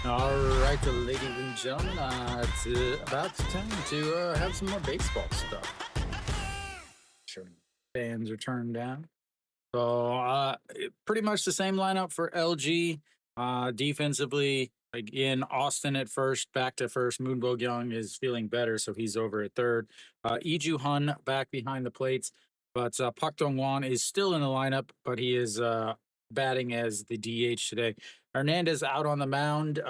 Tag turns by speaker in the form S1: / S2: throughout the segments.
S1: All right, ladies and gentlemen, it's about time to have some more baseball stuff. Sure, fans are turned down. So, pretty much the same lineup for LG. Defensively, again, Austin at first, back to first. Moonbo Young is feeling better, so he's over at third. Iju Hun back behind the plates, but Pak Dong Wan is still in the lineup, but he is batting as the DH today. Hernandez out on the mound.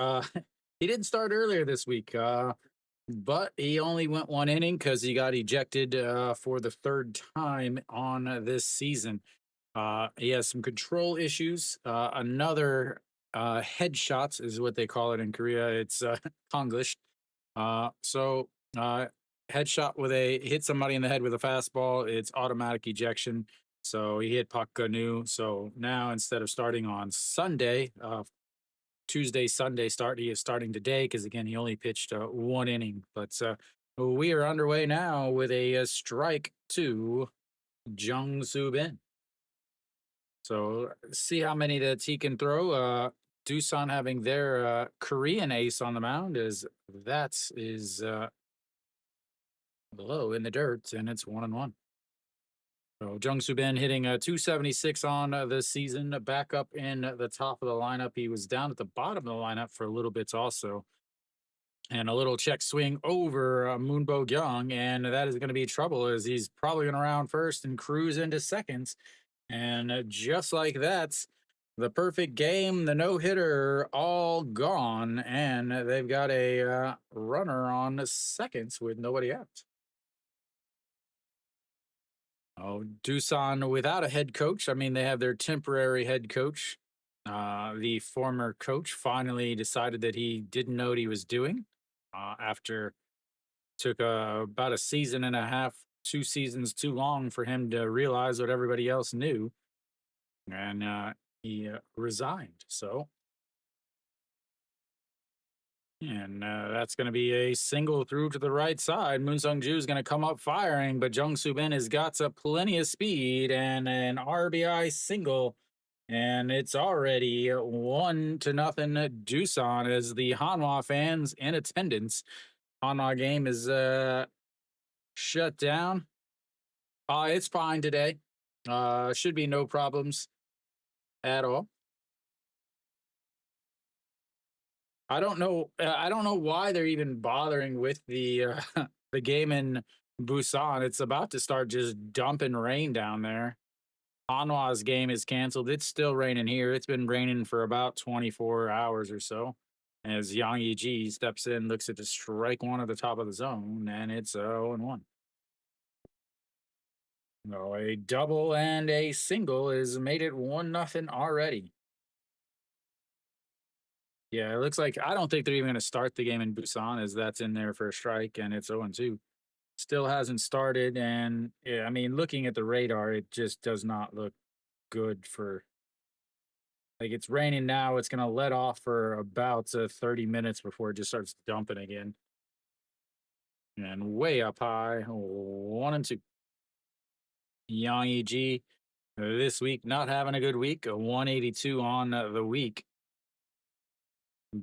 S1: He didn't start earlier this week, but he only went one inning because he got ejected for the third time on this season. He has some control issues. Another headshots is what they call it in Korea. It's Konglish. So headshot with a hit somebody in the head with a fastball. It's automatic ejection. So he hit Pak Ganu. So now instead of starting on Sunday, Tuesday, Sunday start, he is starting today because again he only pitched one inning. But we are underway now with a strike to Jung Soo Bin. So see how many that he can throw. Doosan having their Korean ace on the mound is that is low in the dirt, and it's 1-1. So Jung Soo Bin hitting a 276 on the season, back up in the top of the lineup. He was down at the bottom of the lineup for a little bit also. And a little check swing over Moonbo Young, and that is going to be trouble as he's probably going to round first and cruise into seconds. And just like that, the perfect game, the no hitter, all gone, and they've got a runner on seconds with nobody out. Oh, Doosan without a head coach. I mean, they have their temporary head coach. The former coach finally decided that he didn't know what he was doing after took about a season and a half, 2 seasons too long for him to realize what everybody else knew, and he resigned. So, and that's going to be a single through to the right side. Moon Sung Ju is going to come up firing, but Jung Soo Bin has got plenty of speed and an RBI single. And it's already 1-0 Doosan as the Hanwha fans in attendance. Hanwha game is shut down. It's fine today. Should be no problems at all. I don't know. I don't know why they're even bothering with the the game in Busan. It's about to start just dumping rain down there. Hanwha's game is canceled. It's still raining here. It's been raining for about 24 hours or so. As Yang Yiji steps in, looks at the strike one at the top of the zone, and it's 0-1. No, a double and a single has made it 1-0 already. Yeah, it looks like I don't think they're even going to start the game in Busan as that's in there for a strike and it's 0-2. Still hasn't started. And yeah, I mean, looking at the radar, it just does not look good for like it's raining now. It's going to let off for about 30 minutes before it just starts dumping again. And way up high, 1-2. Yang Yi this week not having a good week, a 182 on the week.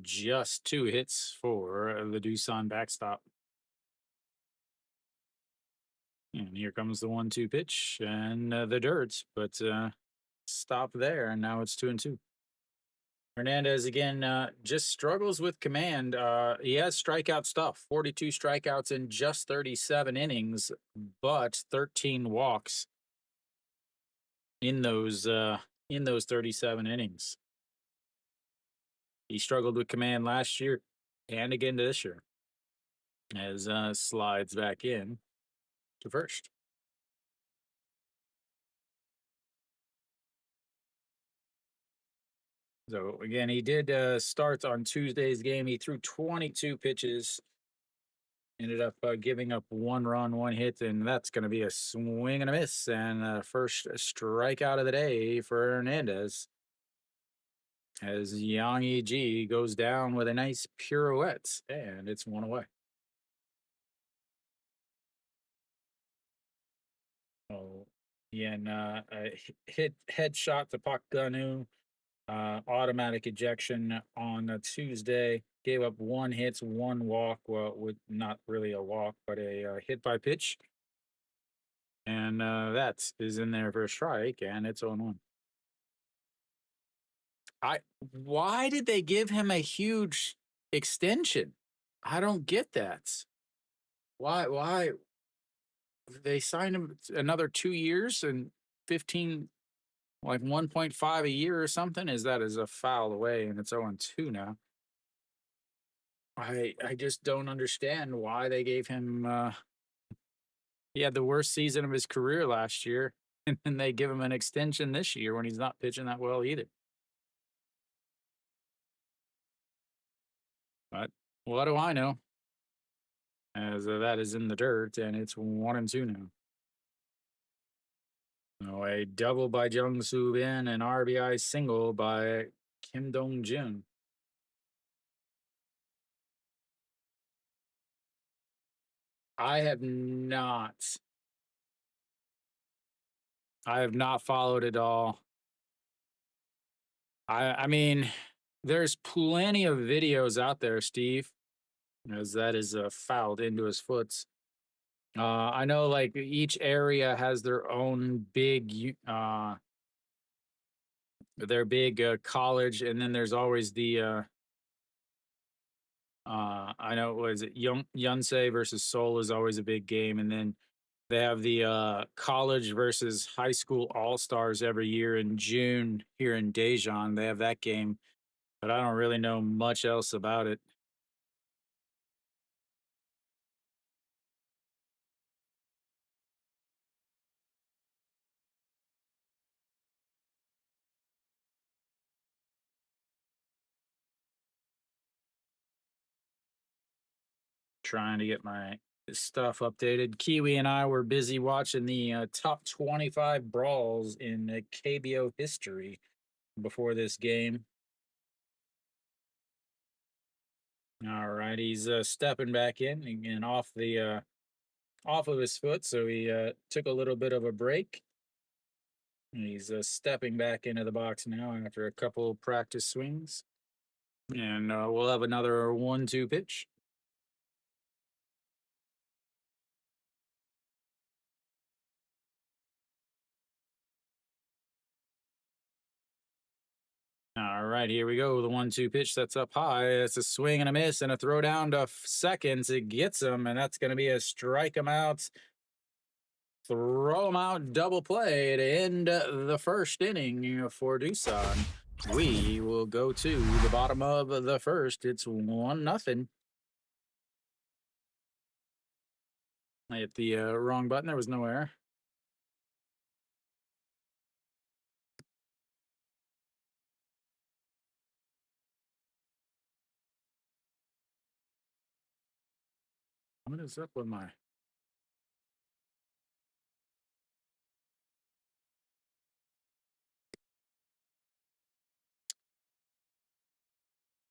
S1: Just 2 hits for the Doosan backstop. And here comes the 1-2 pitch and the dirt, but stop there. And now it's 2-2. Hernandez again just struggles with command. He has strikeout stuff, 42 strikeouts in just 37 innings, but 13 walks in those 37 innings. He struggled with command last year and again this year as slides back in to first. So again, he did start on Tuesday's game. He threw 22 pitches, ended up giving up 1 run, 1 hit, and that's going to be a swing and a miss. And first strikeout of the day for Hernandez as Yang Yi goes down with a nice pirouette, and it's 1 away. Oh, yeah, and hit headshot to Pak Ganu. automatic ejection on a Tuesday. Gave up 1 hit, 1 walk. Well, with not really a walk, but a hit by pitch. And that is in there for a strike, and it's 0-1. Why did they give him a huge extension? I don't get that. Why they signed him another 2 years and 15, like 1.5 a year or something? Is that is a foul away and it's 0-2 now? I just don't understand why they gave him he had the worst season of his career last year, and then they give him an extension this year when he's not pitching that well either. But what do I know? As that is in the dirt, and it's 1-2 now. So a double by Jung Soo Bin, and RBI single by Kim Dong Jun. I have not. I have not followed it all. I mean, there's plenty of videos out there, Steve, as that is fouled into his foot. I know like each area has their own big their big college, and then there's always the I know was it Yonsei versus Seoul is always a big game, and then they have the college versus high school all stars every year in June here in Daejeon. They have that game, but I don't really know much else about it. Trying to get my stuff updated. Kiwi and I were busy watching the top 25 brawls in KBO history before this game. All right, he's stepping back in and off of his foot, so he took a little bit of a break. He's stepping back into the box now after a couple practice swings, and we'll have another 1-2 pitch. All right, here we go. The 1-2 pitch that's up high. It's a swing and a miss and a throw down to seconds. It gets him, and that's going to be a strike him out, throw him out double play to end the first inning for Doosan. We will go to the bottom of the first. It's 1-0. I hit the wrong button. There was no error. What is up with my?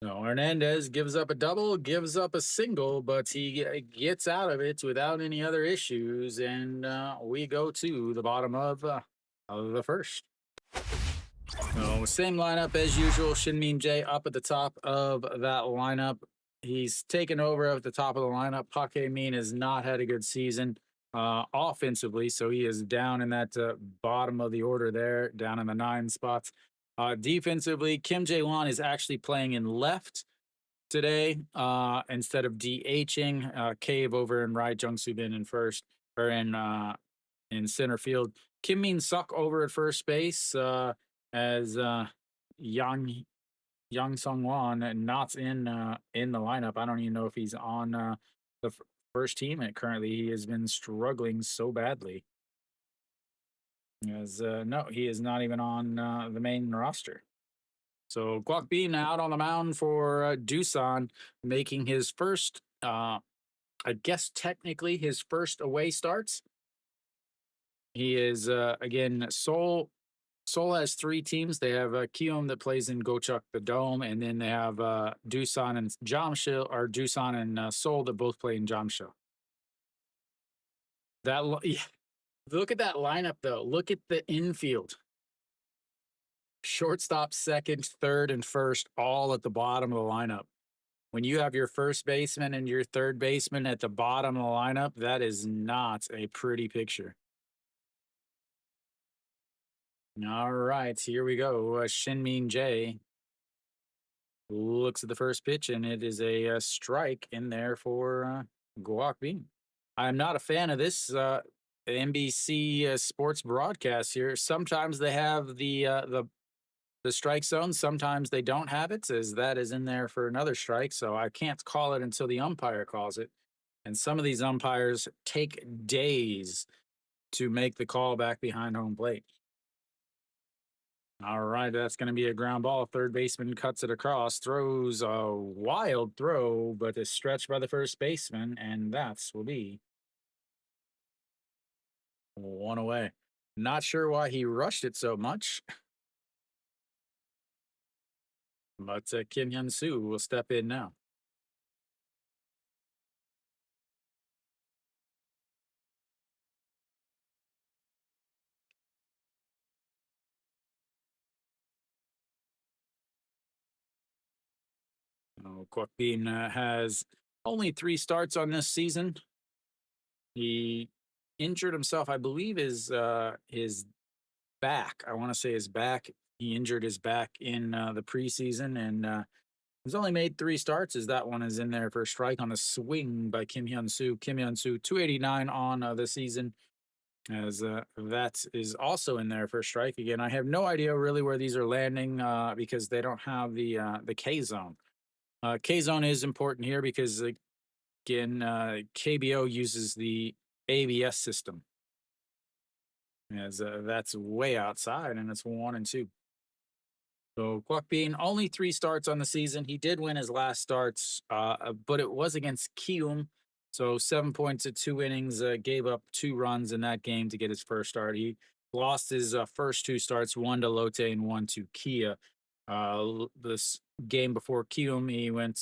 S1: No, Hernandez gives up a double, gives up a single, but he gets out of it without any other issues, and we go to the bottom of the first. So same lineup as usual. Shinmin Jae up at the top of that lineup. He's taken over at the top of the lineup. Park Min has not had a good season offensively, so he is down in that bottom of the order there, down in the 9 spots. Defensively, Kim Jae-won is actually playing in left today instead of DHing. Cave over in right, Jung Soo Bin in first, or in center field. Kim Min Suk over at first base as Yang Sung Won not in the lineup. I don't even know if he's on the first team. And currently, he has been struggling so badly. As no, he is not even on the main roster. So Kwok Bin out on the mound for Doosan, making his first, I guess technically his first away starts. He is again Seoul. Seoul has 3 teams. They have Kium that plays in Gochuk the Dome, and then they have Doosan and Jamsil, or Doosan and Seoul that both play in Jamsil. Yeah. Look at that lineup, though. Look at the infield. Shortstop, second, third, and first, all at the bottom of the lineup. When you have your first baseman and your third baseman at the bottom of the lineup, that is not a pretty picture. All right, here we go. Shin Min Jae looks at the first pitch, and it is a, strike in there for Guak Bean. I'm not a fan of this NBC sports broadcast here. Sometimes they have the strike zone. Sometimes they don't have it, as that is in there for another strike. So I can't call it until the umpire calls it. And some of these umpires take days to make the call back behind home plate. All right, that's going to be a ground ball. Third baseman cuts it across, throws a wild throw, but is stretched by the first baseman, and that's will be one away. Not sure why he rushed it so much, but Kim Hyun Soo will step in now. Kwok Bin has only 3 starts on this season. He injured himself, I believe, his back. I want to say his back. He injured his back in the preseason, and he's only made 3 starts. As that one is in there for a strike on a swing by Kim Hyun Soo. Kim Hyun Soo, 289 on the season. As that is also in there for a strike again. I have no idea really where these are landing because they don't have the K zone. K zone is important here because again, KBO uses the ABS system. As that's way outside, and it's 1-2. So Kwok Bin only 3 starts on the season. He did win his last starts, but it was against Kium. So 7 points at 2 innings, gave up 2 runs in that game to get his first start. He lost his first 2 starts, one to Lotte and one to Kia. This game before Kium, he went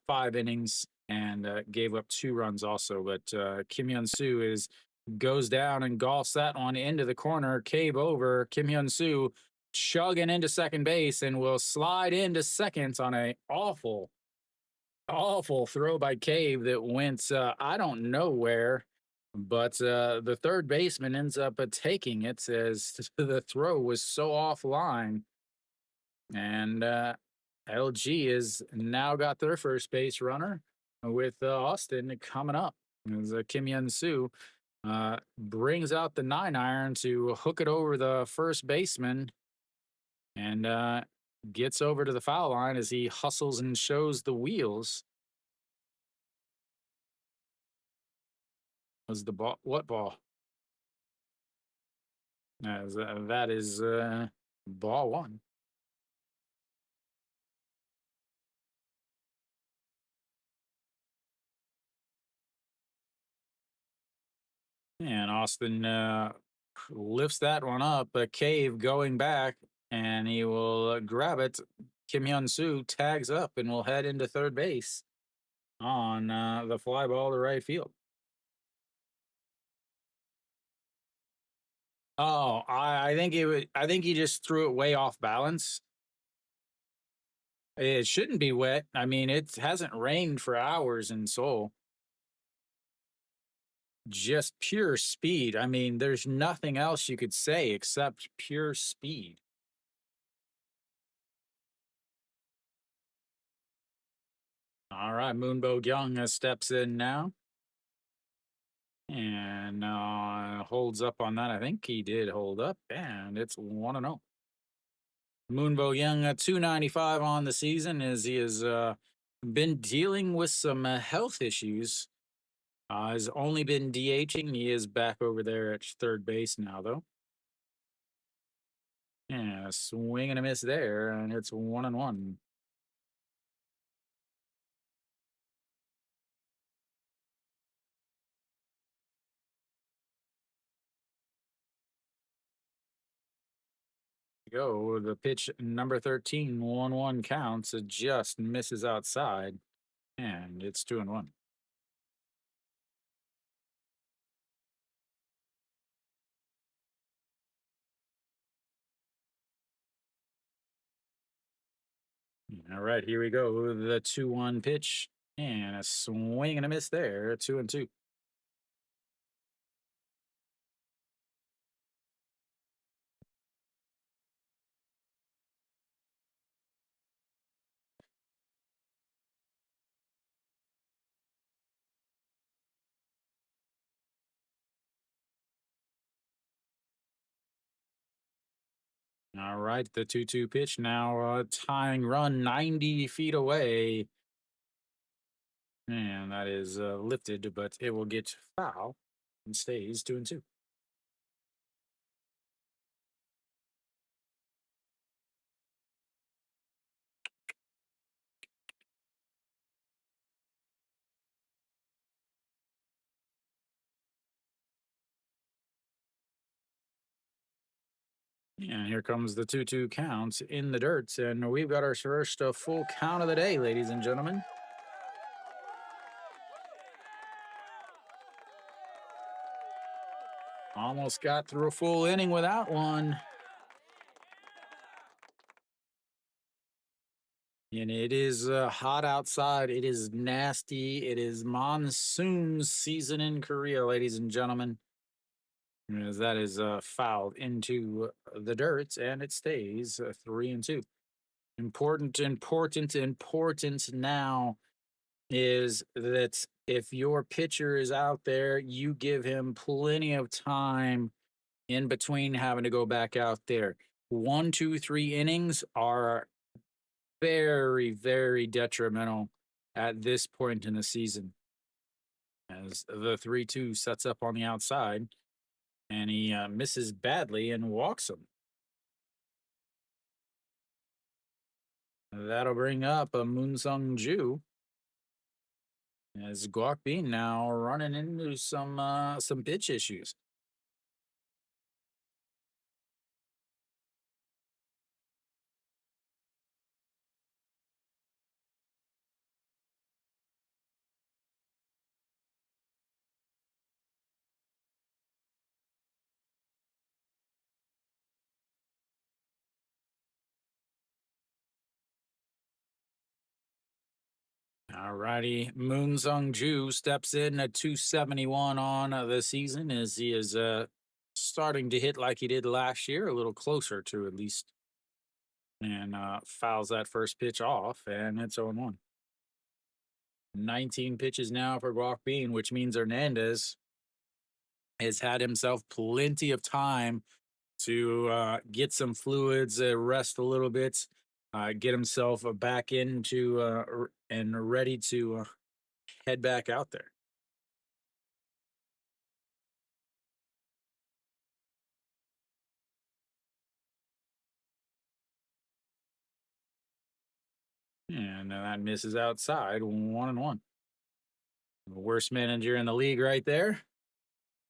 S1: 5 innings and gave up 2 runs also. But Kim Hyun Soo goes down and golfs that one into the corner, cave over. Kim Hyun Soo chugging into second base and will slide into second on a awful throw by Cave that went I don't know where, but the third baseman ends up taking it as the throw was so offline, and LG has now got their first base runner with Austin coming up. As Kim Hyun Soo brings out the 9-iron to hook it over the first baseman and gets over to the foul line as he hustles and shows the wheels. Was the ball? What ball? As that is ball one. And Austin lifts that one up. A Cave going back, and he will grab it. Kim Hyun Soo tags up and will head into third base on the fly ball to right field. Oh, I think it would. I think he just threw it way off balance. It shouldn't be wet. I mean, it hasn't rained for hours in Seoul. Just pure speed. I mean, there's nothing else you could say except pure speed. All right, Moonbo Young steps in now and holds up on that. I think he did hold up, and it's 1-0. Moonbo Young, 295 on the season, as he has been dealing with some health issues. Has only been DHing. He is back over there at third base now, though. Yeah, swing and a miss there, and it's 1-1. Go the pitch number 13, 1-1 counts. It just misses outside, and it's 2-1. All right, here we go. The 2-1 pitch and a swing and a miss there. 2-2. All right, the 2-2 pitch now, tying run 90 feet away. And that is lifted, but it will get foul and stays 2-2. And here comes the 2-2 count in the dirt. And we've got our first full count of the day, ladies and gentlemen. Almost got through a full inning without one. And it is hot outside. It is nasty. It is monsoon season in Korea, ladies and gentlemen. As that is fouled into the dirt, and it stays 3-2. Important now is that if your pitcher is out there, you give him plenty of time in between having to go back out there. 1, 2, 3 innings are very, very detrimental at this point in the season. As the 3-2 sets up on the outside, and he misses badly and walks him. That'll bring up a Moon Sung Ju. As Guak Bean now running into some pitch issues. Alrighty, Moon Sung Ju steps in at 271 on the season as he is starting to hit like he did last year, a little closer to at least, and fouls that first pitch off, and it's 0-1. 19 pitches now for Guak Bean, which means Hernandez has had himself plenty of time to get some fluids, rest a little bit, get himself back into and ready to head back out there. And that misses outside, 1-1. The worst manager in the league right there.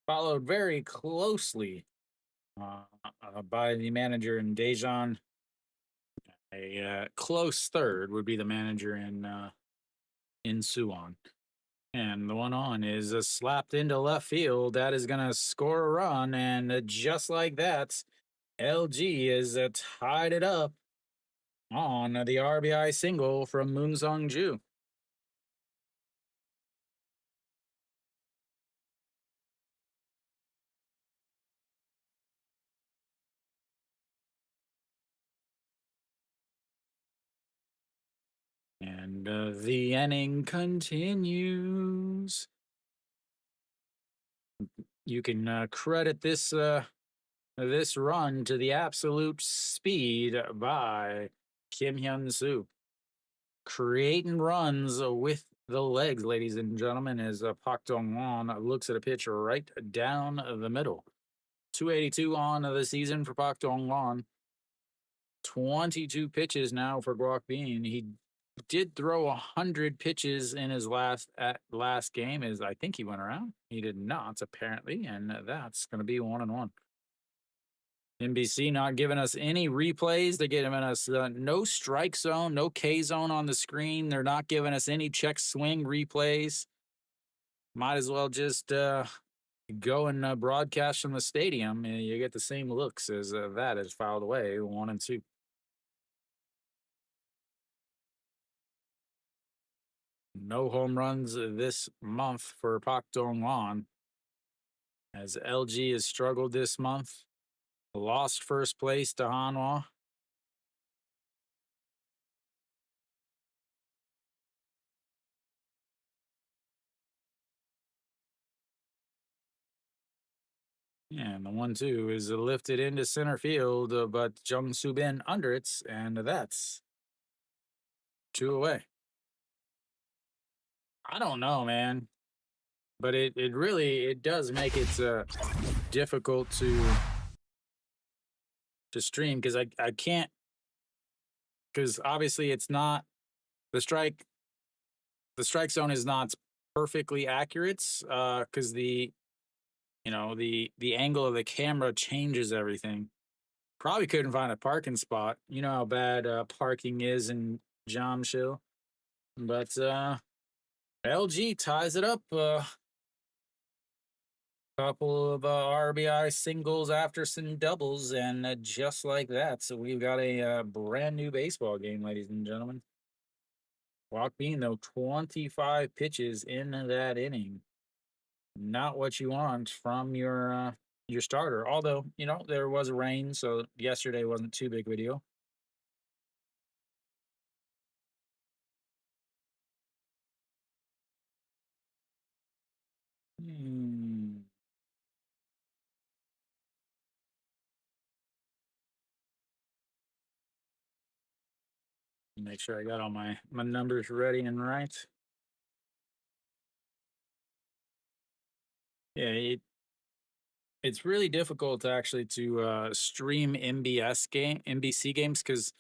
S1: Followed very closely by the manager in Dejan. A close third would be the manager in Suwon. And the 1-on is slapped into left field. That is going to score a run. And just like that, LG is tied it up on the RBI single from Moon Sung Ju. And the inning continues. You can credit this this run to the absolute speed by Kim Hyun Soo, creating runs with the legs, ladies and gentlemen. As Pak Dong Won looks at a pitch right down the middle. 282 on the season for Pak Dong Won. 22 pitches now for Guak Bean. He did throw 100 pitches in his last game. As I think he went around. He did not, apparently, and that's going to be 1-1. NBC not giving us any replays. They're giving us no strike zone, no K zone on the screen. They're not giving us any check swing replays. Might as well just go and broadcast from the stadium. And you get the same looks as that is fouled away, 1-2. No home runs this month for Pak Dong Wan, as LG has struggled this month. Lost first place to Hanwha. Yeah, and the 1-2 is lifted into center field, but Jung Soo Bin under it, and that's two away. I don't know, man, but it really it does make it difficult to stream because I can't, because obviously it's not the strike zone is not perfectly accurate because the angle of the camera changes everything. Probably couldn't find a parking spot. You know how bad parking is in Jamshil. But LG ties it up. Couple of RBI singles after some doubles, and just like that, so we've got a brand new baseball game, ladies and gentlemen. Clock being though 25 pitches in that inning. Not what you want from your starter. Although there was rain, so yesterday wasn't too big of a deal. Hmm. Make sure I got all my numbers ready and right. Yeah, it's really difficult to actually to stream NBC games because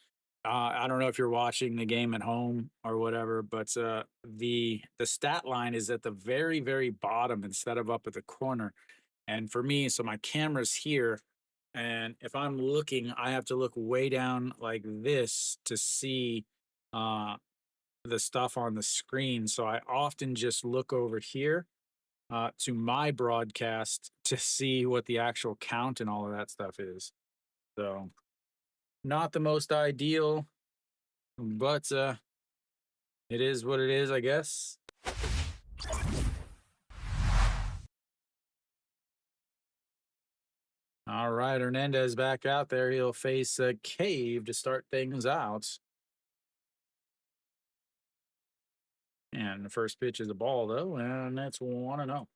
S1: I don't know if you're watching the game at home or whatever, but the stat line is at the very very bottom instead of up at the corner. And for me, so my camera's here, and if I'm looking, I have to look way down like this to see uh, the stuff on the screen. So I often just look over here to my broadcast to see what the actual count and all of that stuff is. So not the most ideal, but it is what it is, I guess. All right, Hernandez back out there. He'll face a Cave to start things out. And the first pitch is a ball, though, and that's 1-0.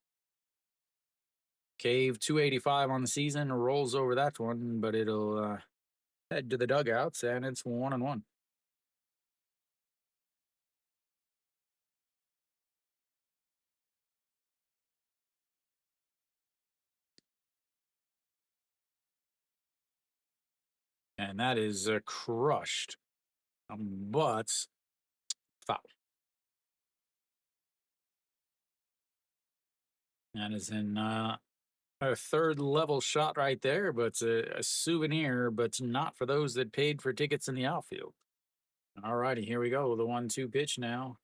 S1: Cave 285 on the season, rolls over that one, but it'll head to the dugouts, and it's 1-1. And that is crushed, but foul. That is in a third level shot right there, but a souvenir, but not for those that paid for tickets in the outfield. All righty, here we go. The 1-2 pitch now.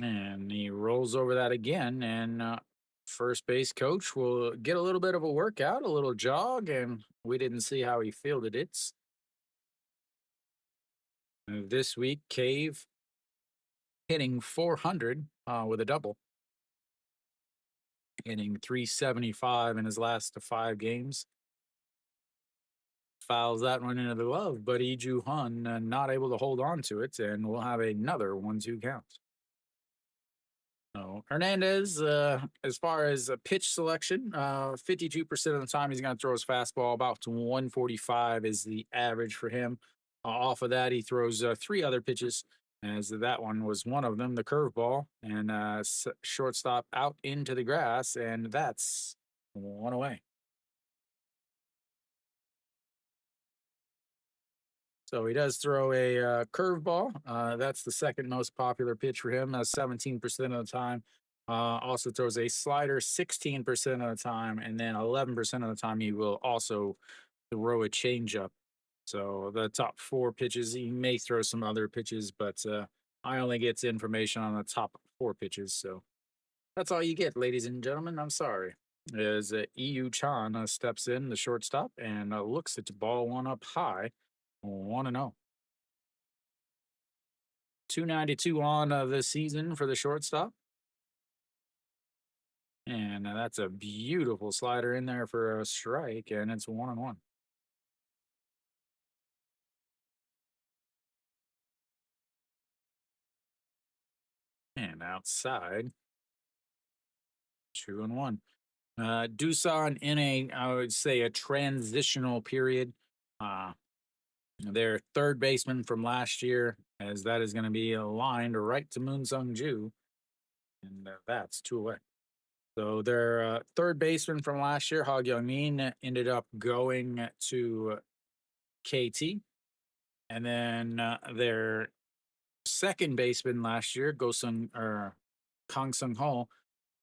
S1: And he rolls over that again. And first base coach will get a little bit of a workout, a little jog, and we didn't see how he fielded it. This week, Cave hitting 400 with a double, hitting 375 in his last 5 games. Fouls that one into the glove, but Iju Hun not able to hold on to it, and we'll have another 1-2 count. So Hernandez, as far as a pitch selection, 52% of the time he's going to throw his fastball. About 145 is the average for him. Off of that, he throws 3 other pitches, as that one was one of them, the curveball, and shortstop out into the grass, and that's 1 away. So he does throw a curveball. That's the second most popular pitch for him, 17% of the time. Also throws a slider 16% of the time, and then 11% of the time he will also throw a changeup. So the top 4 pitches, he may throw some other pitches, but I only get information on the top 4 pitches. So that's all you get, ladies and gentlemen. I'm sorry. As EU Chan steps in, the shortstop, and looks at the ball one up high, 1-0. 292 on the season for the shortstop. And that's a beautiful slider in there for a strike, and it's 1-1. And outside, 2-1. Doosan in a, I would say, a transitional period. Uh, their third baseman from last year, as that is going to be aligned right to Moon Sung Ju, and that's 2 away. So their third baseman from last year, Hog Young Min, ended up going to KT, and then their second baseman last year, Go Sung or Kang Sung Ho,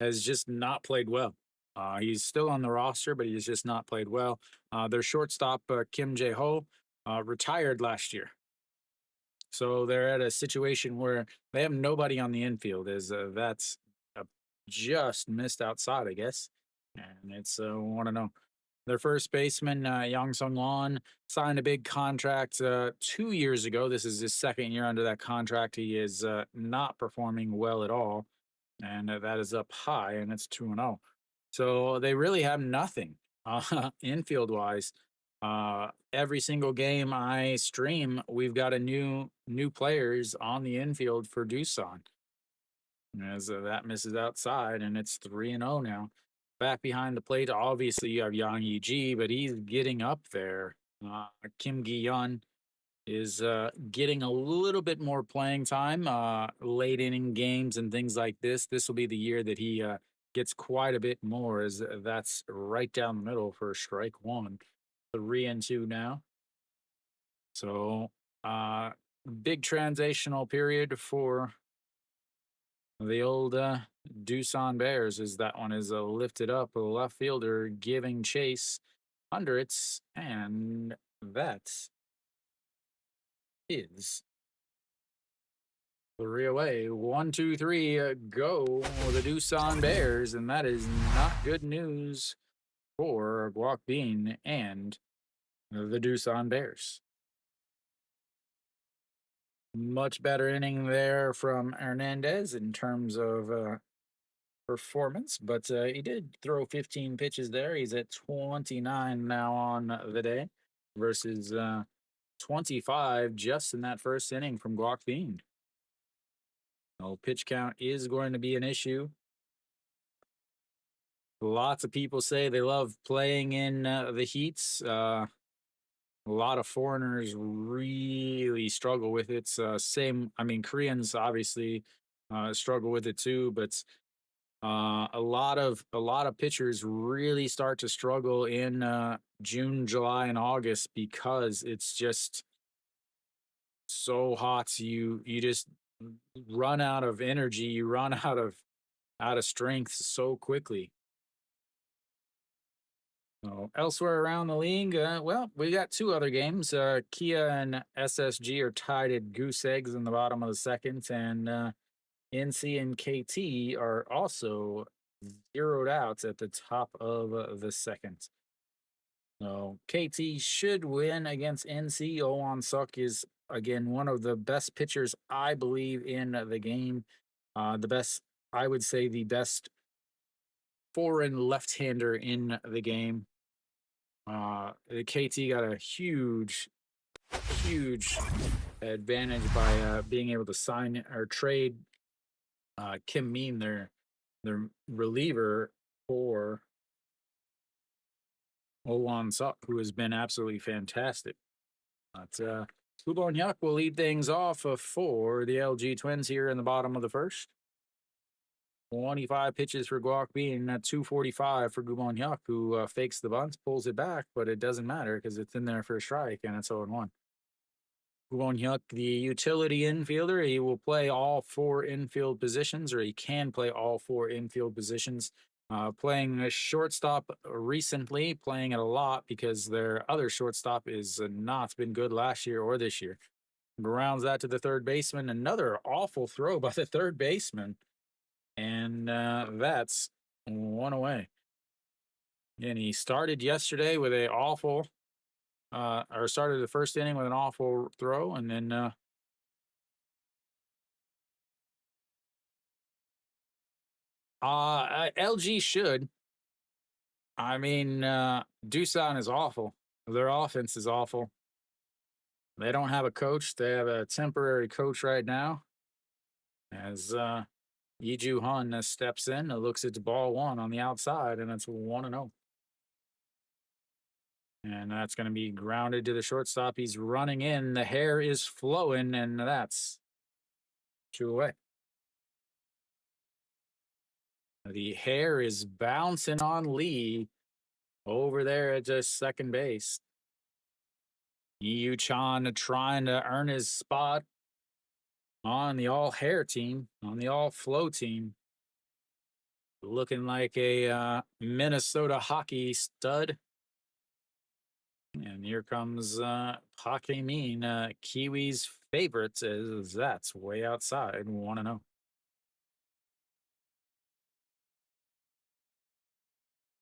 S1: has just not played well. He's still on the roster, but he's just not played well. Their shortstop, Kim Jae Ho, retired last year. So they're at a situation where they have nobody on the infield, as that's just missed outside, I guess. And it's 1-0. Their first baseman, Yang Sung Won, signed a big contract 2 years ago. This is his second year under that contract. He is not performing well at all, and that is up high, and it's 2-0. So they really have nothing infield wise. Every single game I stream, we've got a new players on the infield for Doosan. As that misses outside, and it's 3-0 now. Back behind the plate, obviously you have Yang Yi, but he's getting up there. Kim Gi-yeon is getting a little bit more playing time late inning games and things like this. This will be the year that he gets quite a bit more, as that's right down the middle for strike one. 3-2 now. So big transitional period for the old Doosan Bears, as that one is lifted up. A left fielder giving chase under it, and that is 3 away. 1-2-3, go the Doosan Bears, and that is not good news for Guak Bean and the Doosan Bears. Much better inning there from Hernandez in terms of performance, but he did throw 15 pitches there. He's at 29 now on the day versus 25 just in that first inning from Guak Bean. No, pitch count is going to be an issue. Lots of people say they love playing in the heats. A lot of foreigners really struggle with it. Same, I mean, Koreans obviously struggle with it too, but a lot of pitchers really start to struggle in June, July, and August because it's just so hot. You just run out of energy. You run out of strength so quickly. So elsewhere around the league, well, we got two other games. Kia and SSG are tied at goose eggs in the bottom of the second, and NC and KT are also zeroed out at the top of the second. So KT should win against NC. Owan Suk is again one of the best pitchers, I believe, in the game. The best, I would say, the best foreign left-hander in the game. The KT got a huge advantage by being able to sign or trade Kim Min, their reliever, for Owan Suk, who has been absolutely fantastic. But Kubon Hyuk will lead things off for the LG Twins here in the bottom of the first. 25 pitches for Guak Bean, 245 for Gubon Hyuk, who fakes the bunt, pulls it back, but it doesn't matter because it's in there for a strike, and it's 0-1. Gubon Hyuk, the utility infielder, he will play all four infield positions, or he can play all four infield positions. Playing a shortstop recently, playing it a lot because their other shortstop is not been good last year or this year. Rounds that to the third baseman. Another awful throw by the third baseman. And that's 1 away. And he started yesterday with a awful, or started the first inning with an awful throw, and then LG should. I mean, Doosan is awful. Their offense is awful. They don't have a coach. They have a temporary coach right now. As Yiju Hun steps in, looks at the ball one on the outside, and it's 1-0. And that's going to be grounded to the shortstop. He's running in. The hair is flowing, and that's 2 away. The hair is bouncing on Lee over there at just second base. Yu Chan trying to earn his spot on the all hair team, on the all flow team. Looking like a Minnesota hockey stud. And here comes Hockey Mean, Kiwi's favorites, as that's way outside, 1-0.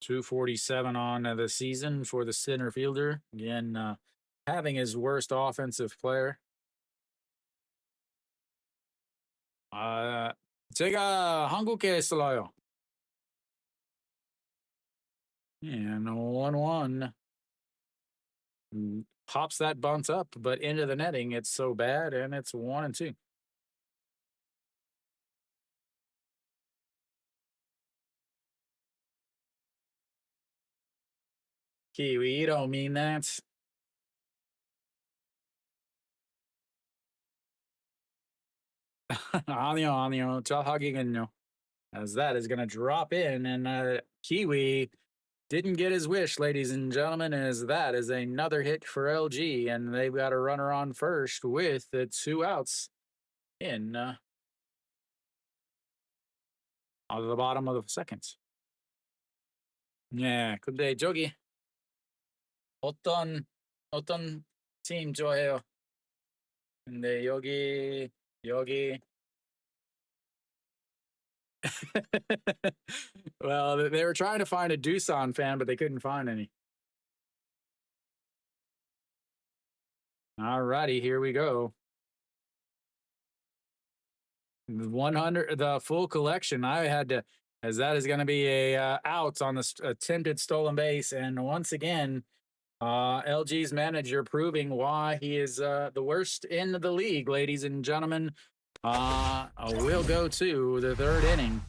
S1: 247 on the season for the center fielder. Again, having his worst offensive player. 제가 한국에 있어요. And 1-1. Pops that bunt up, but into the netting. It's so bad, and it's 1-2. Kiwi, you don't mean that. 아니요. 저 하기군요. As that is going to drop in, and Kiwi didn't get his wish, ladies and gentlemen, as that is another hit for LG, and they've got a runner on first with the 2 outs in on the bottom of the second. 네, 근데 저기 어떤 팀 좋아해요? 근데 여기 well, they were trying to find a Doosan fan, but they couldn't find any. All righty, here we go. 100, the full collection. I had to, as that is going to be a out on the attempted stolen base, and once again, LG's manager proving why he is the worst in the league, ladies and gentlemen. We'll go to the third inning.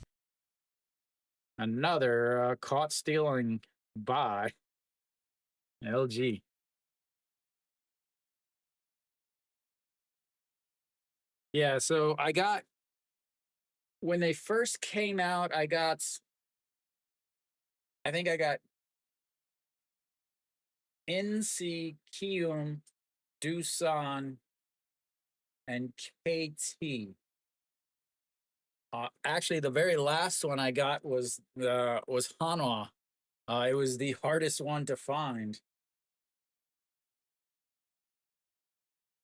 S1: Another caught stealing by LG. Yeah, so I got, when they first came out, I think I got NC, Kium, Doosan, and KT. Actually, the very last one I got was Hanwha. It was the hardest one to find.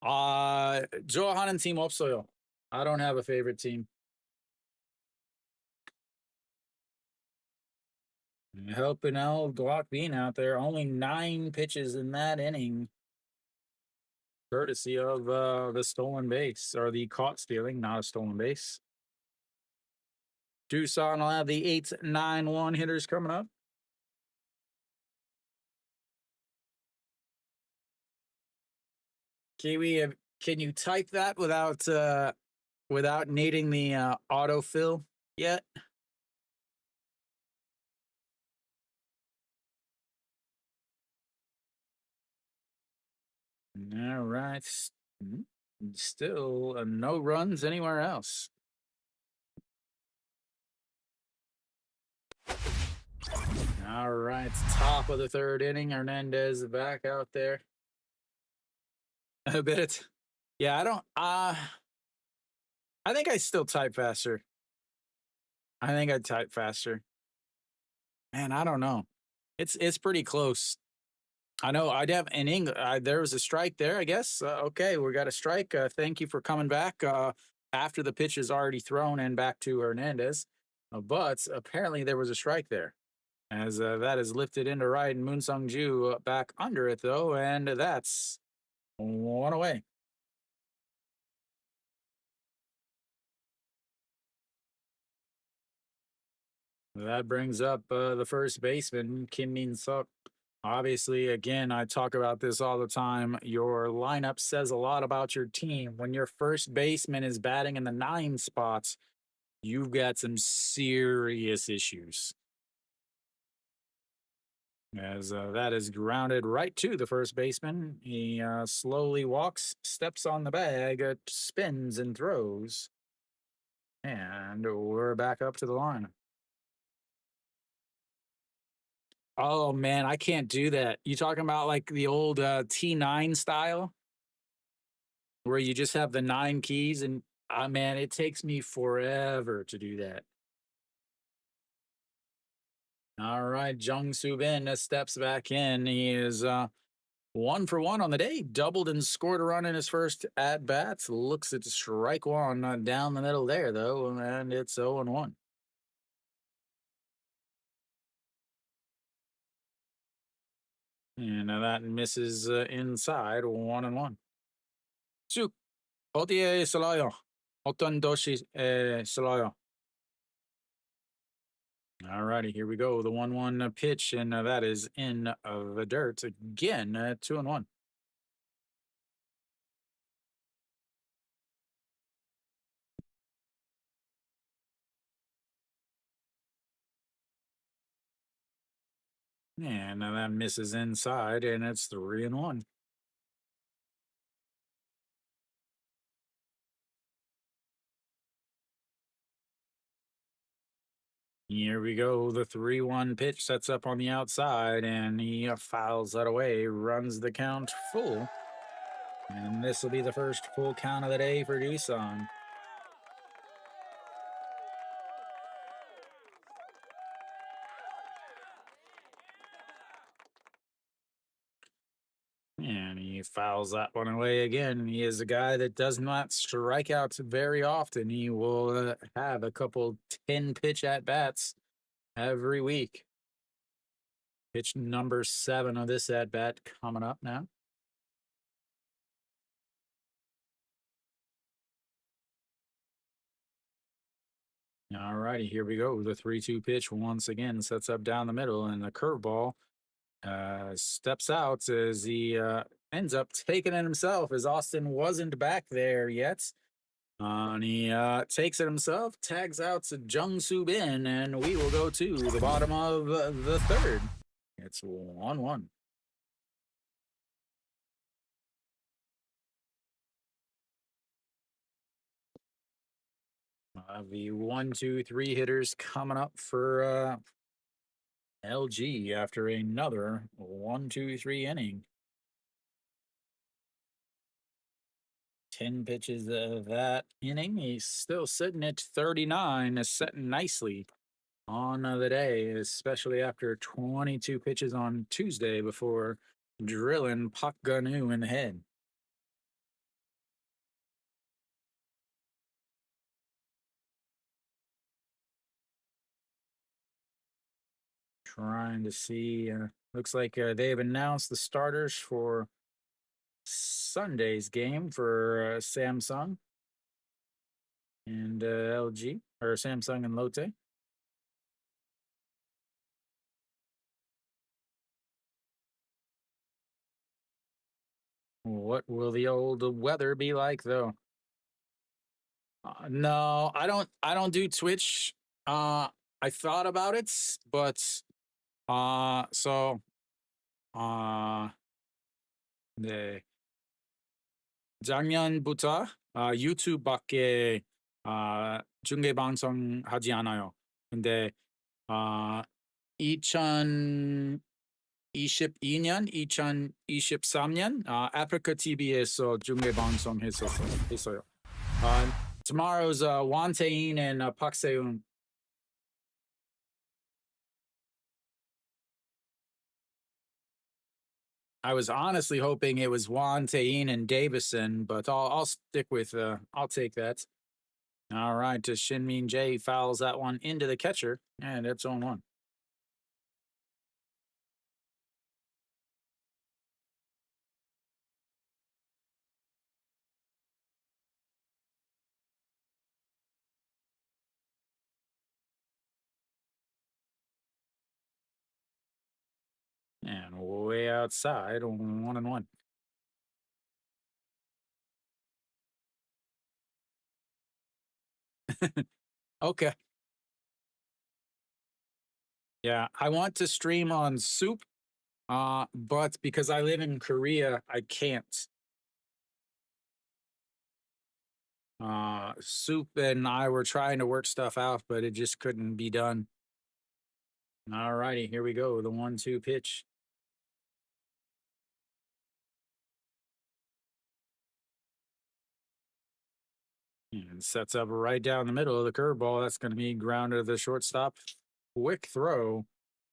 S1: 좋아하는 팀 없어요. I don't have a favorite team. Helping out Glock Bean out there. Only 9 pitches in that inning. Courtesy of the stolen base, or the caught stealing, not a stolen base. Doosan will have the 8-9-1 hitters coming up. Kiwi, can you type that without needing the autofill yet? All right. Still no runs anywhere else. All right, top of the third inning. Hernandez back out there. A bit. Yeah, I don't. I think I still type faster. I think I type faster. Man, I don't know. It's pretty close. I know I'd have in English. There was a strike there, I guess. Okay, we got a strike. Thank you for coming back after the pitch is already thrown and back to Hernandez. But apparently there was a strike there, as that is lifted into right, and Moon Sung Ju back under it though, and that's 1 away. That brings up the first baseman, Kim Min Suk. Obviously, again, I talk about this all the time. Your lineup says a lot about your team. When your first baseman is batting in the nine spots, you've got some serious issues. As that is grounded right to the first baseman. He slowly walks, steps on the bag, spins, and throws. And we're back up to the line. Oh man, I can't do that. You talking about like the old T9 style where you just have the nine keys and man, it takes me forever to do that. All right, Jung Soo Bin steps back in. He is 1 for 1 on the day, doubled and scored a run in his first at bats. Looks at strike one down the middle there though, and it's 0-1. And that misses inside 1-1. 쭉 어디에 있어요? 어떤 도시에 있어요? All righty, here we go. The 1-1 pitch, and that is in the dirt again. 2-1. And that misses inside, and it's 3-1. Here we go. The 3-1 pitch sets up on the outside, and he fouls that away, runs the count full. And this will be the first full count of the day for Doosan. And he fouls that one away again. He is a guy that does not strike out very often. He will have a couple 10 pitch at bats every week. Pitch number 7 of this at bat coming up now. All righty, here we go. The 3-2 pitch once again sets up down the middle, and the curveball steps out as he ends up taking it himself, as Austin wasn't back there yet. And he takes it himself, tags out to Jung Soo Bin, and we will go to the bottom of the third. It's 1-1. The 1-2-3 hitters coming up for LG after another 1-2-3 inning. 10 pitches of that inning. He's still sitting at 39, is setting nicely on the day, especially after 22 pitches on Tuesday before drilling Pak Ganu in the head. Trying to see. Looks like they've announced the starters for Sunday's game for Samsung and LG, or Samsung and Lotte. What will the old weather be like, though? No, I don't. I don't do Twitch. I thought about it, but so uh, 네, 작년부터 유튜브밖에 중계 방송하지 않아요. 근데 아 2022년, 2023년 아프리카 TV에서 중계 방송했어요. Tomorrow's Won Tae-in and Park Se-eun. I was honestly hoping it was Won Tae-in and Davison, but I'll stick with I'll take that. All right, to Shin Min Jae fouls that one into the catcher, and it's on 1. And way outside, 1-1. Okay. Yeah, I want to stream on Soup, but because I live in Korea, I can't. Soup and I were trying to work stuff out, but it just couldn't be done. All righty, here we go. The 1-2 pitch. And sets up right down the middle of the curveball. That's going to be grounded to the shortstop. Quick throw,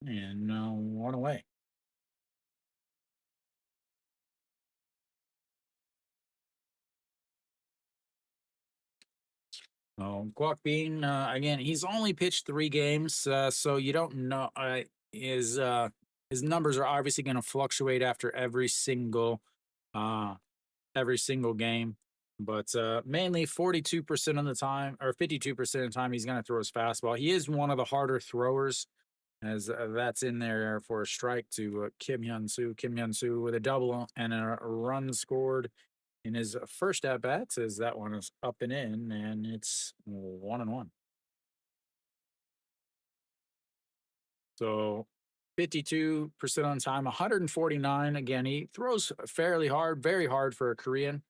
S1: and one away. Guac Bean, again, he's only pitched 3 games, so you don't know. His numbers are obviously going to fluctuate after uh, every single game. But mainly 42% of the time, or 52% of the time, he's going to throw his fastball. He is one of the harder throwers, as that's in there for a strike to Kim Hyun Soo. Kim Hyun Soo with a double and a run scored in his first at bats, as that one is up and in, and it's 1-1. So 52% on time, 149. Again, he throws fairly hard, very hard for a Korean,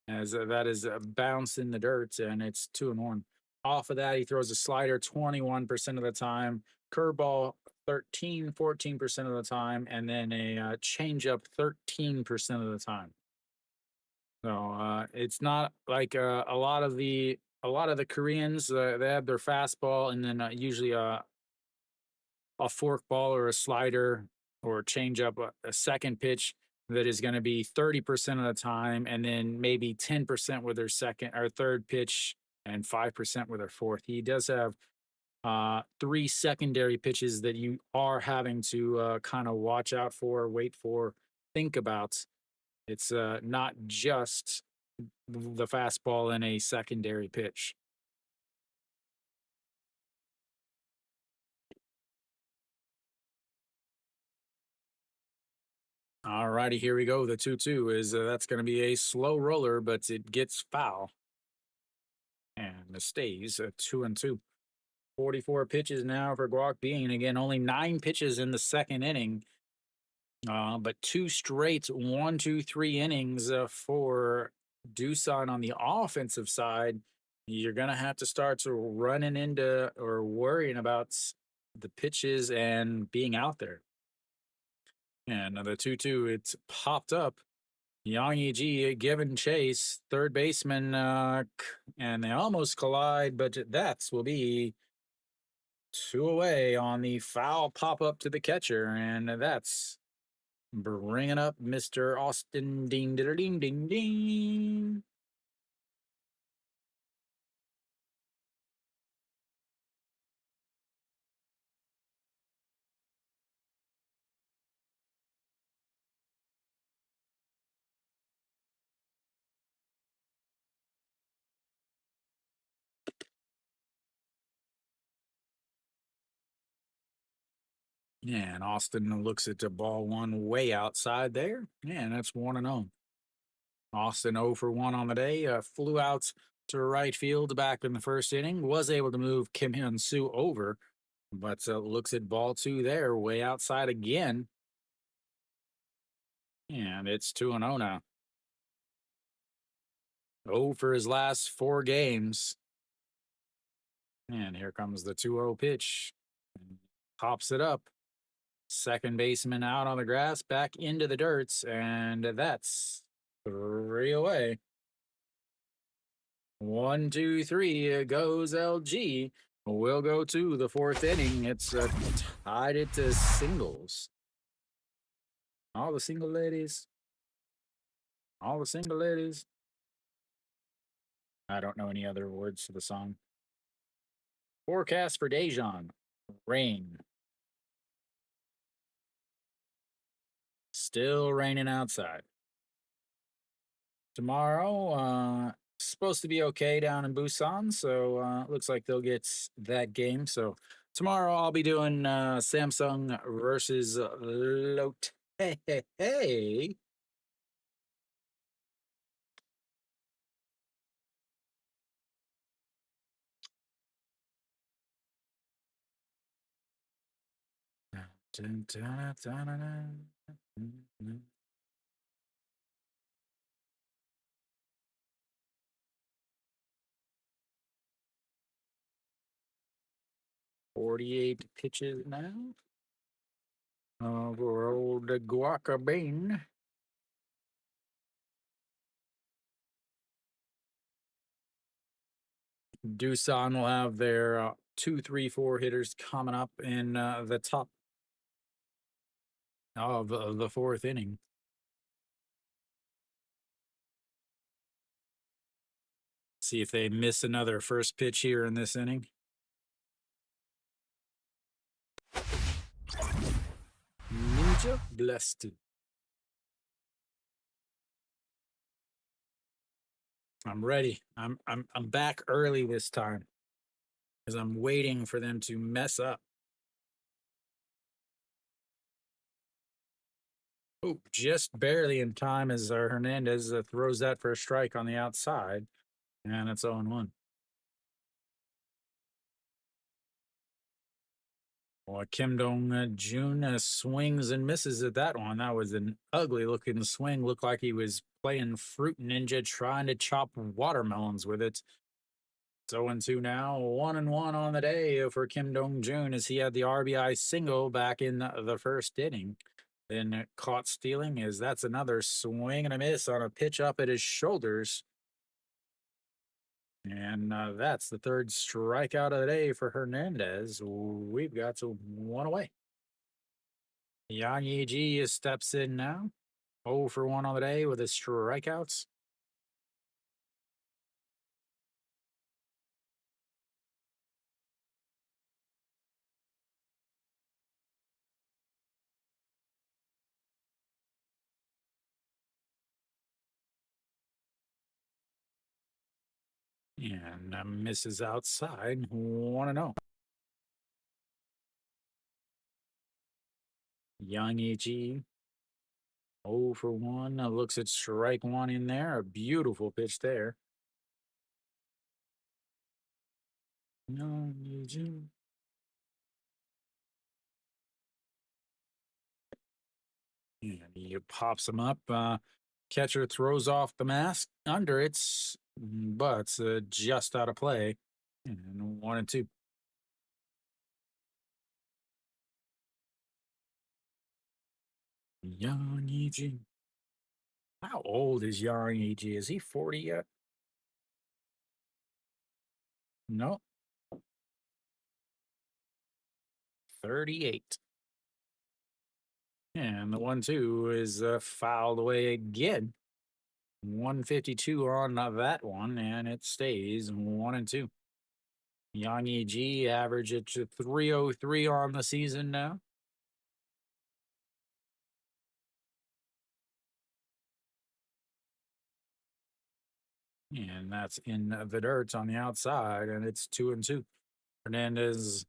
S1: as that is a bounce in the dirt, and it's 2-1. Off of that, he throws a slider 21% of the time, curveball 14% of the time, and then a changeup 13% of the time. So it's not like a lot of the Koreans. They have their fastball, and then usually a fork ball or a slider or a changeup, a second pitch that is going to be 30% of the time, and then maybe 10% with their second or third pitch, and 5% with their fourth. He does have 3 secondary pitches that you are having to kind of watch out for, wait for, think about. It's not just the fastball in a secondary pitch. All righty, here we go. The 2-2 is that's going to be a slow roller, but it gets foul and it stays 2-2. 44 pitches now for Guac Bean. Again, only 9 pitches in the second inning, but 2 straight 1, 2, 3 innings for Doosan on the offensive side. You're going to have to start to running into or worrying about the pitches and being out there. And the 2-2, it's popped up. Yang Yi giving chase, third baseman, and they almost collide, but that will be 2 away on the foul pop up to the catcher, and that's bringing up Mr. Austin. Ding, ding, ding, ding, ding. And Austin looks at the ball one way outside there. And that's 1-0. Austin 0 for 1 on the day. Flew out to right field back in the first inning. Was able to move Kim Hyun Soo over, but looks at ball 2 there, way outside again. And it's 2-0 now. 0 for his last 4 games. And here comes the 2-0 pitch. Pops it up. Second baseman out on the grass, back into the dirts, and that's 3 away. 1, 2, 3 goes LG. We'll go to the 4th inning. It's tied it to singles. All the single ladies. All the single ladies. I don't know any other words to the song. Forecast for Daejeon. Rain. Still raining outside. Tomorrow, supposed to be okay down in Busan, so looks like they'll get that game. So Tomorrow I'll be doing Samsung versus Lotte. Hey, hey, hey. Dun, dun, dun, dun, dun. 48 pitches now. Over old Guaca Bean. Doosan will have their 2, 3, 4 hitters coming up in the top of the fourth inning. See if they miss another first pitch here in this inning. Ninja blessed. I'm ready. I'm back early this time because I'm waiting for them to mess up. Oh, just barely in time as Hernandez throws that for a strike on the outside, and it's 0-1. Well, Kim Dong-jun swings and misses at that one. That was an ugly looking swing. Looked like he was playing Fruit Ninja trying to chop watermelons with it. It's 0-2 now, 1-1 on the day for Kim Dong-jun as he had the RBI single back in the first inning. Then caught stealing as that's another swing and a miss on a pitch up at his shoulders. And that's the third strikeout of the day for Hernandez. We've got to one away. Yang Yi steps in now. 0 for 1 on the day with his strikeouts. And misses outside. 1-0. Yang Yi 0 for 1. Looks at strike one in there. A beautiful pitch there. Yang Yi. And he pops him up. Catcher throws off the mask under it, but it's just out of play. And 1-2. Yang Yi. How old is Yang Yi? Is he 40 yet? No, 38. And the 1-2 is fouled away again. 152 on that one, and it stays 1-2. Yang Yi average at 303 on the season now. And that's in the dirt on the outside, and it's 2-2. Hernandez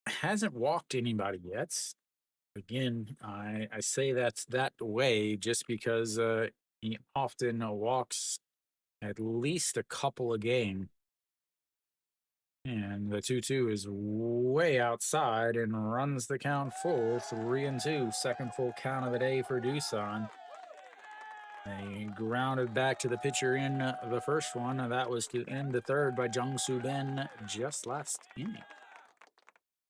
S1: hasn't walked anybody yet. Again, I say that's that way just because he often walks at least a couple a game. And the 2-2 is way outside and runs the count full 3-2. Second full count of the day for Doosan. They grounded back to the pitcher in the first one. That was to end the third by Jung-Soo Ben just last inning.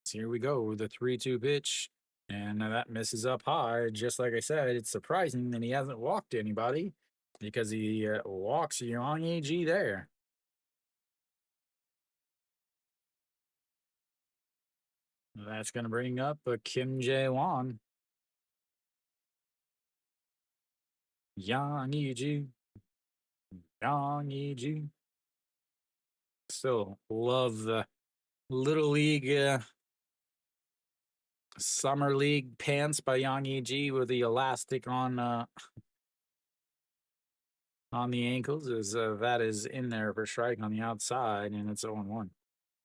S1: So here we go, the 3-2 pitch. And that misses up high. Just like I said, it's surprising that he hasn't walked anybody because he walks Yang Yi there. That's going to bring up Kim Jae-won. Yang Yi. Yang Yi. Still love the Little League Summer League pants by Yang Yi with the elastic on the ankles. Is that is in there for strike on the outside, and it's 0-1.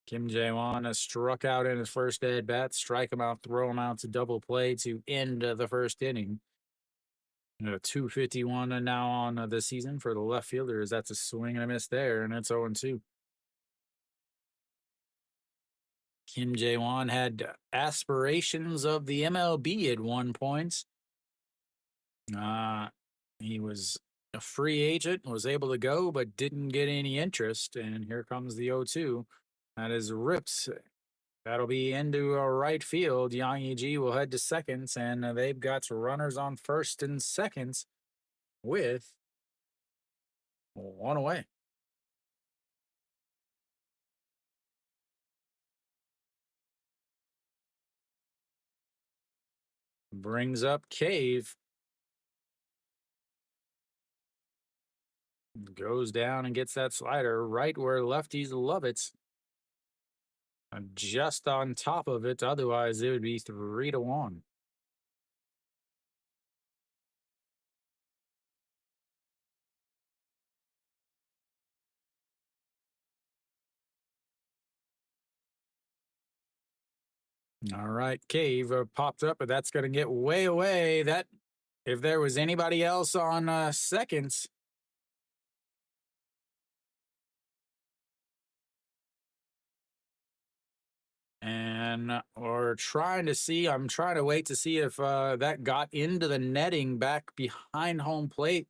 S1: Kim Jae-won has struck out in his first at bat, strike him out, throw him out to double play to end the first inning. 251 now on the season for the left fielders. That's a swing and a miss there, and it's 0-2. Kim Jae-won had aspirations of the MLB at one point. He was a free agent, was able to go, but didn't get any interest. And here comes the 0-2. That is ripped. That'll be into a right field. Yang Yi will head to seconds, and they've got runners on first and seconds with one away. Brings up Cave. Goes down and gets that slider right where lefties love it. Just on top of it. Otherwise, it would be 3-1. All right, Cave popped up, but that's going to get way away. That if there was anybody else on seconds. And we're trying to see, I'm trying to wait to see if that got into the netting back behind home plate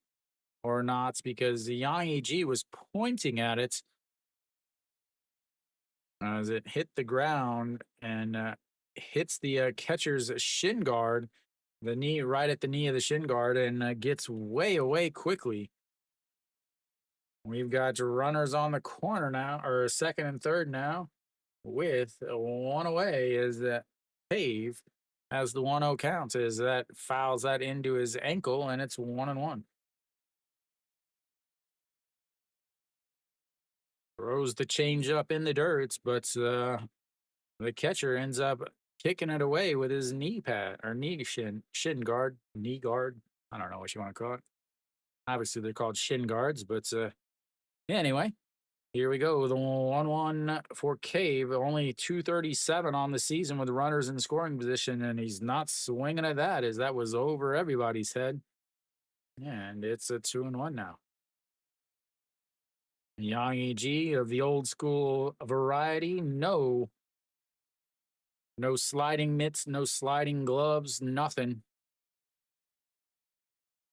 S1: or not, because Yang Yi was pointing at it as it hit the ground and hits the catcher's shin guard, the knee right at the knee of the shin guard, and gets way away quickly. We've got runners on the corner now, or second and third now, with one away. Is that Pave as the 1-0 counts, as that fouls that into his ankle, and it's 1-1. Throws the change up in the dirt, but the catcher ends up kicking it away with his knee pad or shin guard, knee guard. I don't know what you want to call it. Obviously, they're called shin guards, but anyway, here we go. The 1-1 for Cave. Only 237 on the season with runners in scoring position, and he's not swinging at that, as that was over everybody's head. And it's a 2-1 now. Yang Yi of the old school variety. No sliding mitts, no sliding gloves, nothing.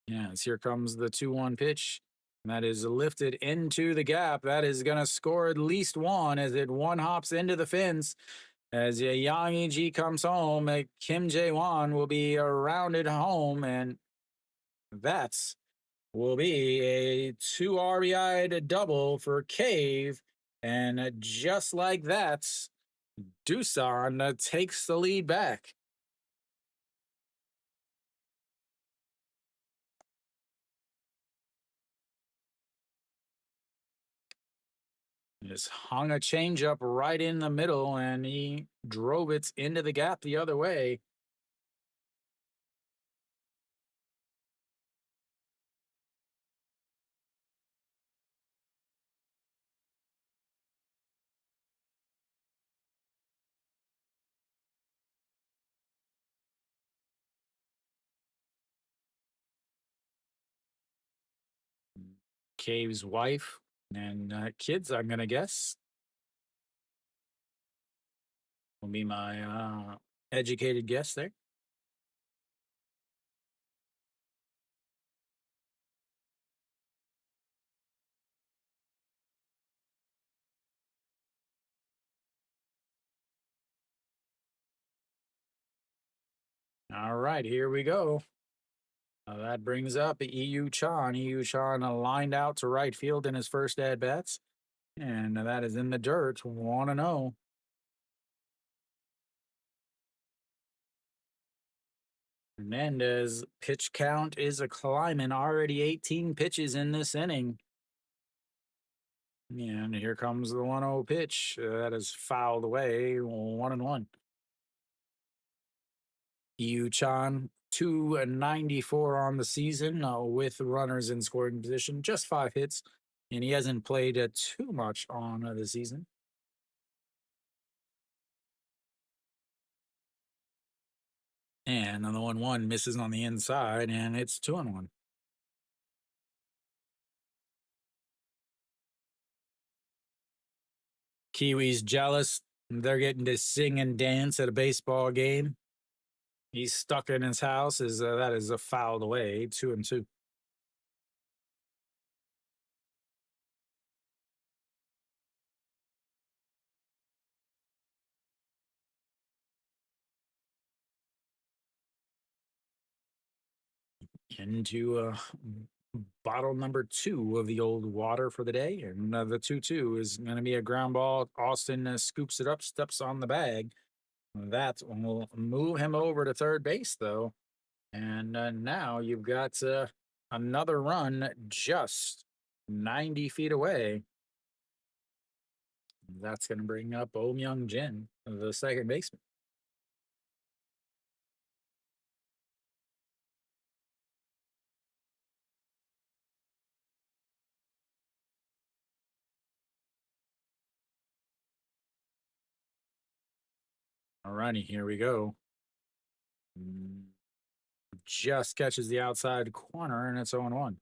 S1: Yes, here comes the 2-1 pitch. And that is lifted into the gap. That is going to score at least one as it one hops into the fence. As Yang Yi comes home, Kim Jae-won will be rounded home, and that's will be a 2 RBI double for Cave. And just like that, Doosan takes the lead back. Just hung a changeup right in the middle, and he drove it into the gap the other way. Cave's wife and kids, I'm gonna guess, will be my educated guess there. All right, here we go. That brings up EU Chan. EU Chan lined out to right field in his first at bats, and that is in the dirt, 1-0. Hernandez pitch count is a climbing, already 18 pitches in this inning. And here comes the 1-0 pitch. That is fouled away, 1-1. Yu Chan, 294 on the season with runners in scoring position, just 5 hits, and he hasn't played too much on the season. And on the 1-1 misses on the inside, and it's 2-1. Kiwi's jealous. They're getting to sing and dance at a baseball game. He's stuck in his house. That is a fouled away, 2-2. Into bottle number 2 of the old water for the day. And the 2-2 is going to be a ground ball. Austin scoops it up, steps on the bag. That will move him over to third base, though. And now you've got another run just 90 feet away. That's going to bring up Oh Myung Jin, the second baseman. Alrighty, here we go. Just catches the outside corner, and it's 0-1.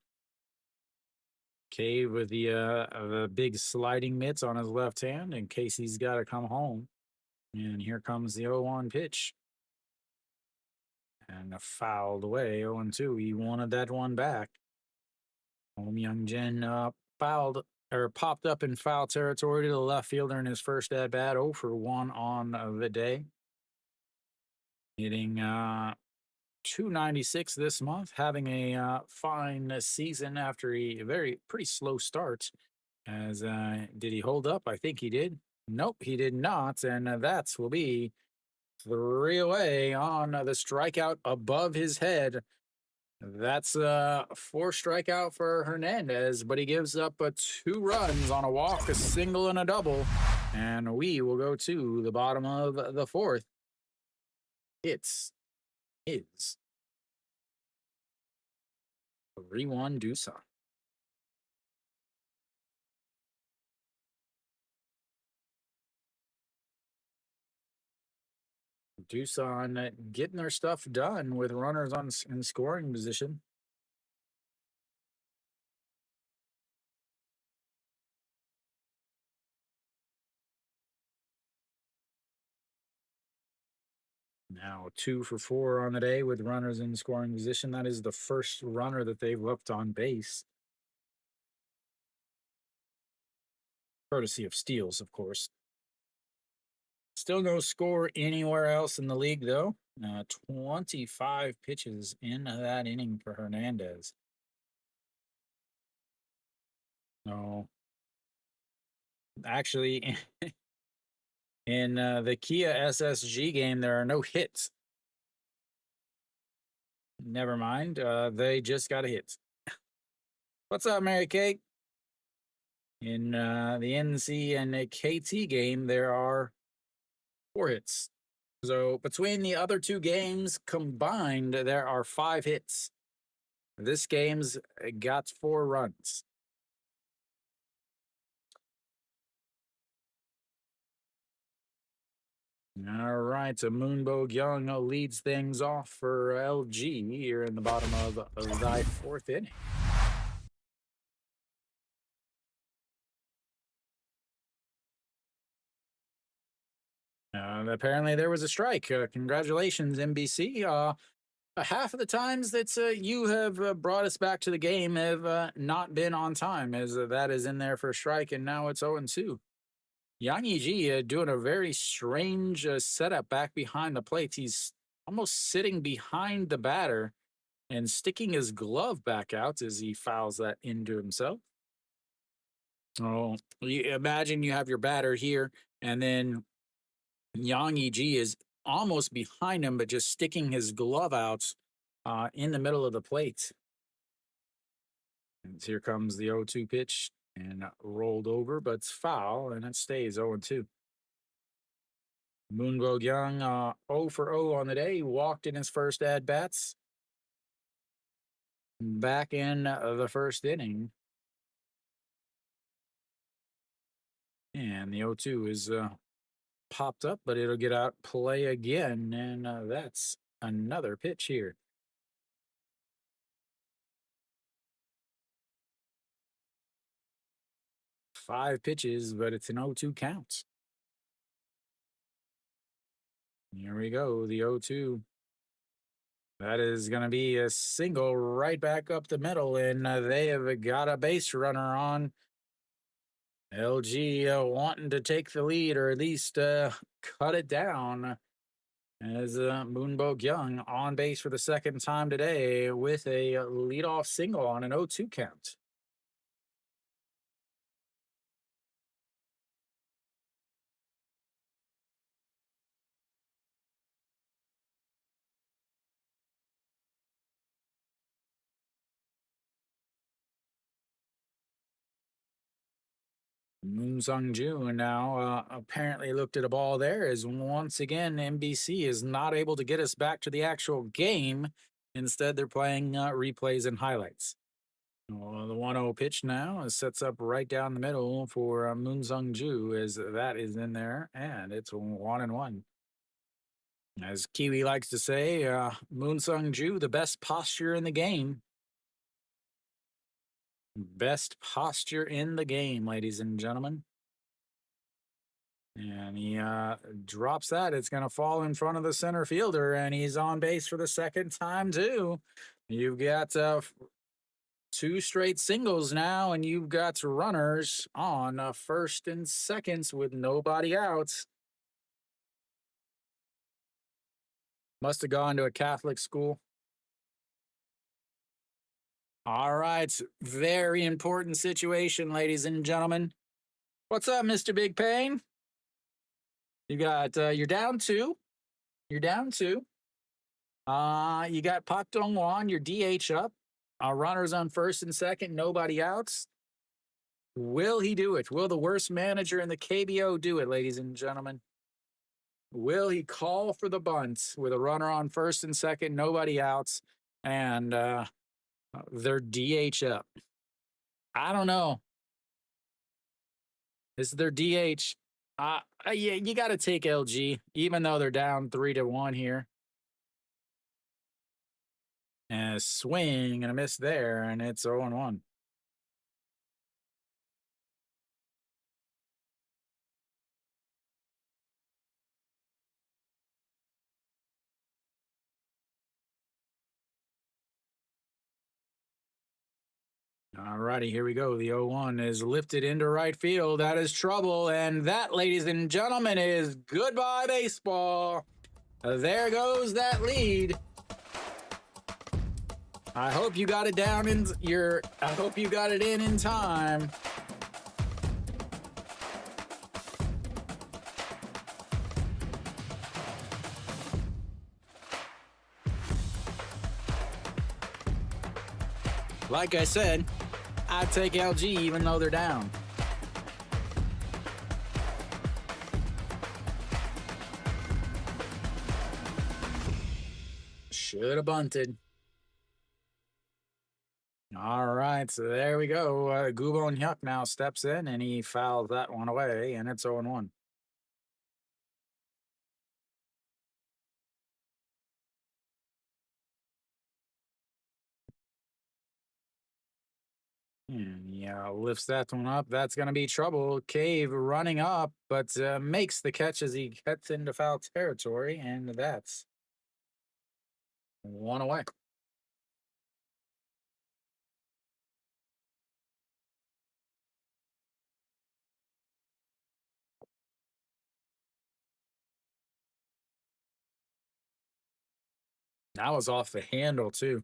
S1: Cave with the big sliding mitts on his left hand in case he's got to come home. And here comes the 0-1 pitch. And a fouled away, 0-2. He wanted that one back. Oh Myung Jin fouled or popped up in foul territory to the left fielder in his first at bat, 0 for 1 on the day. Hitting 296 this month, having a fine season after a pretty slow start. As did he hold up? I think he did. Nope, he did not, and that will be 3 away on the strikeout above his head. That's 4 strikeout for Hernandez, but he gives up 2 runs on a walk, a single, and a double. And we will go to the bottom of the 4th. It's 3-1 Doosan. Doosan getting their stuff done with runners in scoring position. Now 2 for 4 on the day with runners in scoring position. That is the first runner that they've left on base. Courtesy of steals, of course. Still no score anywhere else in the league, though. 25 pitches in that inning for Hernandez. No. Actually, in the Kia SSG game, there are no hits. Never mind. They just got a hit. What's up, Mary Kate? In the NC and KT game, there are 4 hits. So between the other 2 games combined, there are 5 hits. This game's got 4 runs. All right, so Moonbo Young leads things off for LG here in the bottom of the 4th inning. Apparently there was a strike. Congratulations, NBC. Half of the times that you have brought us back to the game have not been on time, as that is in there for a strike, and now it's 0-2. Yang Yiji doing a very strange setup back behind the plate. He's almost sitting behind the batter and sticking his glove back out as he fouls that into himself. Oh, imagine you have your batter here, and then Yang Yiji is almost behind him, but just sticking his glove out in the middle of the plate. And here comes the 0-2 pitch and rolled over, but it's foul, and it stays 0-2. Moongo Young 0 for 0 on the day. He walked in his first at bats. Back in the first inning. And the 0-2 is popped up, but it'll get out play again, and that's another pitch here. Five pitches, but it's an 0-2 count. Here we go, the 0-2. That is going to be a single right back up the middle, and they have got a base runner on. LG wanting to take the lead or at least cut it down as Moonbo Young on base for the second time today with a leadoff single on an 0-2 count. Moon Sung Ju now apparently looked at a ball there as once again NBC is not able to get us back to the actual game. Instead, they're playing replays and highlights. Well, the 1-0 pitch now sets up right down the middle for Moon Sung Ju as that is in there, and it's 1-1. As Kiwi likes to say, Moon Sung Ju, the best posture in the game. Best posture in the game, ladies and gentlemen. And he drops that. It's going to fall in front of the center fielder, and he's on base for the second time, too. You've got two straight singles now, and you've got runners on first and seconds with nobody out. Must have gone to a Catholic school. All right, very important situation, ladies and gentlemen. What's up, Mr. Big Pain? You got you're down two. You're down two. You got Pak Dong Wan, your DH up. Runners on first and second, nobody outs. Will he do it? Will the worst manager in the KBO do it, ladies and gentlemen? Will he call for the bunt with a runner on first and second, nobody outs, and their DH up? I don't know. This is their DH. Yeah, you got to take LG, even though they're down 3-1 here. And a swing and a miss there, and it's 0-1. All righty, here we go. The 0-1 is lifted into right field. That is trouble. And that, ladies and gentlemen, is goodbye baseball. There goes that lead. I hope you got it down I hope you got it in time. Like I said, I'd take LG even though they're down. Should have bunted. All right, so there we go. Gubon Hyuk now steps in and he fouls that one away, and it's 0-1. And yeah, lifts that one up. That's going to be trouble. Cave running up, but makes the catch as he gets into foul territory, and that's one away. That was off the handle, too.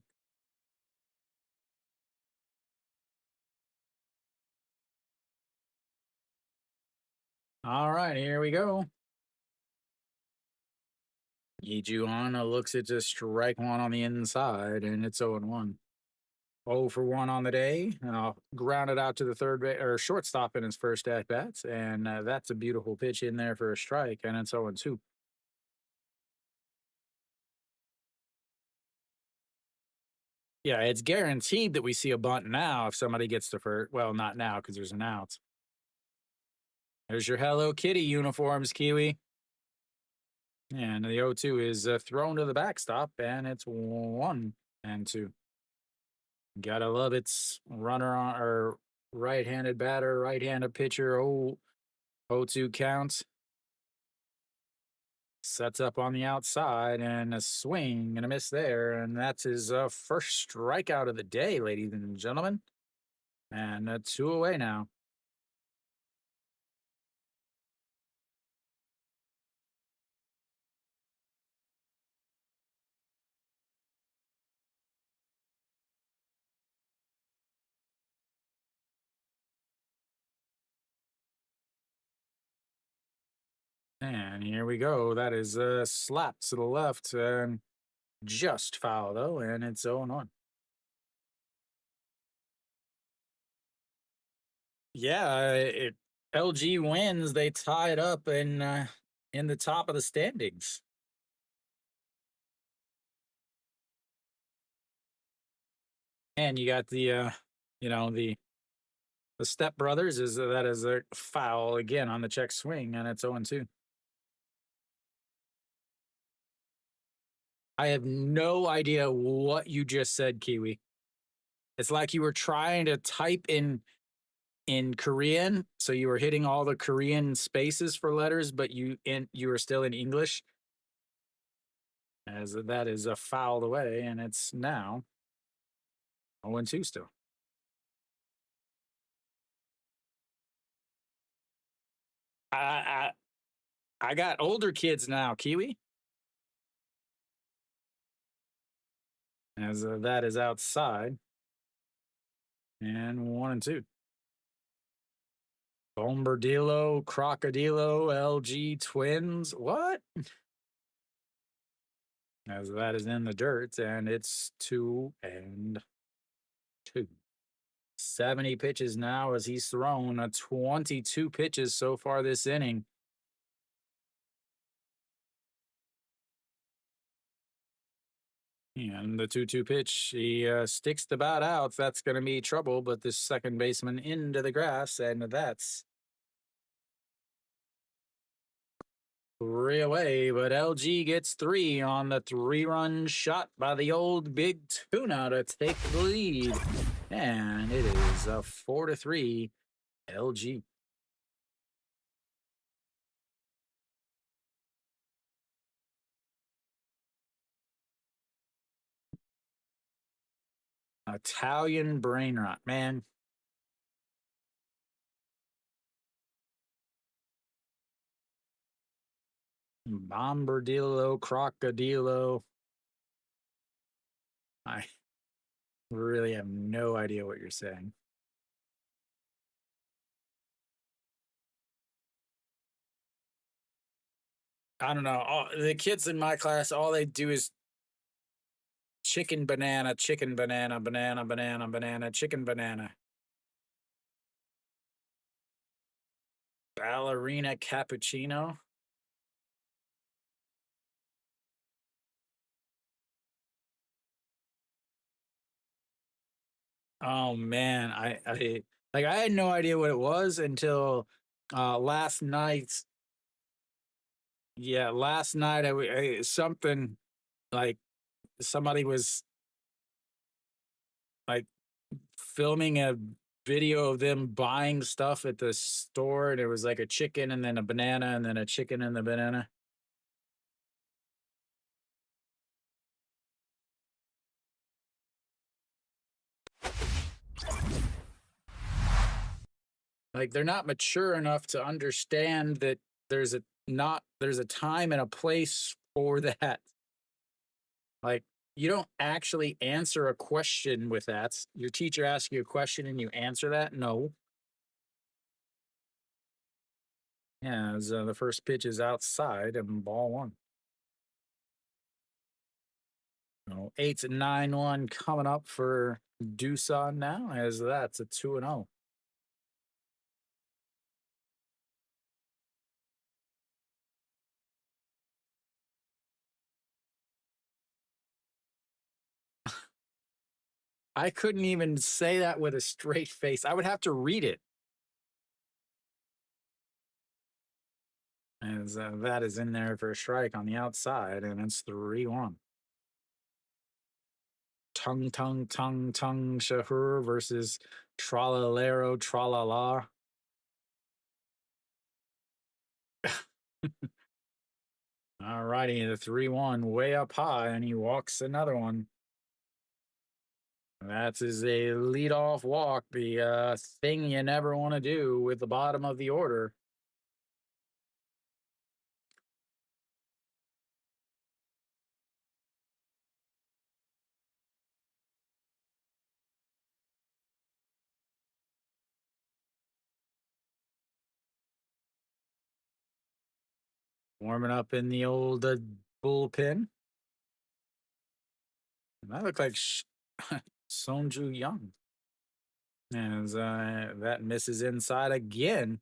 S1: All right, here we go. Ijuana looks at just strike one on the inside, and it's 0-1. 0 for 1 on the day. Grounded out to the third or shortstop in his first at bats, and that's a beautiful pitch in there for a strike, and it's 0-2. Yeah, it's guaranteed that we see a bunt now if somebody gets to first. Well, not now because there's an out. There's your Hello Kitty uniforms, Kiwi. And the 0-2 is thrown to the backstop, and it's 1-2. Gotta love its runner on or right-handed batter, right-handed pitcher. 0-2 count. Sets up on the outside and a swing and a miss there. And that's his first strikeout of the day, ladies and gentlemen. And 2 away now. And here we go. That is slapped to the left and just foul, though. And it's 0-1. Yeah, LG wins. They tie it up in the top of the standings. And you got you know, the Step Brothers is that is a foul again on the check swing, and it's 0-2. I have no idea what you just said, Kiwi. It's like you were trying to type in Korean, so you were hitting all the Korean spaces for letters, but you were still in English. As that is a fouled away, and it's now 0-2 still. I I got older kids now, Kiwi. As that is outside, and 1-2. Bombardillo, Crocodilo, LG Twins. What? As that is in the dirt, and it's 2-2. 70 pitches now as he's thrown 22 pitches so far this inning. And the 2-2 pitch, he sticks the bat out. That's going to be trouble, but this second baseman into the grass, and that's 3 away. But LG gets 3 on the 3-run shot by the old big tuna to take the lead. And it is a 4-3 LG. Italian brain rot, man. Bombardillo, Crocodilo. I really have no idea what you're saying. I don't know. The kids in my class, all they do is chicken banana, chicken banana, banana, banana, banana, chicken banana. Ballerina cappuccino. Oh man, I had no idea what it was until last night. Yeah, last night something like somebody was like filming a video of them buying stuff at the store, and it was like a chicken and then a banana and then a chicken and the banana. Like they're not mature enough to understand that there's a time and a place for that. Like you don't actually answer a question with that. Your teacher asks you a question and you answer that. No. Yeah, as, the first pitch is outside and ball one. 8-9-1 coming up for Doosan now, as that's a 2-0. I couldn't even say that with a straight face. I would have to read it. And As that is in there for a strike on the outside, and it's 3-1. Tung Shahur versus Tralalero Tralala. All righty, the 3-1 way up high, and he walks another one. That is a leadoff walk, the thing you never want to do with the bottom of the order. Warming up in the old bullpen. And that looked like Sonju Young. As that misses inside again.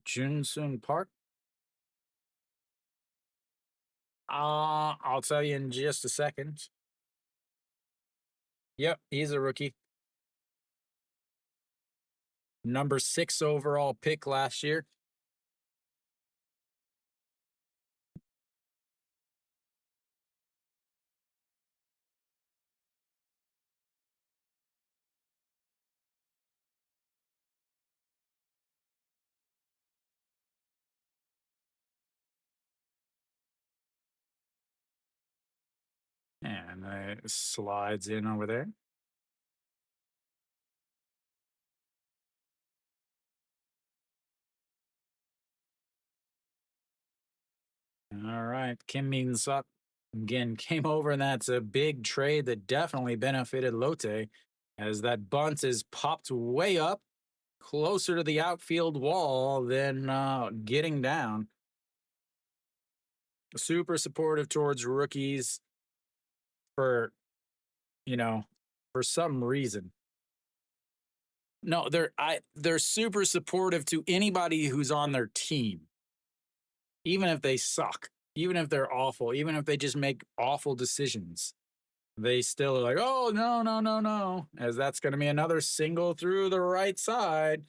S1: Junsoon Park. I'll tell you in just a second. Yep, he's a rookie. Number 6 overall pick last year. And slides in over there. All right, Kim Min Suk again came over, and that's a big trade that definitely benefited Lotte, as that bunt is popped way up, closer to the outfield wall than getting down. Super supportive towards rookies for, for some reason. No, they're super supportive to anybody who's on their team, even if they suck, even if they're awful, even if they just make awful decisions. They still are like, oh, no, no, no, no, as that's going to be another single through the right side.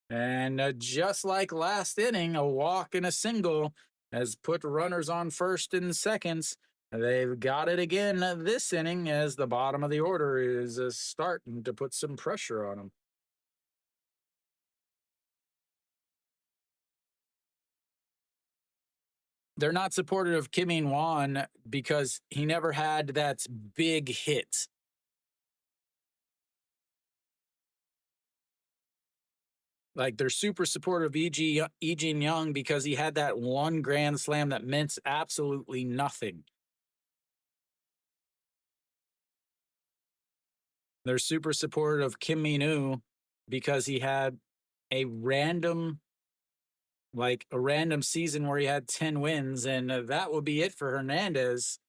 S1: And just like last inning, a walk and a single has put runners on first and seconds. They've got it again this inning, as the bottom of the order is starting to put some pressure on them. They're not supportive of Kim In Wan because he never had that big hit. Like, they're super supportive of Ejin Young because he had that one grand slam that meant absolutely nothing. They're super supportive of Kim Min-woo because he had a random season where he had 10 wins, and that will be it for Hernandez.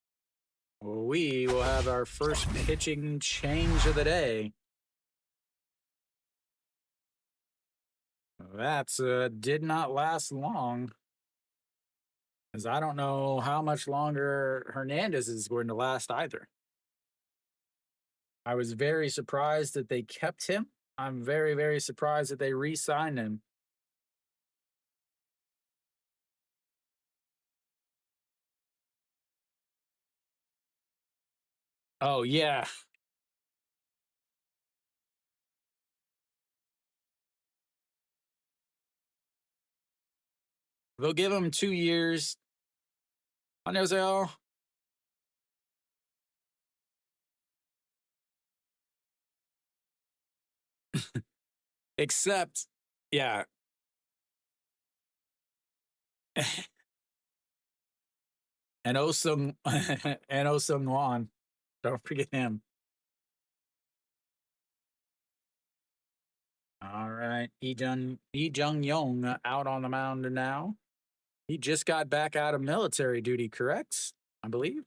S1: We will have our first pitching change of the day. That did not last long, as I don't know how much longer Hernandez is going to last either. I was very surprised that they kept him. I'm very, very surprised that they re-signed him. Oh, yeah. They'll give him 2 years. I know, oh, except, yeah. And Osung and Osung Wan. Don't forget him. All right. Lee Jung Yong out on the mound now. He just got back out of military duty, correct? I believe.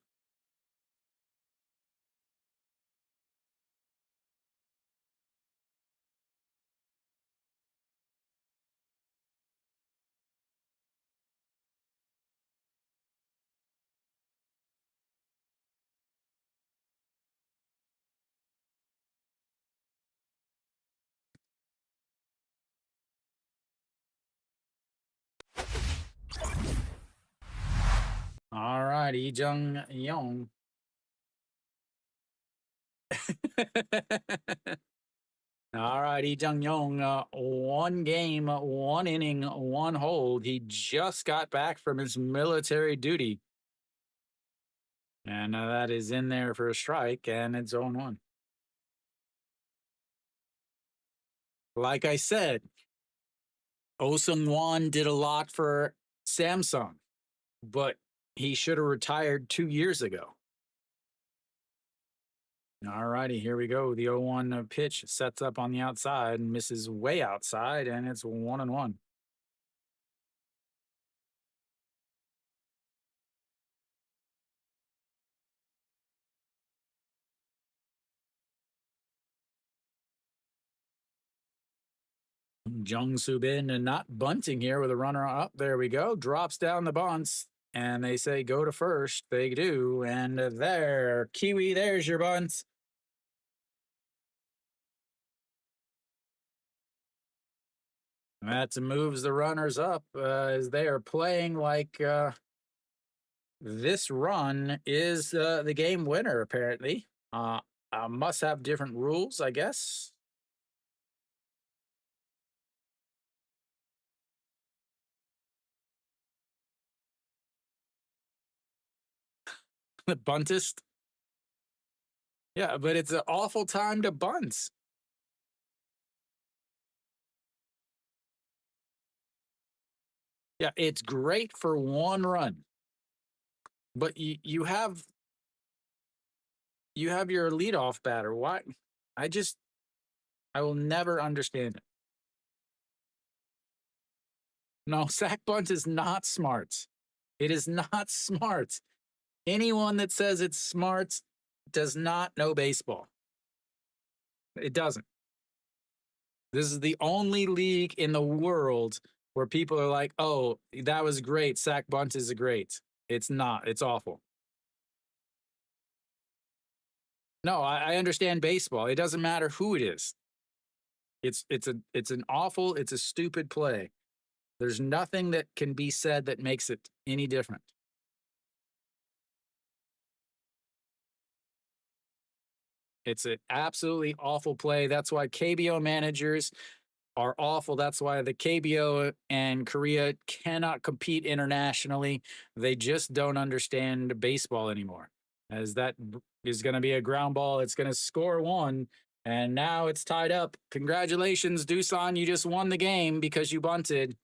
S1: All right, Lee Jung Young. All right, Lee Jung Young, one game, one inning, one hold. He just got back from his military duty. And that is in there for a strike, and it's 0-1. Like I said, Osung Wan did a lot for Samsung, but he should have retired 2 years ago. All righty, here we go. The 0-1 pitch sets up on the outside and misses way outside, and it's 1-1. Jung Soo Bin and not bunting here with a runner up. There we go. Drops down the bunts, and they say go to first. They do, and there, Kiwi, there's your bunt. That moves the runners up as they are playing like this run is the game winner, apparently. Must have different rules, I guess. The buntist. Yeah, but it's an awful time to bunt. Yeah, it's great for one run, but you have your leadoff batter. Why? I just I will never understand it. No, sack bunt is not smart. It is not smart. Anyone that says it's smart does not know baseball. It doesn't. This is the only league in the world where people are like, "Oh, that was great. Sack bunt is a great." It's not. It's awful. No, I understand baseball. It doesn't matter who it is. It's an awful. It's a stupid play. There's nothing that can be said that makes it any different. It's an absolutely awful play. That's why KBO managers are awful. That's why the KBO and Korea cannot compete internationally. They just don't understand baseball anymore. As that is going to be a ground ball, it's going to score one. And now it's tied up. Congratulations, Doosan. You just won the game because you bunted.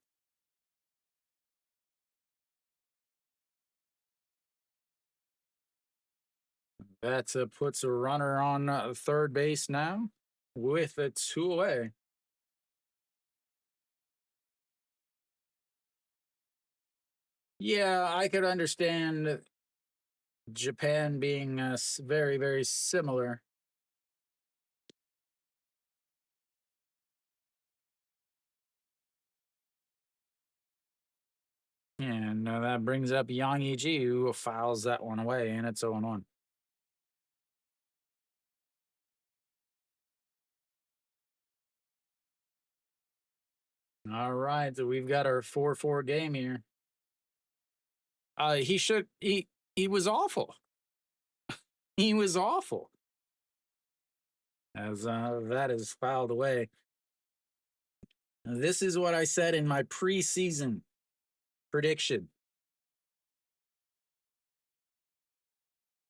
S1: That puts a runner on third base now with a two away. Yeah, I could understand Japan being very, very similar. And that brings up Yang Yiji, who fouls that one away, and it's 0-1. All right, so we've got our 4-4 game here. He was awful. He was awful. As that is fouled away. This is what I said in my preseason prediction.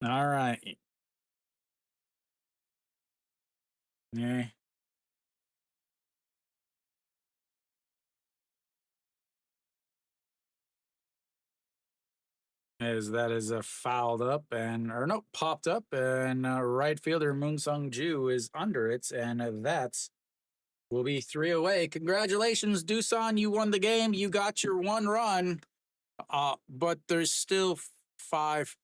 S1: All right. Yeah. As that is fouled up and or no popped up and right fielder Moon Sung Ju is under it, and that's will be three away. Congratulations, Doosan. You won the game. You got your one run. But there's still 5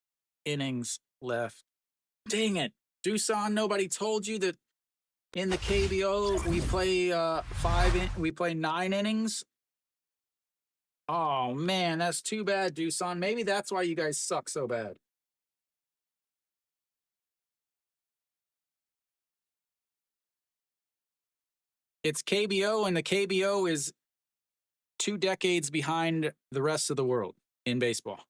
S1: innings left. Dang it. Doosan, nobody told you that in the KBO we play we play 9 innings. Oh man, that's too bad, Doosan. Maybe that's why you guys suck so bad. It's KBO, and the KBO is 2 decades behind the rest of the world in baseball.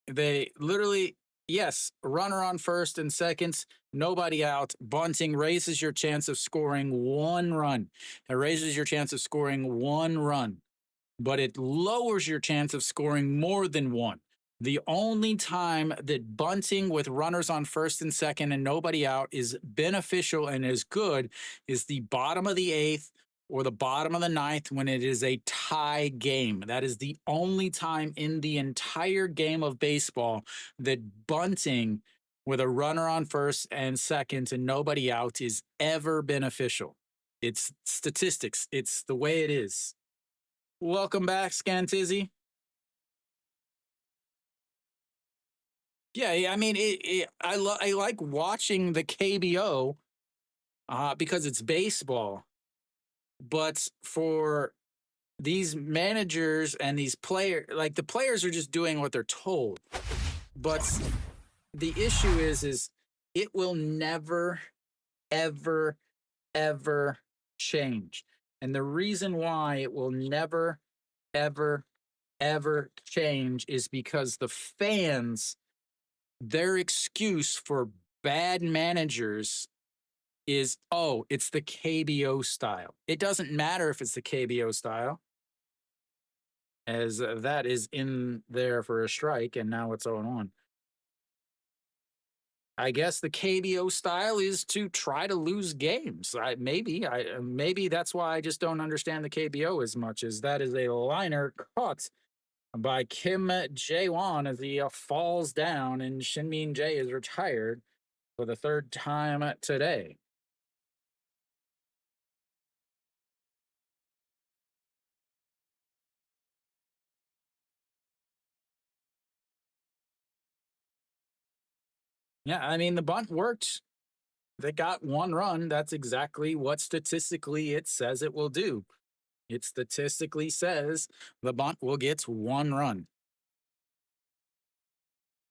S1: They literally, yes, runner on first and seconds, nobody out. Bunting raises your chance of scoring 1 run. It raises your chance of scoring 1 run, but it lowers your chance of scoring more than one. The only time that bunting with runners on first and second and nobody out is beneficial and is good is the bottom of the eighth or the bottom of the ninth when it is a tie game. That is the only time in the entire game of baseball that bunting with a runner on first and second and nobody out is ever beneficial. It's statistics, it's the way it is. Welcome back, Scantizzy. Yeah, I mean, I like watching the KBO because it's baseball. But for these managers and these players, like the players are just doing what they're told. But the issue is it will never, ever, ever change. And the reason why it will never, ever, ever change is because the fans, their excuse for bad managers is, oh, it's the KBO style. It doesn't matter if it's the KBO style, as that is in there for a strike, and now it's 0-1. I guess the KBO style is to try to lose games. Maybe that's why I just don't understand the KBO as much. As that is a liner caught by Kim Jae-won as he falls down, and Shinmin Jae is retired for the third time today. Yeah, I mean, the bunt worked. They got 1 run. That's exactly what statistically it says it will do. It statistically says the bunt will get 1 run.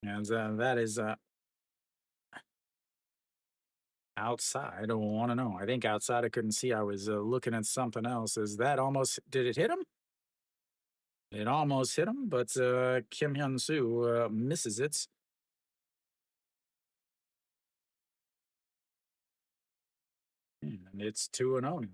S1: And that is outside. I don't want to know. I think outside I couldn't see. I was looking at something else. Is that almost, did it hit him? It almost hit him, but Kim Hyun Soo misses it. And it's 2-0.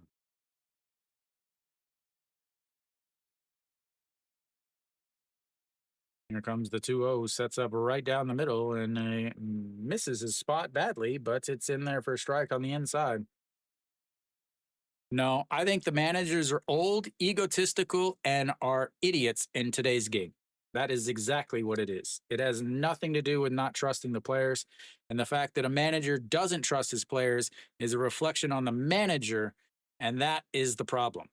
S1: Here comes the 2-0, sets up right down the middle and misses his spot badly, but it's in there for a strike on the inside. No, I think the managers are old, egotistical, and are idiots in today's game. That is exactly what it is. It has nothing to do with not trusting the players. And the fact that a manager doesn't trust his players is a reflection on the manager, and that is the problem.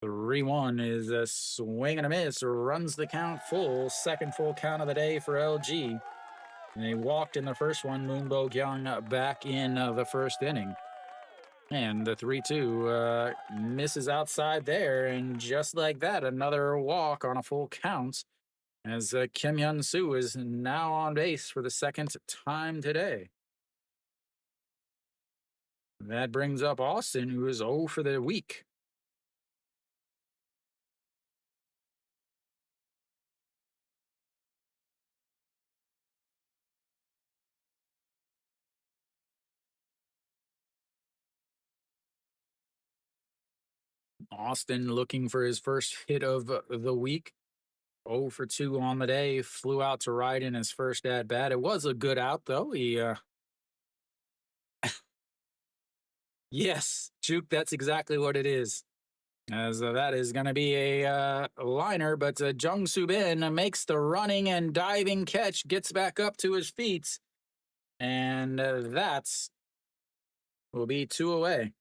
S1: 3-1 is a swing and a miss, runs the count full, second full count of the day for LG. And they walked in the first one, Moonbo Kyung back in the first inning. And the 3-2 misses outside there. And just like that, another walk on a full count as Kim Hyun Soo is now on base for the second time today. That brings up Austin, who is 0 for the week. Austin looking for his first hit of the week. 0 for 2 on the day, flew out to right in his first at bat. It was a good out, though. Yes, Juke, that's exactly what it is. As that is going to be a liner, but Jung Soo Bin makes the running and diving catch, gets back up to his feet, and that's will be 2 away.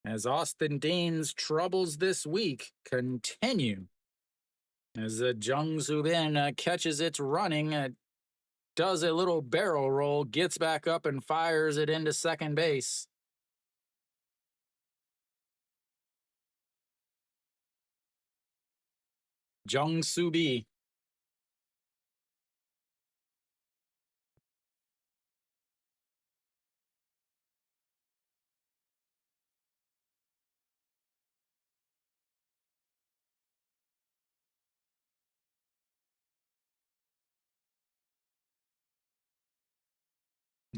S1: As Austin Dean's troubles this week continue, as Jung Soo Bin catches its running, does a little barrel roll, gets back up and fires it into second base. Jung Soo Bi.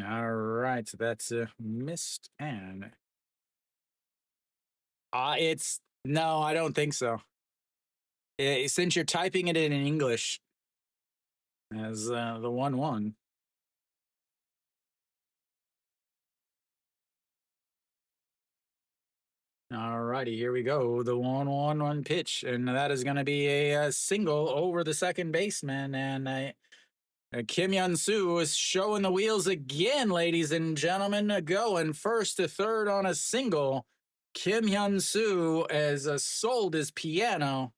S1: All right, so that's missed and it's no, I don't think so. Since you're typing it in English as the 1-1. All righty, here we go. The 1-1 pitch, and that is going to be a single over the second baseman. And Kim Hyun Soo is showing the wheels again, ladies and gentlemen. Going first to third on a single. Kim Hyun Soo has sold his piano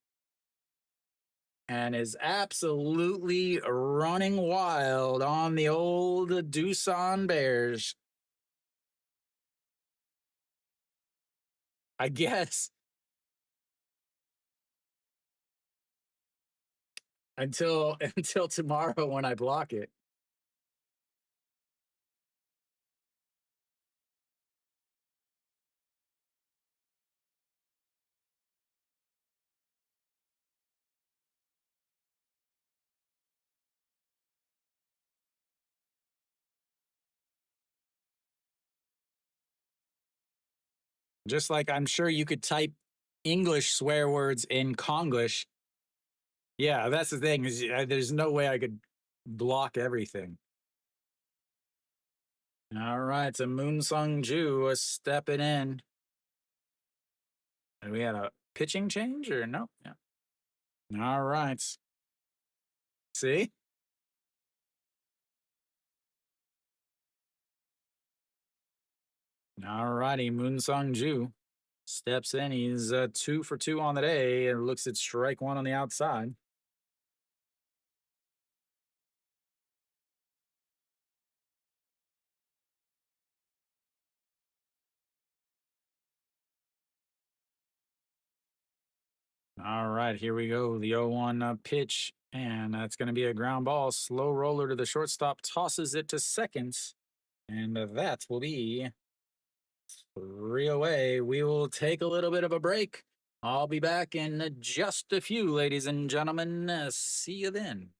S1: and is absolutely running wild on the old Doosan Bears. I guess until tomorrow when I block it. Just like I'm sure you could type English swear words in Konglish. Yeah, that's the thing. Is there's no way I could block everything. All right, so Moon Sung Ju was stepping in. And we had a pitching change or no? Yeah. All right. See? All righty, Moon Sung Ju steps in. He's 2 for 2 on the day and looks at strike one on the outside. All right, here we go. The 0-1 pitch, and that's going to be a ground ball. Slow roller to the shortstop, tosses it to second, and that will be 3 away. We will take a little bit of a break. I'll be back in just a few, ladies and gentlemen. See you then.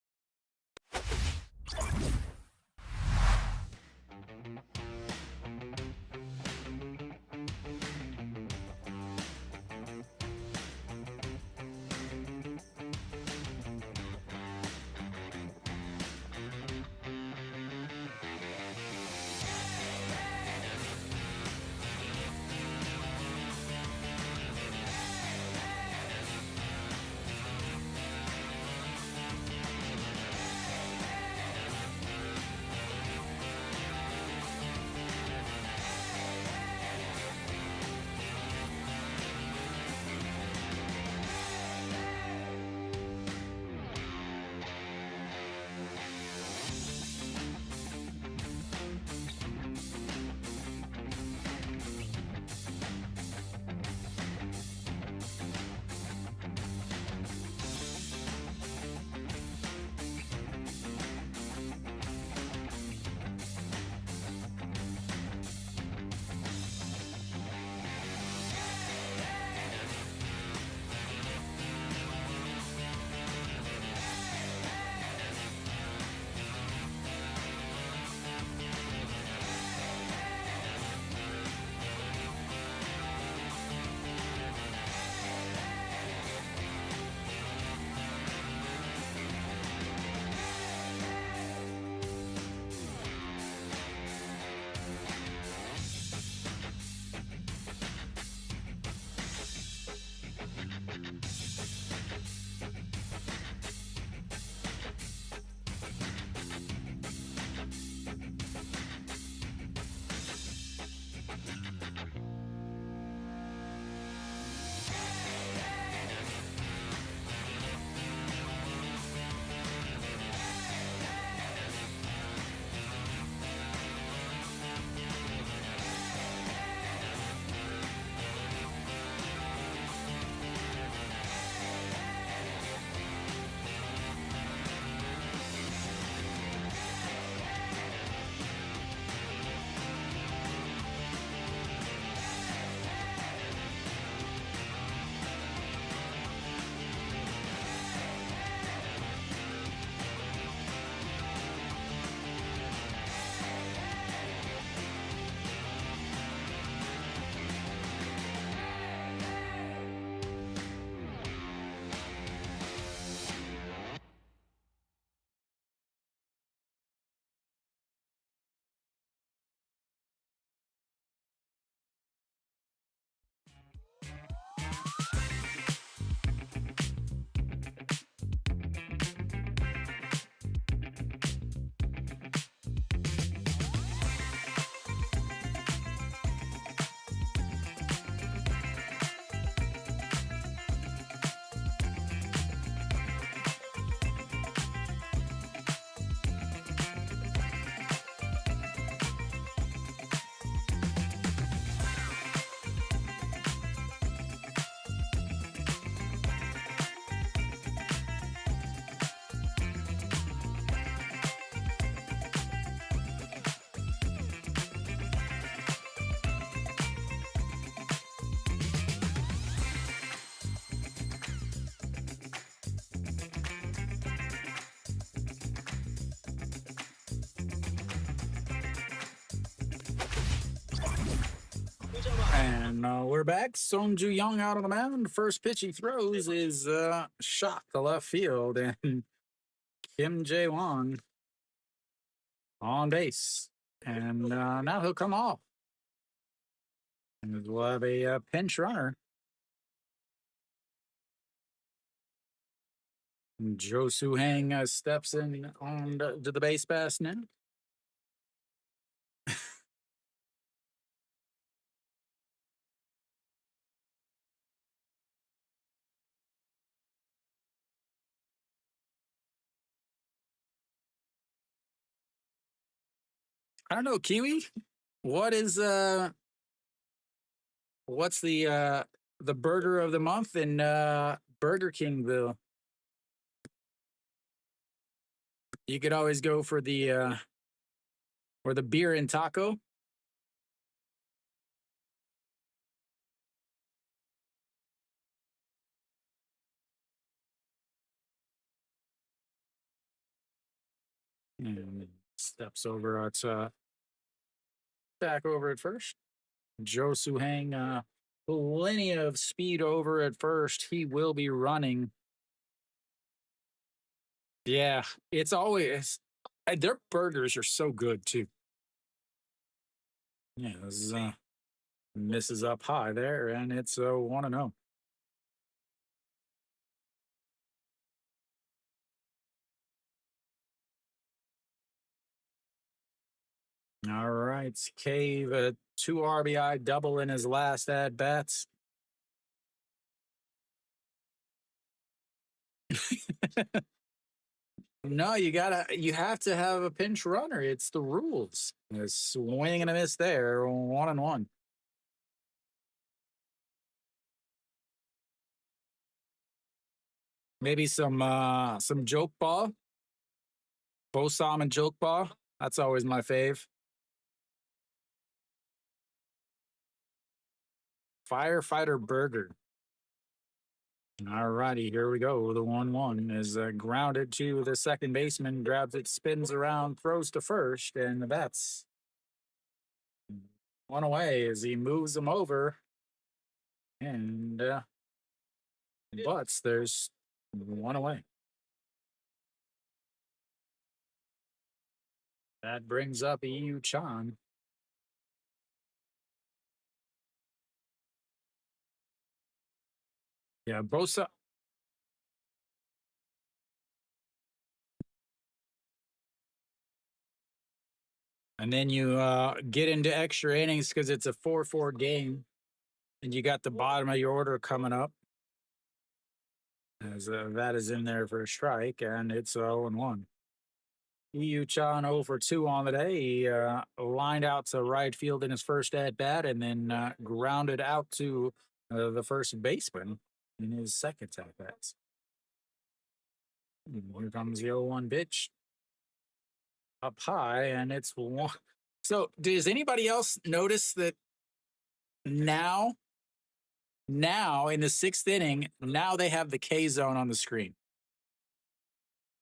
S1: we're back. Sung Ju Young out on the mound. First pitch he throws is shot to left field, and Kim Jae Won on base. And now he'll come off. And we'll have a pinch runner. And Joe Suhang steps in on to the base pass now. I don't know, Kiwi. What is what's the burger of the month in Burger Kingville? You could always go for the or the beer and taco. And steps over at back over at first. Joe Suhang, plenty of speed over at first. He will be running. Yeah, it's always their burgers are so good too. Yeah, this is, misses up high there, and it's 1-0. All right, Cave, a 2 RBI double in his last at bats. No, you have to have a pinch runner. It's the rules. A swing and a miss there, 1-1. Maybe some joke ball. Bosam and joke ball. That's always my fave. Firefighter burger. All righty, here we go. The 1-1 is grounded to the second baseman, grabs it, spins around, throws to first, and that's one away as he moves them over. And but there's one away. That brings up EU Chan. Yeah, Bosa. And then you get into extra innings because it's a 4-4 game. And you got the bottom of your order coming up. As that is in there for a strike, and it's 0-1. EU Chan 0 for 2 on the day. He lined out to right field in his first at bat and then grounded out to the first baseman in his second at bats. Here comes the 0-1 pitch up high, and it's 1. So, does anybody else notice that now in the 6th inning, now they have the K zone on the screen?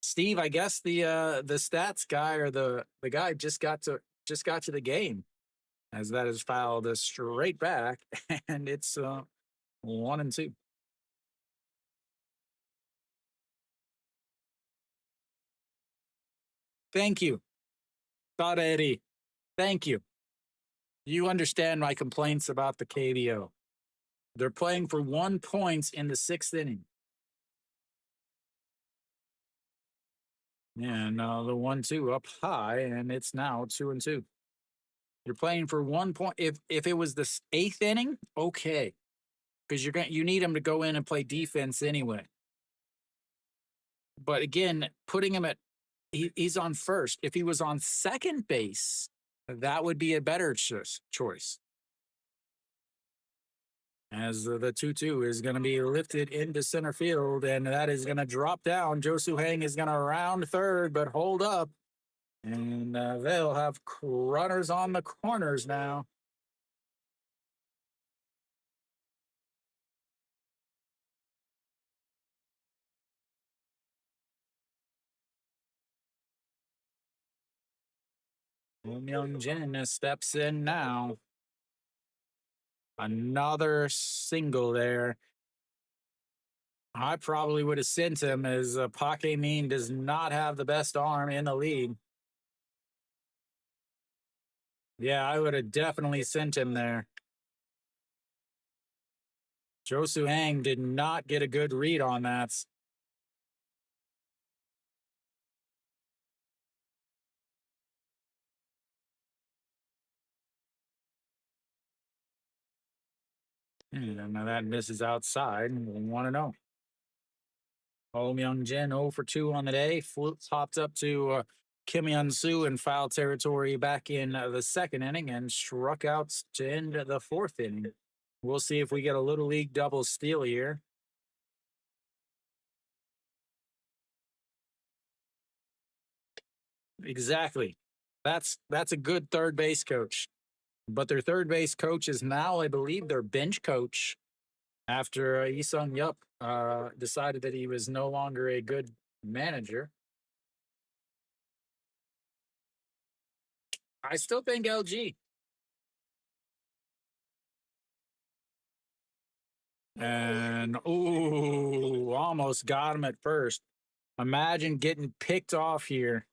S1: Steve, I guess the stats guy or the guy just got to the game, as that is fouled straight back, and it's 1-2. Thank you, Thought Eddie. Thank you. You understand my complaints about the KBO. They're playing for 1 point in the 6th inning. And the 1-2 up high, and it's now 2-2. You're playing for 1 point. If it was the 8th inning, okay, because you need him to go in and play defense anyway. But again, putting him he's on first. If he was on second base, that would be a better choice. As the 2-2 is going to be lifted into center field, and that is going to drop down. Jo Suhang is going to round third, but hold up. And they'll have runners on the corners now. Young Jin steps in now. Another single there. I probably would have sent him as Pake Mean does not have the best arm in the league. Yeah, I would have definitely sent him there. Josu Hang did not get a good read on that. And now that misses outside. 1-0. Oh Myung Jin 0 for 2 on the day. Popped up to Kim Hyun Soo in foul territory back in the second inning and struck out to end the fourth inning. We'll see if we get a little league double steal here. Exactly. That's a good third base coach. But their third base coach is now, I believe, their bench coach after Lee Sung Yup decided that he was no longer a good manager. I still think LG. And ooh, almost got him at first. Imagine getting picked off here.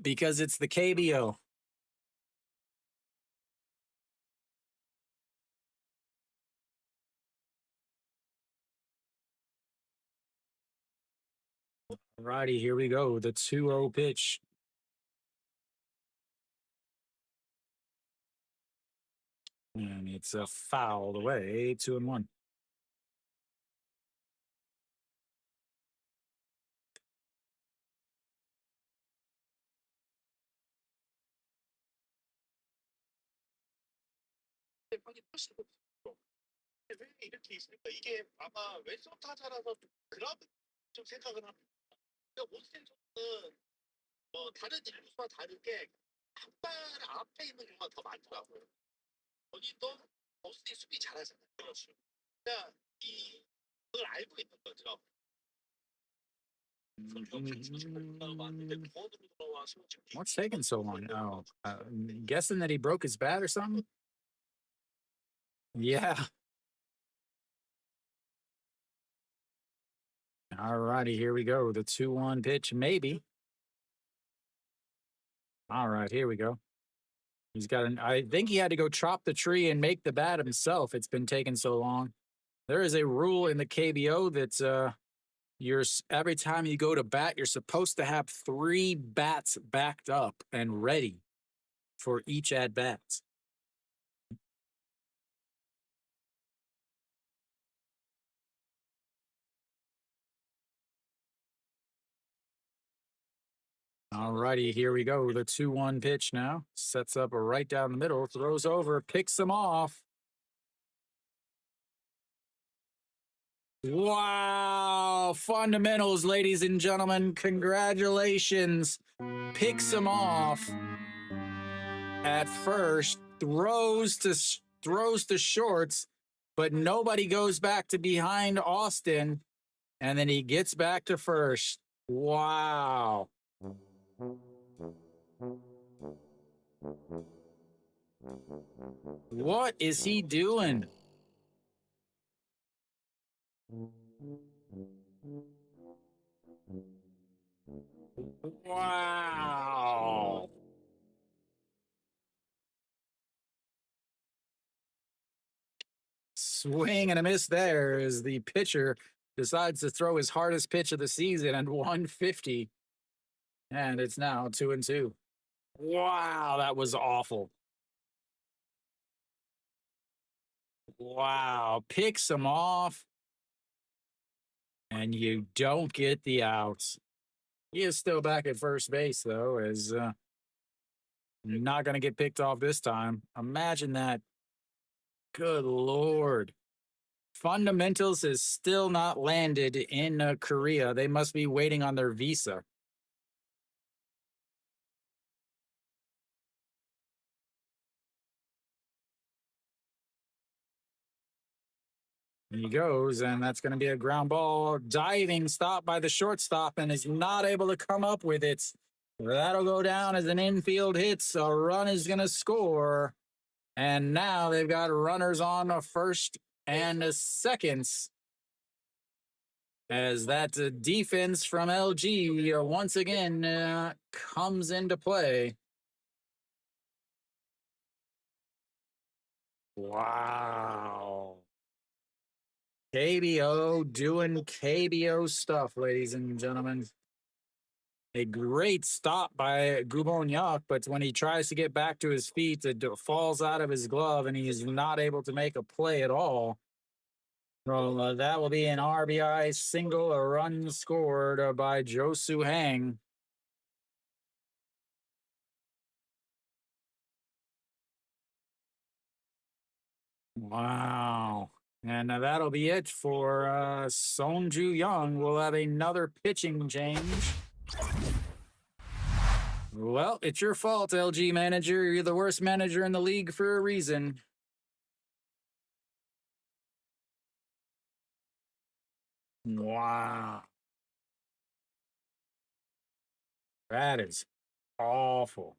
S1: Because it's the KBO. Alrighty, here we go. The 2-0 pitch. And it's a foul away, 2-1.
S2: 왜 이렇게 있습니까? 이게 아마 왼손 타자라서 그런 좀 생각은 합니다. 그러니까 오스틴 선수는 다른 인구수와 다르게 한 발 앞에 있는 경우가 더 많더라고요. 본인도 오스틴 수비 잘하잖아요. 그렇죠. 그러니까 그걸 알고 있는 거죠.
S1: What's taking so long? Oh, guessing that he broke his bat or something? Yeah. All righty, here we go. The 2-1 pitch, maybe. All right, here we go. He's got I think he had to go chop the tree and make the bat himself. It's been taking so long. There is a rule in the KBO that every time you go to bat, you're supposed to have 3 bats backed up and ready for each at bat. All righty, here we go. The 2-1 pitch now. Sets up right down the middle, throws over, picks him off. Wow. Fundamentals, ladies and gentlemen. Congratulations. Picks him off at first, throws to shorts, but nobody goes back to behind Austin, and then he gets back to first. Wow. What is he doing? Wow. Swing and a miss there as the pitcher decides to throw his hardest pitch of the season at 150. And it's now 2-2. Wow, that was awful. Wow, picks him off. And you don't get the outs. He is still back at first base, though, as not going to get picked off this time. Imagine that. Good Lord. Fundamentals is still not landed in Korea. They must be waiting on their visa. He goes, and that's going to be a ground ball. Diving stop by the shortstop, and is not able to come up with it. That'll go down as an infield hit. So a run is going to score. And now they've got runners on a first and a seconds. As that defense from LG once again comes into play. Wow. KBO doing KBO stuff, ladies and gentlemen. A great stop by Gubonyak, but when he tries to get back to his feet, it falls out of his glove and he is not able to make a play at all. So that will be an RBI single, a run scored by Josu Hang. Wow. And that'll be it for Sonju Young. We'll have another pitching change. Well, it's your fault, LG manager. You're the worst manager in the league for a reason. Wow. That is awful.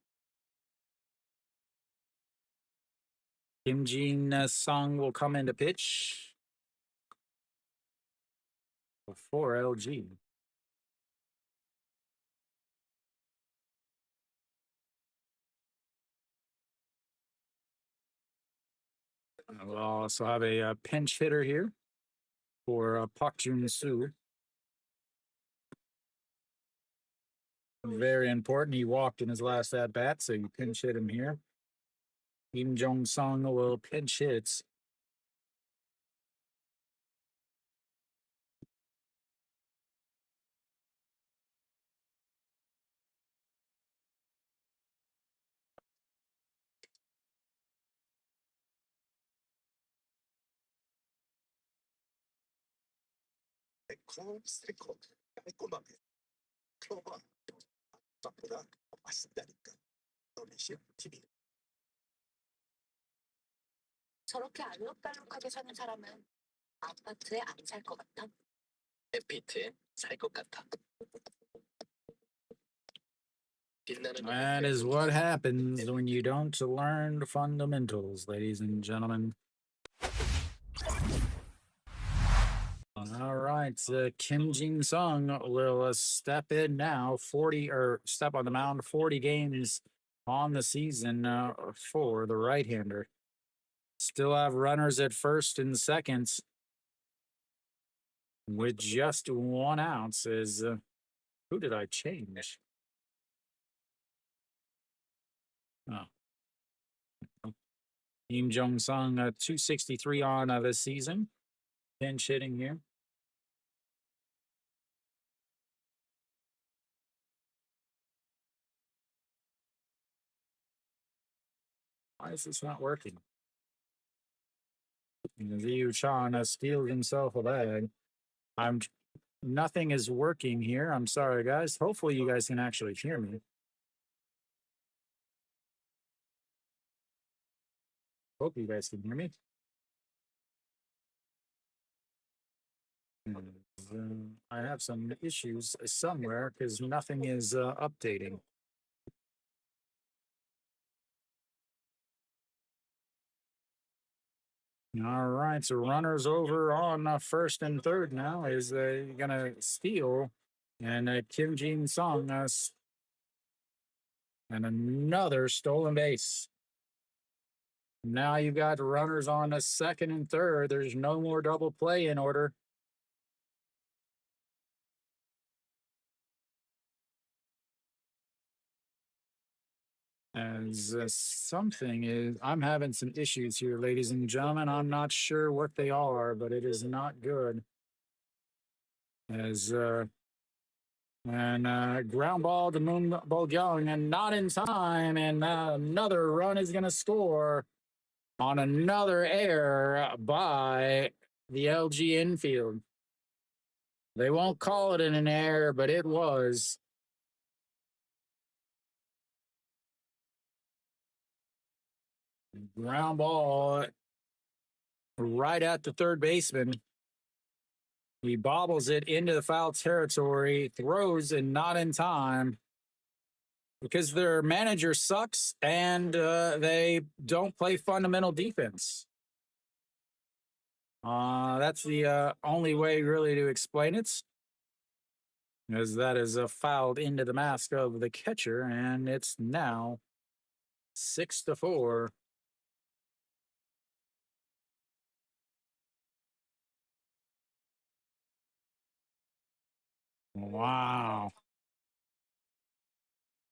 S1: Kim Jin Sung will come into pitch for LG. We'll also have a pinch hitter here for Park Jun Soo. Very important. He walked in his last at bat, so you pinch hit him here. Kim Jong Sung will pinch hits.
S2: 매콤하게 클로버 보다 맛있다니까. 너네시 TV.
S3: 저렇게 알록달록하게 사는 사람은 아파트에 안 살 것 같아.
S2: 에피트에 살 것 같아.
S1: That is what happens when you don't learn the fundamentals, ladies and gentlemen. All right, Kim Jin Sung will step in now. 40 or step on the mound. 40 games on the season for the right-hander. Still have runners at first and seconds with just 1 out. Says, who did I change? Oh, Kim Jong Sung, 263 on this season. Pinch hitting here. Why is this not working? Liu Chan steals himself a bag. Nothing is working here. I'm sorry, guys. Hopefully, you guys can actually hear me. Hope you guys can hear me. I have some issues somewhere because nothing is updating. All right, so runners over on first and third now is gonna steal, and Kim Jin Sung and another stolen base. Now you've got runners on a second and third. There's no more double play in order. As something is, I'm having some issues here, ladies and gentlemen. I'm not sure what they are, but it is not good. As ground ball to Moon Bogyong, and not in time, and another run is going to score on another error by the LG infield. They won't call it an error, but it was. Ground ball right at the third baseman. He bobbles it into the foul territory, throws and not in time because their manager sucks and they don't play fundamental defense. That's the only way really to explain it, as that is fouled into the mask of the catcher, and it's now 6-4. Wow.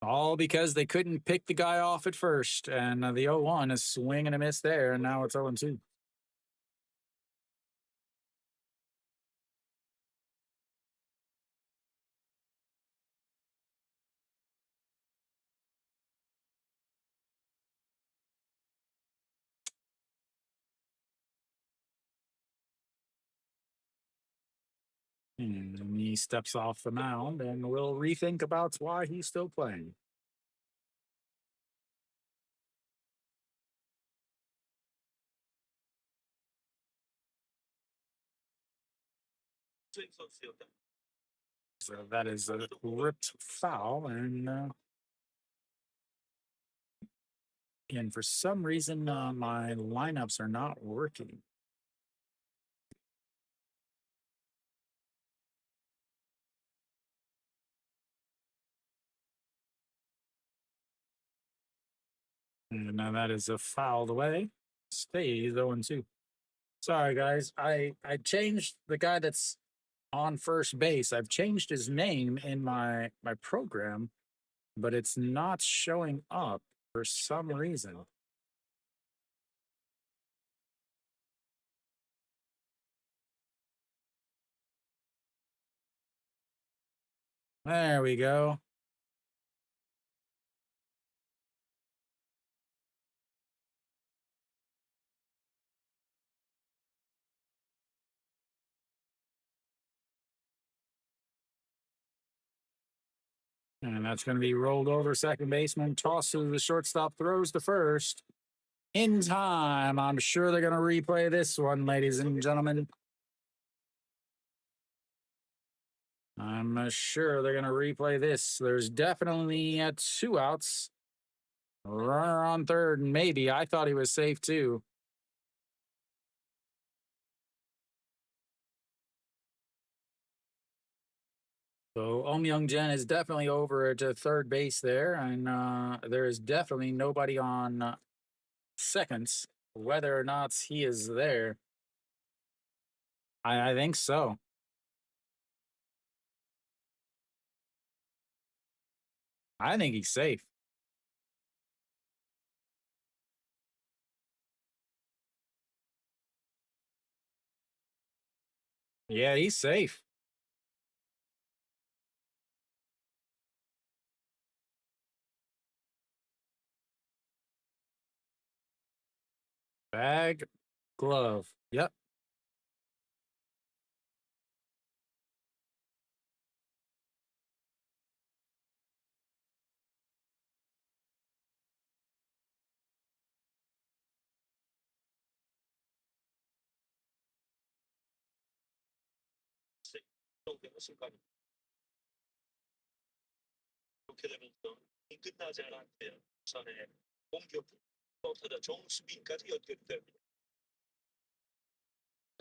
S1: All because they couldn't pick the guy off at first, and the 0-1 is swing and a miss there, and now it's 0-2. And he steps off the mound and will rethink about why he's still playing. So that is a ripped foul, and for some reason my lineups are not working. And now that is a fouled away. Stays 0-2. Sorry guys, I changed the guy that's on first base. I've changed his name in my program, but it's not showing up for some reason. There we go. And that's going to be rolled over. Second baseman tosses the shortstop, throws to first. In time. I'm sure they're going to replay this one, ladies and gentlemen. I'm sure they're going to replay this. There's definitely 2 outs. Runner on third, maybe. I thought he was safe too. So Young Jen is definitely over to third base there, and there is definitely nobody on seconds. Whether or not he is there, I think so. I think he's safe. Yeah, he's safe. Bag, glove. Yep.
S2: 되는 순간이 그렇게 되면서 끝나지 않았대요. 부산의 공격 타자 정수빈까지 연결됩니다.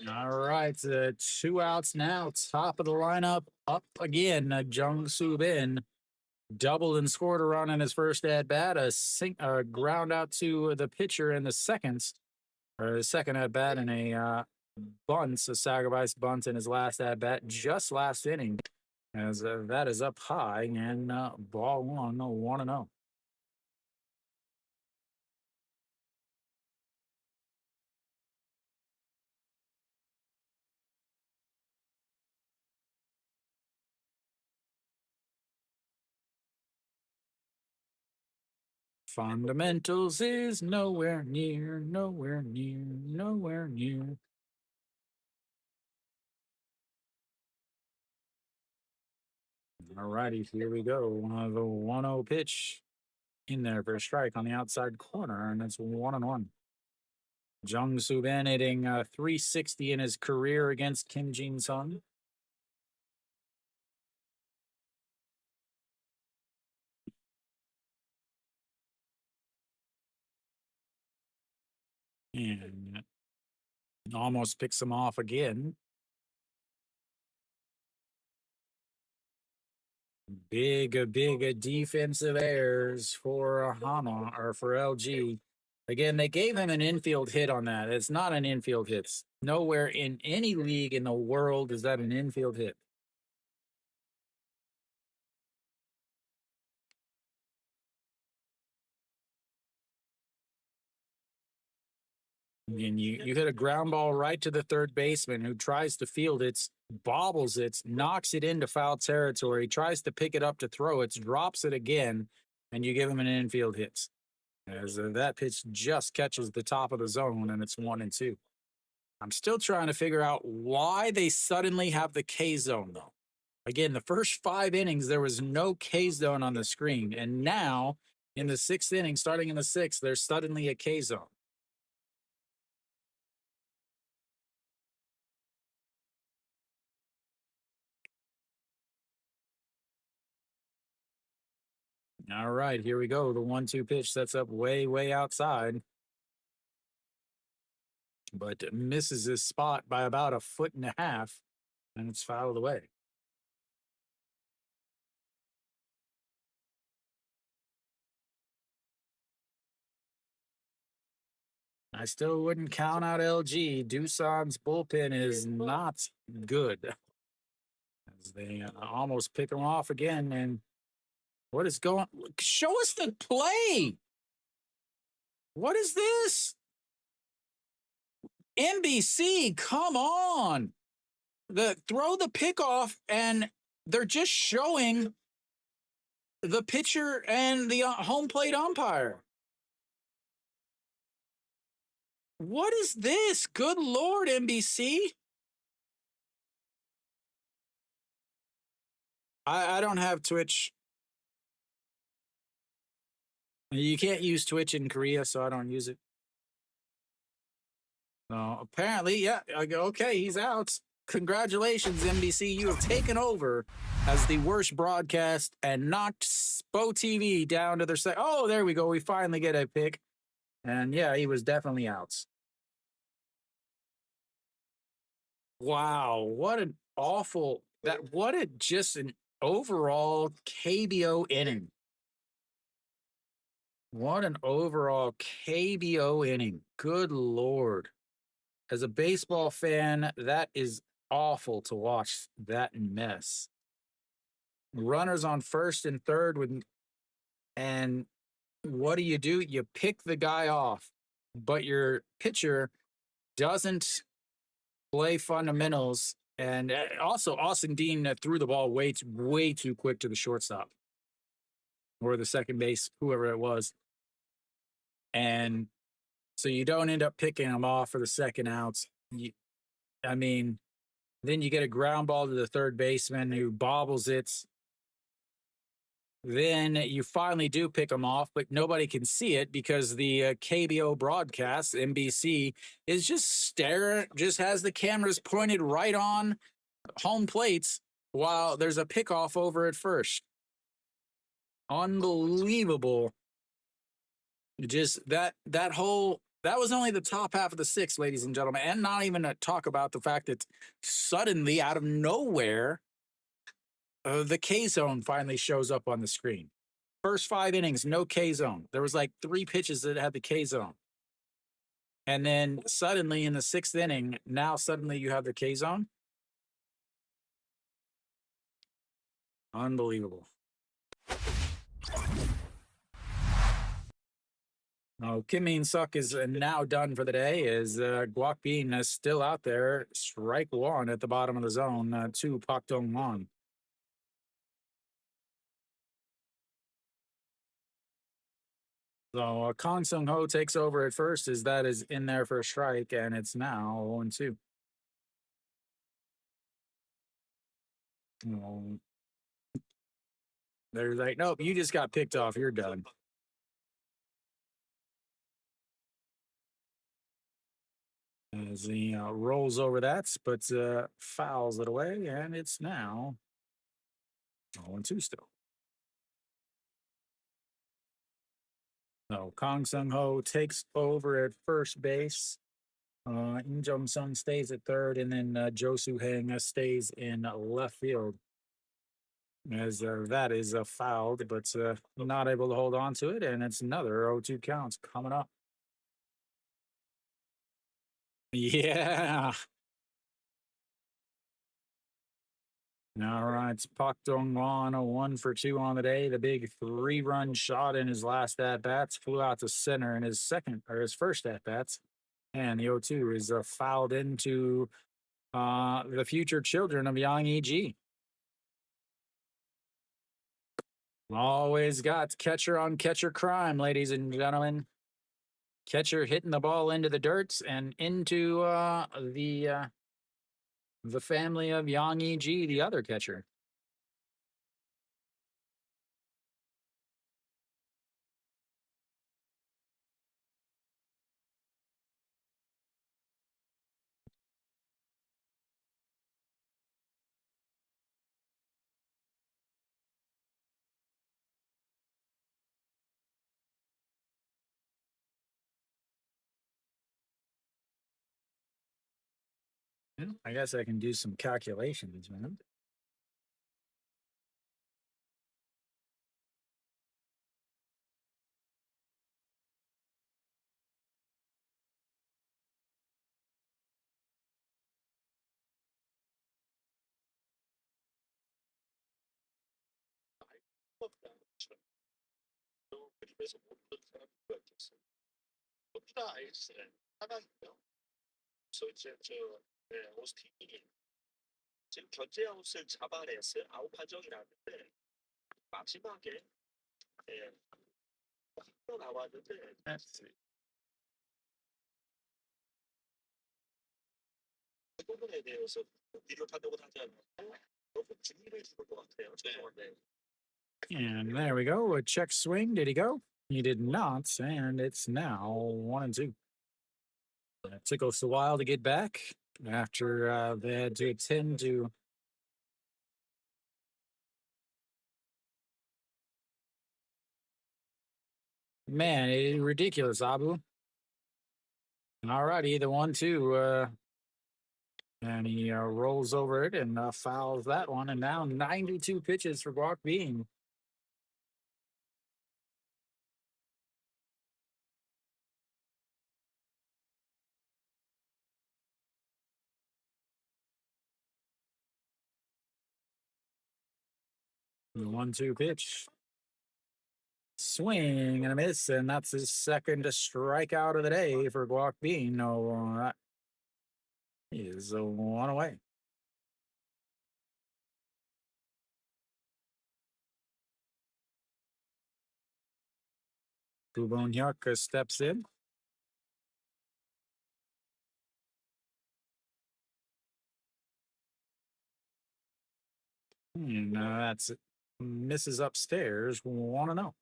S1: All right, 2 outs now. Top of the lineup, up again. Jung Soo Bin doubled and scored a run in his first at bat. A ground out to the pitcher in the seconds, or the second at bat, and a bunt, a sacrifice bunt in his last at bat, just last inning. As that is up high and ball 1-0. Fundamentals is nowhere near, nowhere near, nowhere near. All righty, here we go. The 1-0 pitch in there for a strike on the outside corner, and it's 1-1. Jung Soo Ben hitting 360 in his career against Kim Jin Sun. And almost picks him off again. Big defensive errors for Hana or for LG. Again, they gave him an infield hit on that. It's not an infield hit. Nowhere in any league in the world is that an infield hit. And you hit a ground ball right to the third baseman who tries to field it, bobbles it, knocks it into foul territory, tries to pick it up to throw it, drops it again, and you give him an infield hit. As that pitch just catches the top of the zone and it's 1-2. I'm still trying to figure out why they suddenly have the K zone, though. Again, the first 5 innings, there was no K zone on the screen. And now, in the 6th inning, starting in the 6th, there's suddenly a K zone. All right, here we go. The 1-2 pitch sets up way outside. But misses his spot by about 1.5 feet, and it's fouled away. I still wouldn't count out LG. Doosan's bullpen is not good. As they almost pick him off again. And what is going? Show us the play. What is this? NBC, come on. Throw the pick off, and they're just showing the pitcher and the home plate umpire. What is this? Good Lord, NBC. I don't have Twitch. You can't use Twitch in Korea, so I don't use it. So apparently, yeah, okay, he's out. Congratulations, NBC. You have taken over as the worst broadcast and knocked Spo TV down to their side. Oh, there we go. We finally get a pick. And yeah, he was definitely out. Wow, what an awful just an overall KBO inning. What an overall KBO inning. Good Lord. As a baseball fan, that is awful to watch that mess. Runners on first and third and what do? You pick the guy off, but your pitcher doesn't play fundamentals. And also, Austin Dean threw the ball way too quick to the shortstop or the second base, whoever it was. And so you don't end up picking him off for the second outs. Then you get a ground ball to the third baseman who bobbles it. Then you finally do pick him off, but nobody can see it because the KBO broadcast, NBC, is just has the cameras pointed right on home plates while there's a pickoff over at first. Unbelievable. Just that was only the top half of the 6th, ladies and gentlemen, and not even to talk about the fact that suddenly out of nowhere, the K zone finally shows up on the screen. First 5 innings, no K zone. There was like 3 pitches that had the K zone. And then suddenly in the 6th inning, now suddenly you have the K zone. Unbelievable. Oh, Kim Min Suk is now done for the day. Is Guak Bin is still out there. Strike 1 at the bottom of the zone to Pak Dong Hwan. So Kong Sung Ho takes over at first as that is in there for a strike, and it's now 0-2. They're like, nope, you just got picked off. You're done. as he rolls over that, but fouls it away, and it's now 0-2 still. So Kong Sung Ho takes over at first base. Im Jong Sung stays at third, and then Jo Soo Hang stays in left field. As that is fouled, but not able to hold on to it, and it's another 0-2 counts coming up. Yeah. All right, Pak Dong Wan, 1-for-2 on the day. The big 3-run shot in his last at bats flew out to center in his first at bats, and the 0-2 is fouled into the future children of Yang E.G. Always got catcher on catcher crime, ladies and gentlemen. Catcher hitting the ball into the dirt and into the family of Yang E.G., the other catcher. I guess I can do some calculations, man.
S2: 그림에서 모르는 사람들이 있겠어요. 전부 다 알겠어요. 하나인데요. 그래서 이제 오스틴이 지금 견제아웃을 잡아냈어요. 아웃 판정이라는데 마지막에 한번 나왔는데 그 부분에 대해서 비디오 판독을 하지 않고 너무 주의를 주는 것 같아요. 죄송한데.
S1: And there we go. A check swing. Did he go? He did not. And it's now 1-2. It took us a while to get back after they had to attend to. Man, it is ridiculous, Abu. All righty, the 1-2. And he rolls over it and fouls that one. And now 92 pitches for Guak Bean. The 1-2 pitch. Swing and a miss, and that's his second strikeout of the day for Guak Bean. No, that is one away. Kubon Hyuk steps in. And that's it. Misses upstairs. 1-0.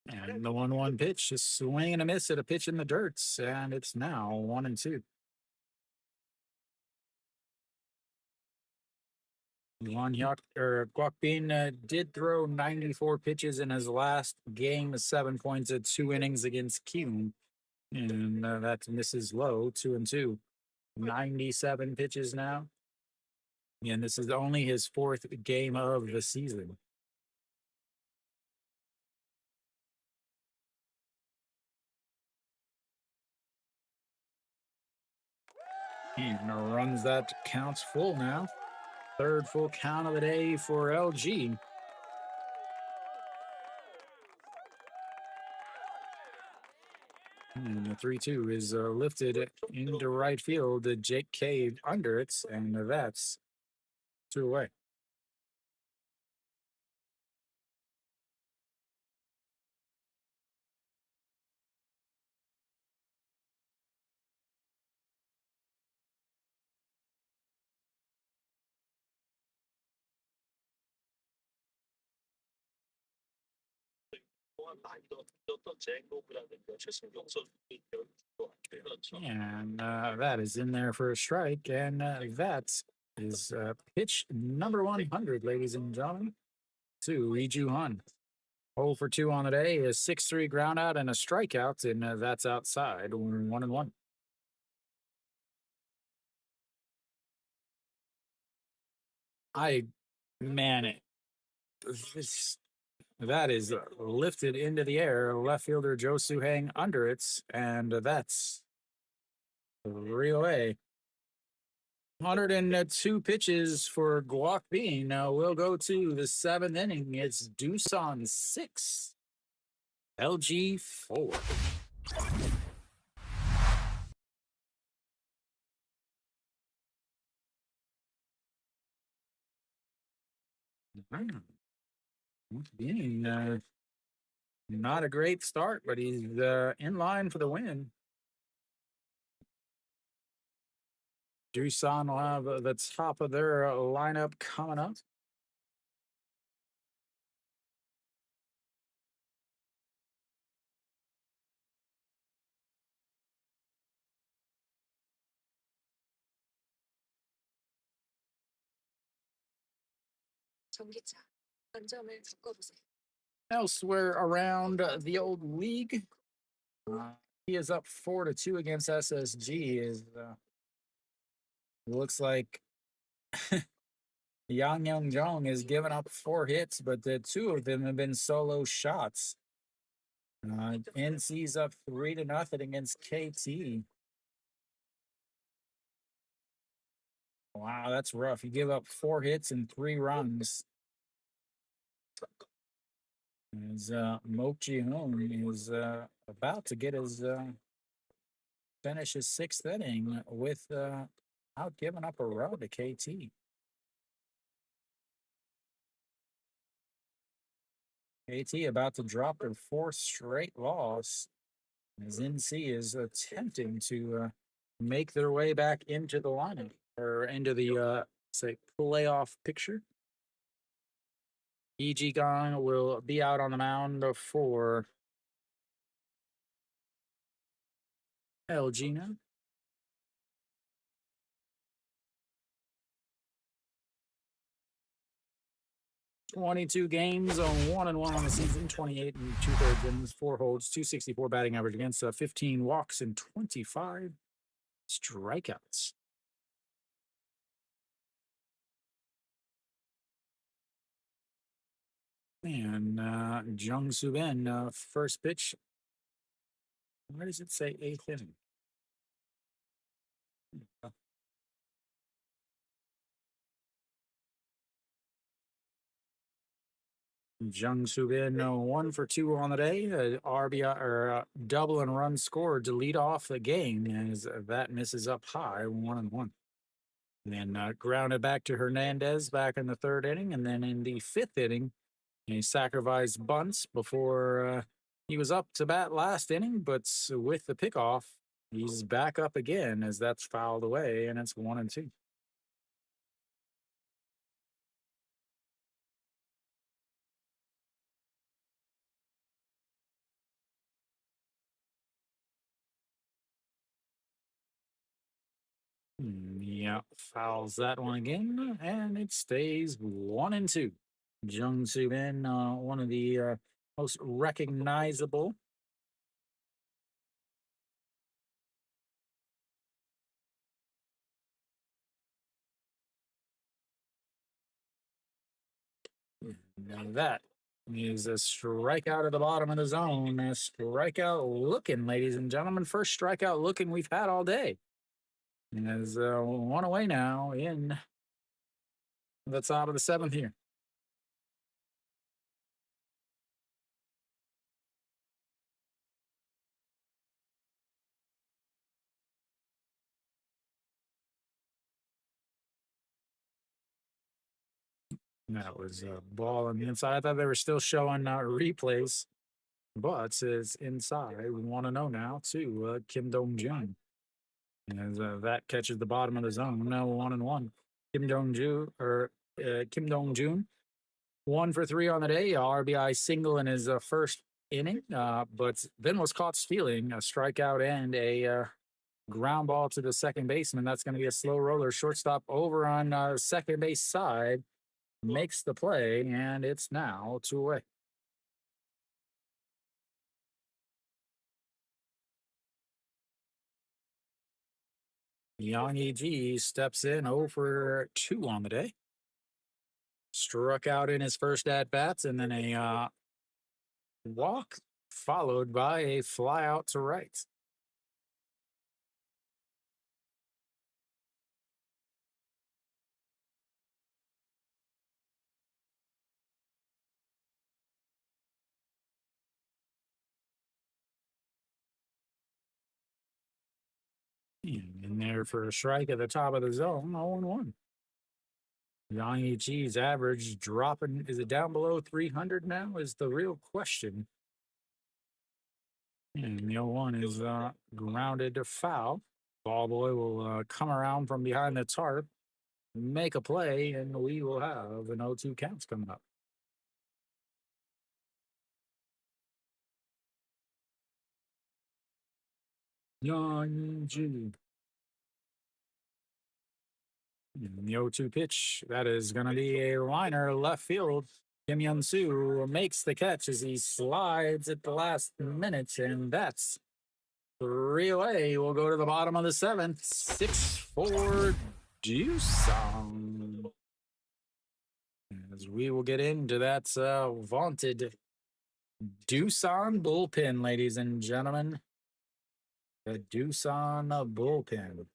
S1: And the 1-1 pitch, just swing and a miss at a pitch in the dirt, and it's now 1-2. Guak Bin did throw 94 pitches in his last game, 7 points at 2 innings against Kim. And that's Mrs. Low, 2-2. 97 pitches now. And this is only his 4th game of the season. And runs that counts full now. 3rd full count of the day for LG. And the 3-2 is lifted into right field. Jake Cave under it, and that's 2 away.
S2: 그동안 많이 넣었던 잭로브라든가 최승경 선수의 것 같아요. 그렇죠.
S1: And that is in there for a strike. And that is pitch number 100, ladies and gentlemen, to Lee Ju Hun. 0 for 2 on the day, a 6-3 ground out and a strikeout, and that's outside. 1-1. That is lifted into the air. Left fielder Joe Suhang under it, and that's 3 away. 102 pitches for Guac Bean. Now we'll go to the 7th inning. It's Doosan 6, LG 4. Being not a great start, but he's in line for the win. Doosan will have the top of their lineup coming up.
S3: 전기차 한 점을 바꿔보세요.
S1: Elsewhere around the old league, he is up 4-2 against SSG. Looks like Yang Young Jong has given up 4 hits, but the 2 of them have been solo shots. NC's up 3-0 against KT. Wow, that's rough. You give up 4 hits and 3 runs. As Mo Ji-hoon is about to get his finish his 6th inning with out giving up a run to KT. KT about to drop their 4th straight loss as NC is attempting to make their way back into the lineup or into the say playoff picture. E.G. Gong will be out on the mound for LG now. "22 games on 1-1 on the season, 28 and 2/3 innings, 4 holds, 264 batting average against 15 walks and 25 strikeouts." And Jung Soo Ben, first pitch. Where does it say 8th inning? Jung Soo Bin, 1 for 2 on the day. RBI or double and run scored to lead off the game as that misses up high, 1-1. And then grounded back to Hernandez back in the 3rd inning. And then in the 5th inning, he sacrificed bunts before he was up to bat last inning. But with the pickoff, he's back up again as that's fouled away, and it's 1-2. Yeah, fouls that one again, and it stays 1-2. Jung Soo Bin, one of the most recognizable and that is a strikeout at the bottom of the zone. A strikeout looking, ladies and gentlemen. First strikeout looking we've had all day. And there's 1 away now in the top of the 7th here. That was a ball on the inside. I thought they were still showing replays, but it's inside. 1-0 now to Kim Dong-jun. As that catches the bottom of the zone. Now 1-1. Kim Dong-jun, 1 for 3 on the day. RBI single in his first inning, but then was caught stealing a strikeout and a ground ball to the second baseman. That's going to be a slow roller. Shortstop over on second base side makes the play, and it's now 2 away. Young EG steps in 0 for 2 on the day. Struck out in his first at bats, and then a walk followed by a fly out to right. In there for a strike at the top of the zone, 0-1. Yang Yichi's average dropping. Is it down below 300 now? Is the real question. And the 0-1 is grounded to foul. Ball boy will come around from behind the tarp, make a play, and we will have an 0-2 counts coming up. Yang Ji. The 0-2 pitch. That is going to be a liner left field. Kim Yun Soo makes the catch as he slides at the last minute, and that's 3 away. We'll go to the bottom of the 7th. 6-4 Doosan. As we will get into that vaunted Doosan bullpen, ladies and gentlemen. The Doosan bullpen.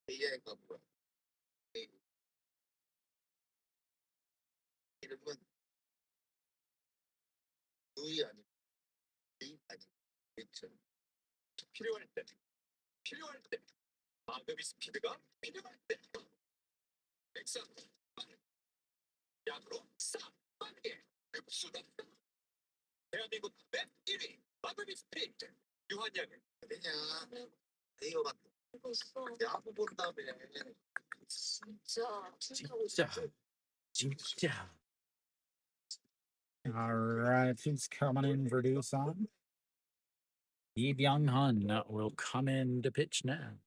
S2: AI가 뭐야? 이름은 누이 아니면 이 아니면 그쵸. 필요할 때 마법의 스피드가 필요할 때 엑사 약으로 싹 빠르게 흡수다. 대한민국 맵 1위 마법의 스피드 유한약을 그냥 이거 막 야구 본 다음에
S1: 진짜. All right, he's coming in for Doosan. Lee Byung-hun will come in to pitch now.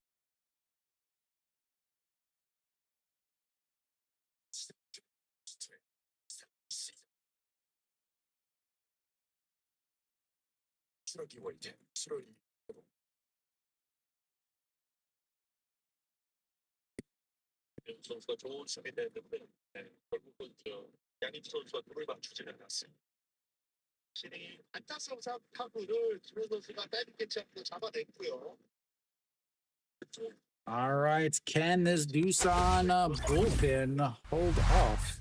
S2: 선수가 좋은 수비를 했는데 결국은 양희지 선수가 돌을 맞추지는 않았습니다. 확실히 안타성사 타구를 김호 선수가 다이빙 캐치하고 잡아냈고요.
S1: All right, can this Doosan bullpen hold off?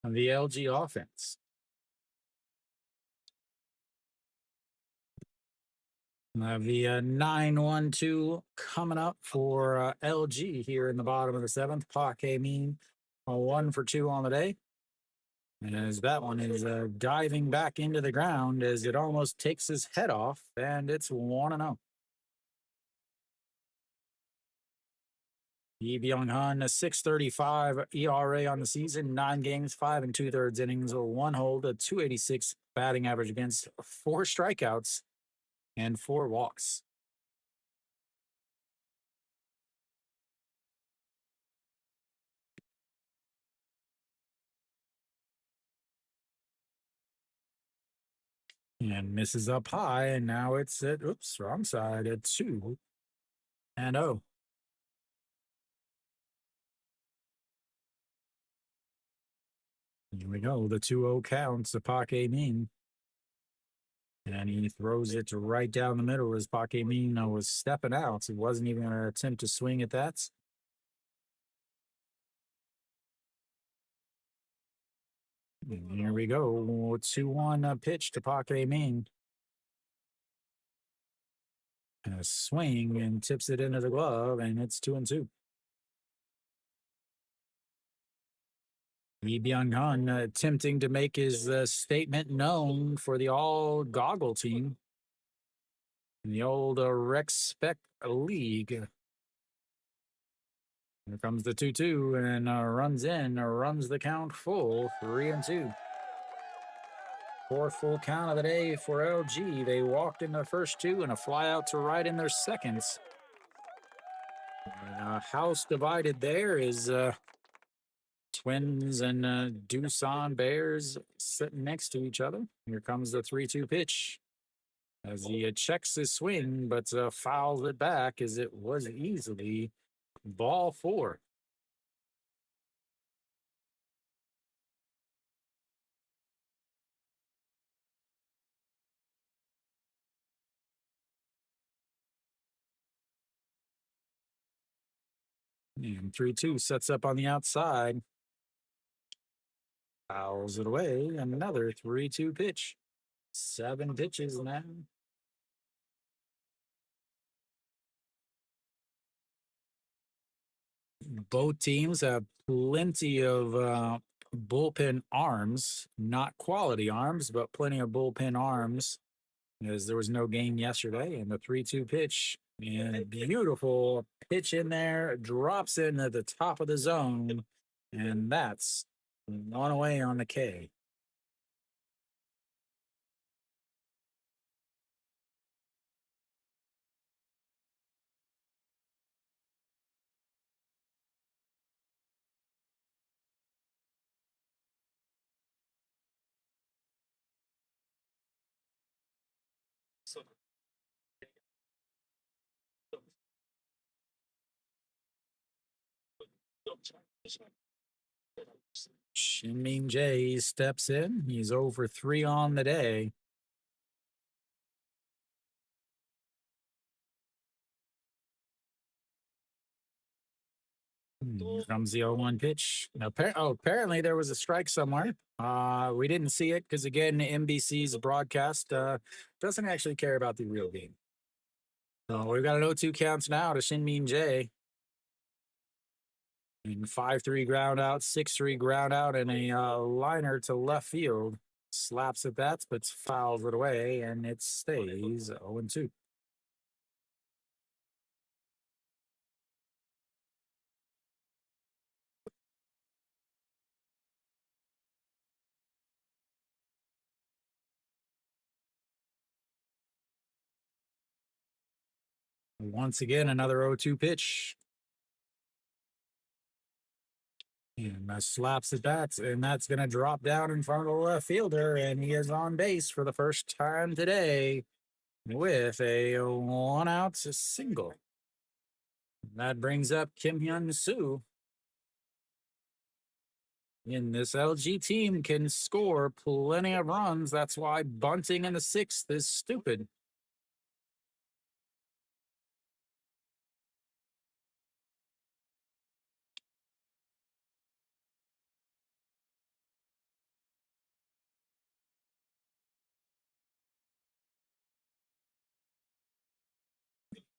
S1: The LG offense. The 9-1-2 coming up for LG here in the bottom of the 7th. Park Amin, 1 for 2 on the day. As that one is diving back into the ground as it almost takes his head off, and it's 1-0. Lee Byung-hun, a 6.35 ERA on the season, 9 games, 5 2/3 innings, 1 hold, a 286 batting average against 4 strikeouts and 4 walks. And misses up high, and now it's at, oops, wrong side, at 2-0. Here we go, the 2-0 counts to Park Amin. And he throws it right down the middle as Park Amin was stepping out. He wasn't even going to attempt to swing at that. And here we go. 2-1 pitch to Park Ming. And a swing and tips it into the glove, and it's 2-2. Lee Byung-hun attempting to make his statement known for the all goggle team in the old Rec Spec League. Here comes the 2-2 and runs in, runs the count full, 3-2. Fourth full count of the day for LG. They walked in their first two and a fly out to right in their seconds. House divided there is Twins and Doosan Bears sitting next to each other. Here comes the 3-2 pitch as he checks his swing, but fouls it back as it was easily ball 4. And 3-2 sets up on the outside. Fouls it away. Another 3-2 pitch. 7 pitches now. Both teams have plenty of bullpen arms, not quality arms, but plenty of bullpen arms. As there was no game yesterday, and the 3-2 pitch and beautiful pitch in there drops in at the top of the zone, and that's one away on the K. Shin-Min Jae steps in. He's over 3 on the day. Here comes the 0-1 pitch. Apparently there was a strike somewhere. We didn't see it because, again, NBC's broadcast doesn't actually care about the real game. So we've got an 0-2 counts now to Shin-Min Jae. And 5-3 ground out, 6-3 ground out, and a liner to left field. Slaps at bats, but fouls it away, and it stays 0-2. Once again, another 0-2 pitch. And slaps at bats, and that's going to drop down in front of the left fielder, and he is on base for the first time today with a 1-out single. That brings up Kim Hyun-soo. And this LG team can score plenty of runs. That's why bunting in the 6th is stupid.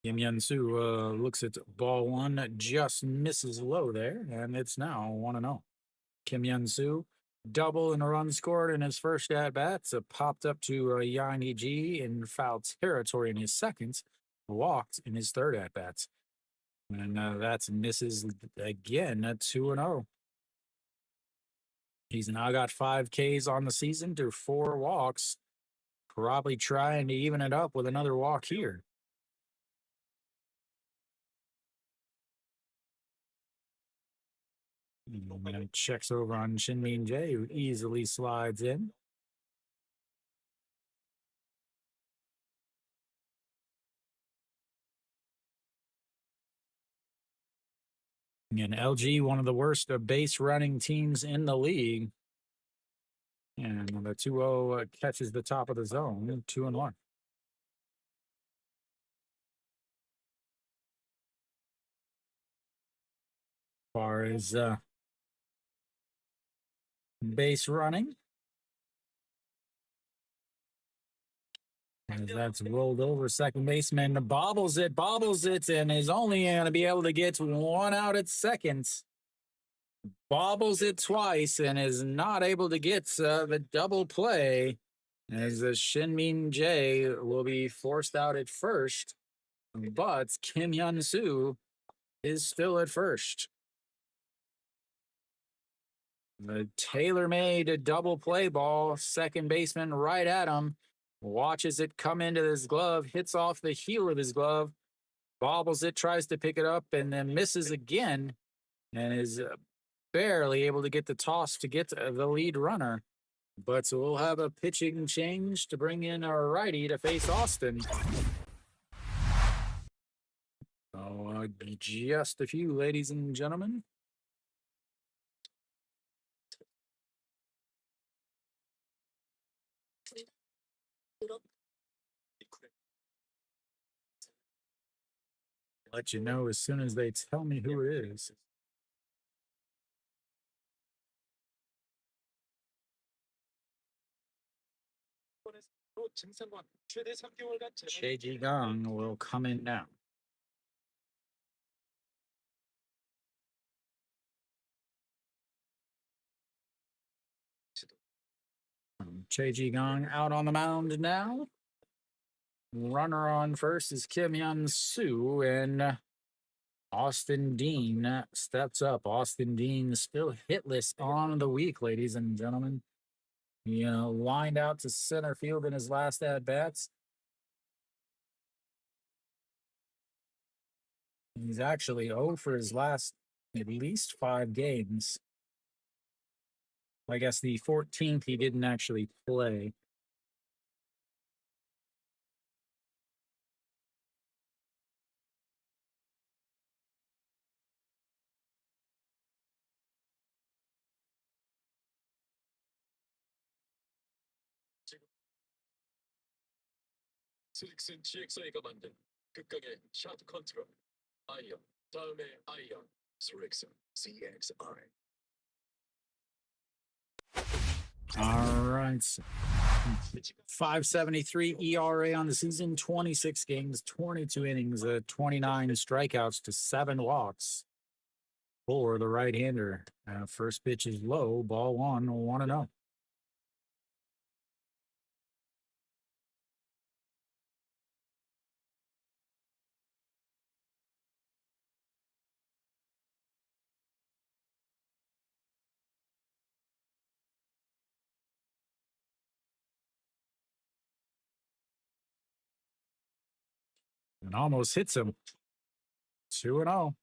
S1: Kim Hyun-soo looks at ball 1, just misses low there, and it's now 1-0. Kim Hyun-soo, double and a run scored in his first at-bat, popped up to Yang Hee-ji in foul territory in his second, walked in his third at-bat. And that's misses again at 2-0. He's now got 5 Ks on the season to 4 walks, probably trying to even it up with another walk here. And checks over on Shin-Min Jae, who easily slides in. And LG, one of the worst base running teams in the league. And the 2-0 catches the top of the zone, 2-1. As far as base running, And that's rolled over. Second baseman bobbles it, and is only going to be able to get one out at second. Bobbles it twice and is not able to get the double play. As the Shinmin J will be forced out at first, but Kim Hyun Soo is still at first. The tailor-made double play ball, second baseman right at him, watches it come into his glove, hits off the heel of his glove, bobbles it, tries to pick it up, and then misses again, and is barely able to get the toss to get the lead runner. But we'll have a pitching change to bring in a righty to face Austin. So just a few, ladies and gentlemen. Let you know as soon as they tell me who it is. Che Ji Gong will come in now. Che Ji Gong out on the mound now. Runner on first is Kim Hyun Soo, and Austin Dean steps up. Austin Dean still hitless on the week, ladies and gentlemen. He lined out to center field in his last at bats. He's actually 0 for his last at least 5 games. I guess the 14th he didn't actually play.
S4: 스릭슨 GXA가 만든 극강의 샷 컨트롤 아이언 다음에 아이언 스릭슨 CXI.
S1: All right. 5.73 ERA on the season, 26 games, 22 innings, 29 strikeouts to 7 walks for the right-hander. First pitch is low, ball 1, 1-0. And almost hits him. 2-0.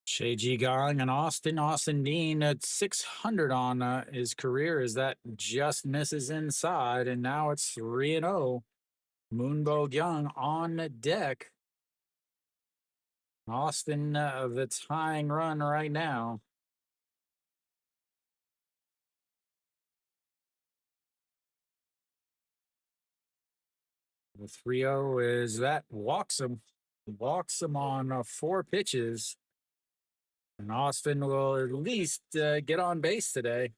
S1: Che Ji Gong and Austin Dean at 600 on his career as that just misses inside, and now it's 3-0. Moonbo Young on deck. Austin, the tying run right now. The 3-0 is that walks him on 4 pitches. And Austin will at least get on base today.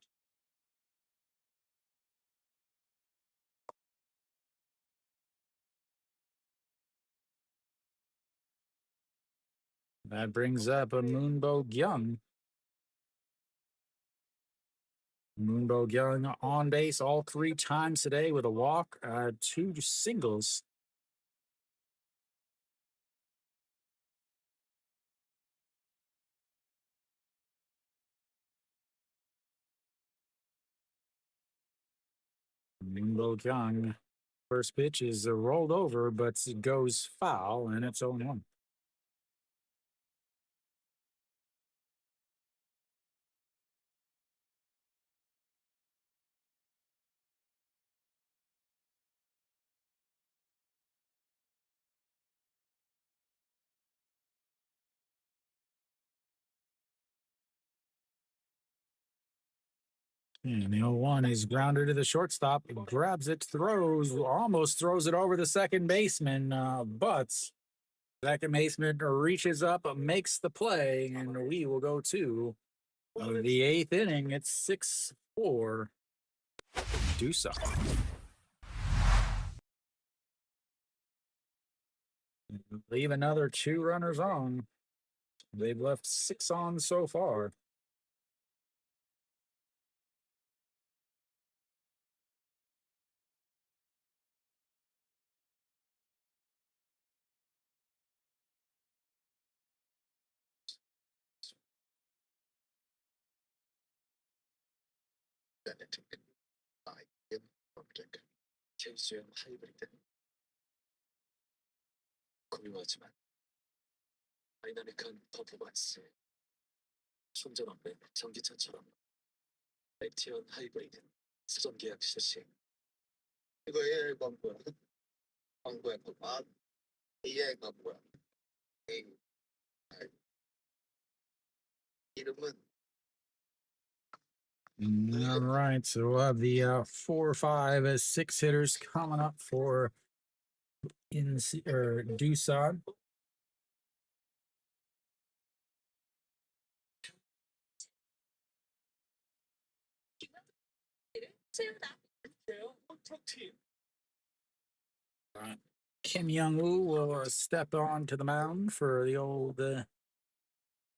S1: That brings up a Moonbo Young. Moonbo Young on base all 3 times today with a walk, 2 singles. Moonbo Young, first pitch is rolled over, but it goes foul, and it's 0-1. And the 0-1 is grounded to the shortstop, grabs it, throws, almost throws it over the second baseman, but second baseman reaches up, makes the play, and we will go to the eighth inning. It's 6-4. Doosan. Leave another 2 runners on. They've left 6 on so far.
S4: genetic IM object 캔수형 하이브리드 고요하지만 다이나믹한 퍼포먼스 충전 없는 전기차처럼 액티언 하이브리드 수전 계약 실시
S2: 이거 AI 광고야. 광고야. 아, AI 광고야. AI. 이름은
S1: All right, so we'll have the 4, 5, 6 hitters coming up for Doosan. Kim Young-woo will step on to the mound for the old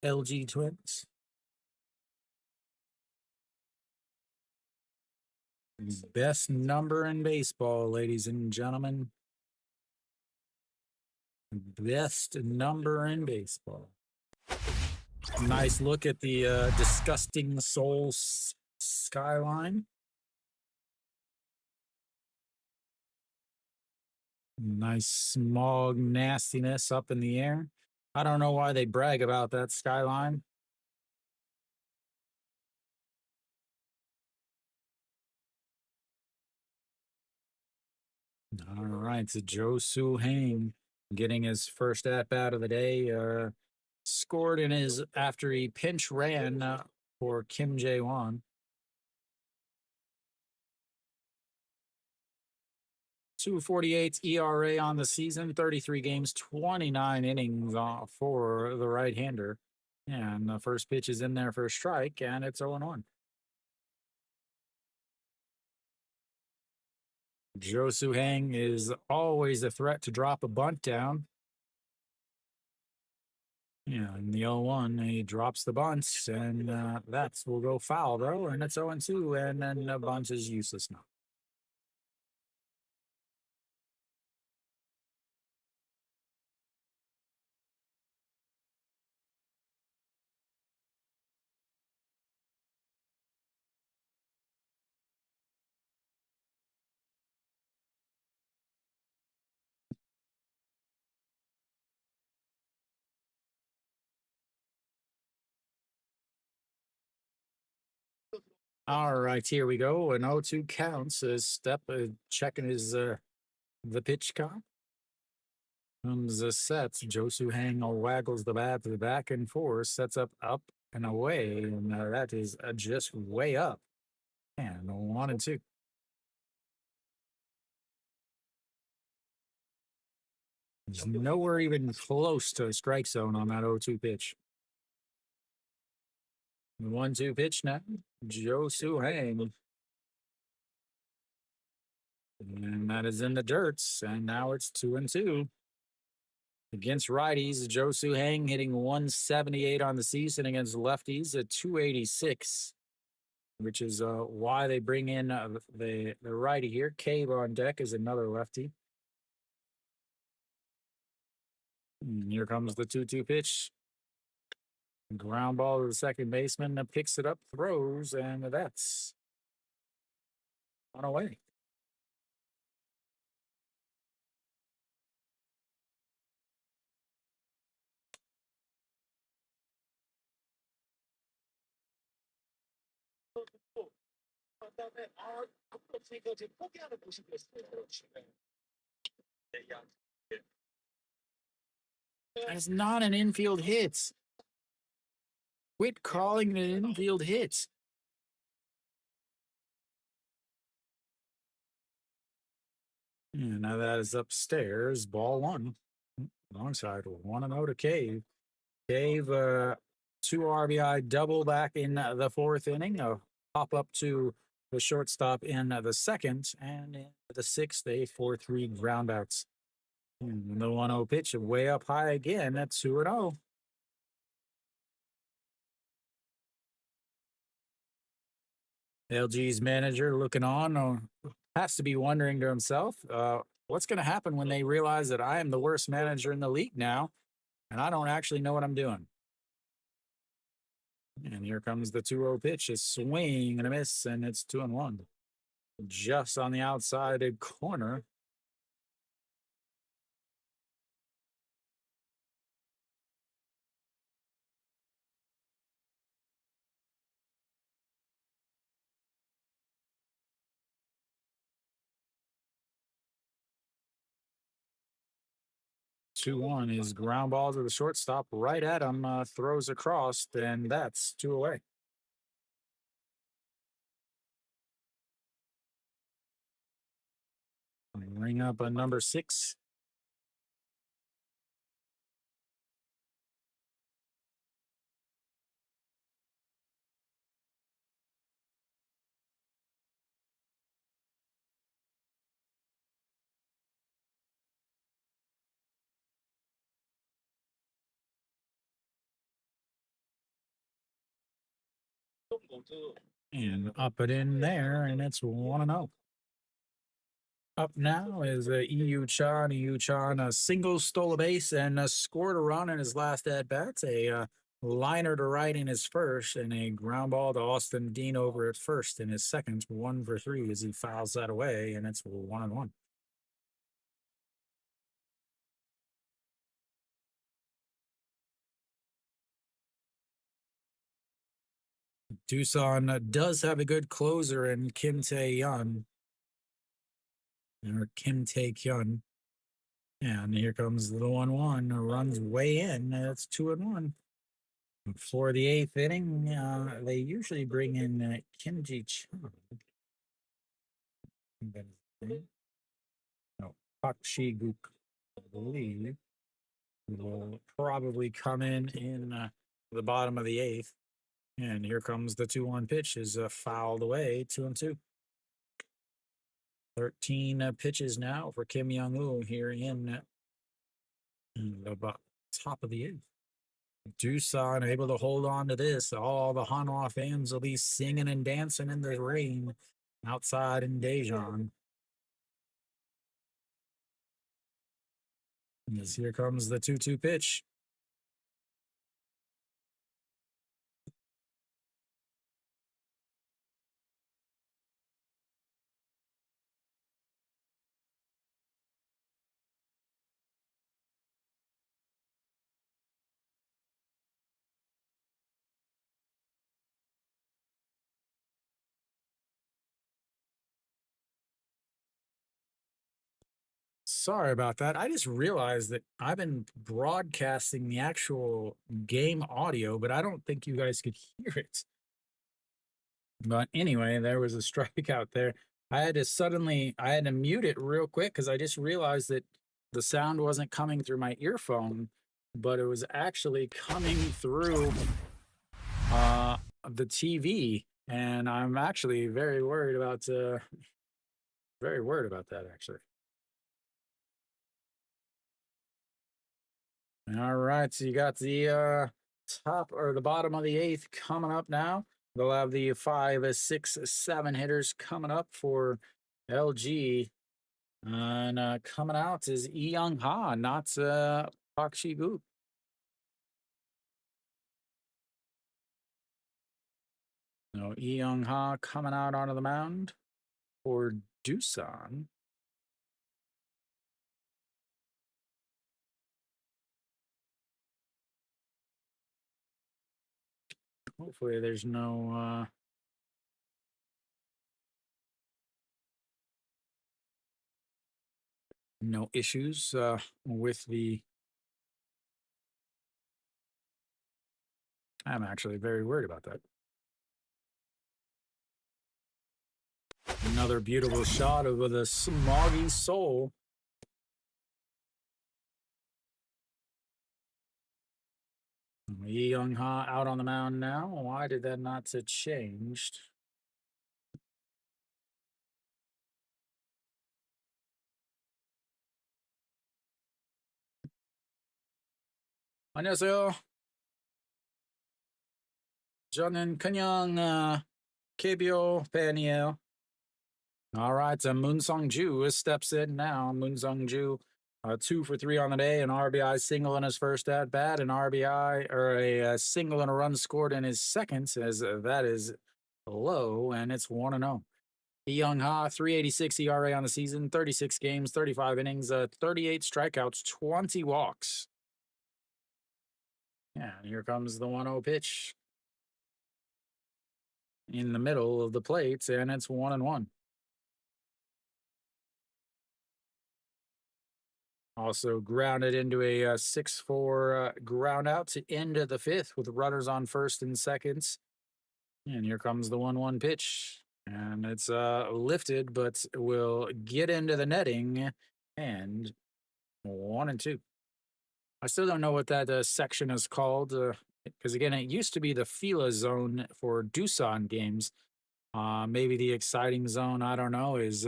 S1: LG Twins. Best number in baseball, ladies and gentlemen. Best number in baseball. Nice look at the disgusting soul skyline. Nice smog nastiness up in the air. I don't know why they brag about that skyline. All right, so Joe Hang getting his first at bat of the day. Scored in his after he pinch ran for Kim Jae-won. 2.48 ERA on the season, 33 games, 29 innings for the right-hander. And the first pitch is in there for a strike, and it's 0-1. Jo Soo-hang is always a threat to drop a bunt down. Yeah, in the 0-1, he drops the bunts, and that will go foul, though, and it's 0-2, and then the bunt is useless now. All right, here we go. An 0-2 counts. Step checking his the pitch count. Comes the sets. Jo Soo-hang waggles the bat to the back and forth, sets up and away, and that is just way up. And 1-2. He's nowhere even close to a strike zone on that 0-2 pitch. 1-2 pitch now. Jo Soo-hang. And that is in the dirts. And now it's 2-2. Against righties, Jo Soo-hang hitting 178 on the season. Against lefties, at 286. Which is why they bring in the righty here. KBO on deck is another lefty. And here comes the 2-2 pitch. Ground ball to the second baseman, picks it up, throws, and that's on away.
S2: 그다음에 없으니까 지금 포기하는 모습이 있어요.
S1: That's not an infield hit. Quit calling it an infield hit. And now that is upstairs. Ball one. Alongside 1-0 to Cave. Cave, 2 RBI double back in the fourth inning. A pop up to the shortstop in the second. And in the sixth, a 4-3 groundouts. And the 1-0 pitch way up high again at 2-0. LG's manager looking on has to be wondering to himself, what's going to happen when they realize that I am the worst manager in the league now and I don't actually know what I'm doing. And here comes the 2-0 pitch, a swing and a miss, and it's 2-1. Just on the outside corner. Two one is ground ball to the shortstop right at him, throws across, and that's 2 away. Ring up a number 6. And up it in there, and it's 1-0. Up now is EU Chan. EU Chan a single stole a base and scored a run in his last at bats. A liner to right in his first, and a ground ball to Austin Dean over at first in his second. 1 for 3 as he fouls that away, and it's 1-1. Doosan does have a good closer in Kim Tae-yeon. Or Kim Tae-kyun. And here comes the 1-1. Runs way in. That's 2-1. For the 8th inning, they usually bring in Kim Ji-chun. No, Park Shi-guk, I believe, will probably come in the bottom of the 8th. And here comes the 2-1 pitch, is fouled away, 2-2. 13 pitches now for Kim Young-woo here in the top of the 8th. Doosan able to hold on to this. All the Hanwha fans will be singing and dancing in the rain outside in Daejeon. As here comes the 2-2 pitch. Sorry about that. I just realized that I've been broadcasting the actual game audio, but I don't think you guys could hear it. But anyway, there was a strikeout there. I had to mute it real quick because I just realized that the sound wasn't coming through my earphone, but it was actually coming through the TV. And I'm actually very worried about that actually. All right, so you got the top or the bottom of the 8th coming up now. They'll have the 5, 6, 7 hitters coming up for LG. And coming out is Lee Young-ha, not Park Shi-guk. No, Lee Young-ha coming out onto the mound for Doosan. Hopefully there's no issues with the. I'm actually very worried about that. Another beautiful shot of the smoggy soul. Lee Young Ha out on the mound now. Why did that not changed? 안녕하세요. 저는 그냥 KBO 팬이에요. All right, so Moon Sung-ju steps in now. Moon Sung-ju, 2 for 3 on the day, an RBI single in his first at bat, an RBI or a single and a run scored in his second, as that is low, and it's 1-0. Young Ha, 3.86 ERA on the season, 36 games, 35 innings, 38 strikeouts, 20 walks. Yeah, and here comes the 1-0 pitch in the middle of the plate, and it's 1-1. Also grounded into a 6-4 ground out to end the fifth with runners on first and seconds. And here comes the 1-1 pitch. And it's lifted, but will get into the netting. And 1-2. I still don't know what that section is called. Because again, it used to be the Fila zone for Doosan games. Maybe the exciting zone, I don't know, is...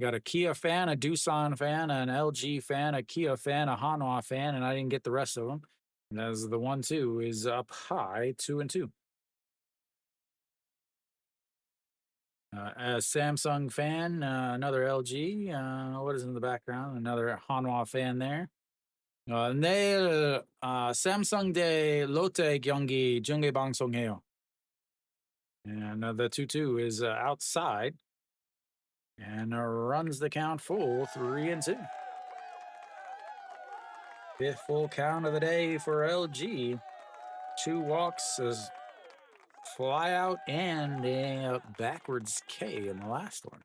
S1: got a Kia fan, a Doosan fan, an LG fan, a Kia fan, a Hanwha fan, and I didn't get the rest of them. And as the 1-2 is up high, 2-2. A Samsung fan, another LG. What is in the background? Another Hanwha fan there. 내일 Samsung 대 롯데 경기 중계 방송해요. And the 2-2 is outside. And runs the count full, 3-2. Fifth full count of the day for LG. 2 walks, fly out, and a backwards K in the last one.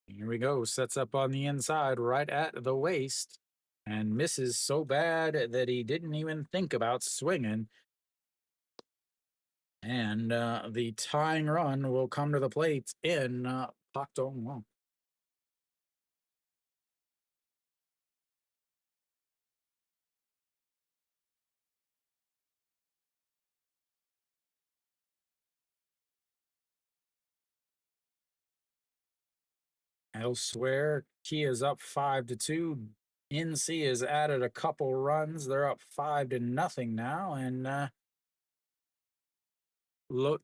S1: Here we go. Sets up on the inside, right at the waist, and misses so bad that he didn't even think about swinging. And the tying run will come to the plate in Pak Dong-won. Elsewhere, Kia is up 5-2. NC has added a couple runs. They're up 5-0 now, and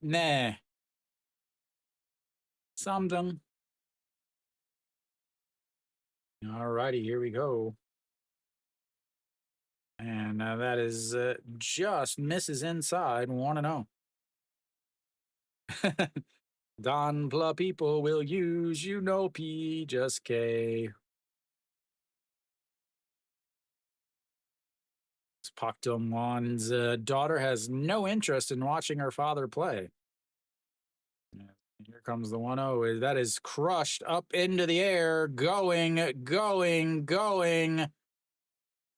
S1: nah. Something. All righty, here we go. And that is just misses inside, 1-0. Don Pla people will use P, just K. Pak Dong-won's daughter has no interest in watching her father play. Here comes the 1-0. That is crushed up into the air. Going.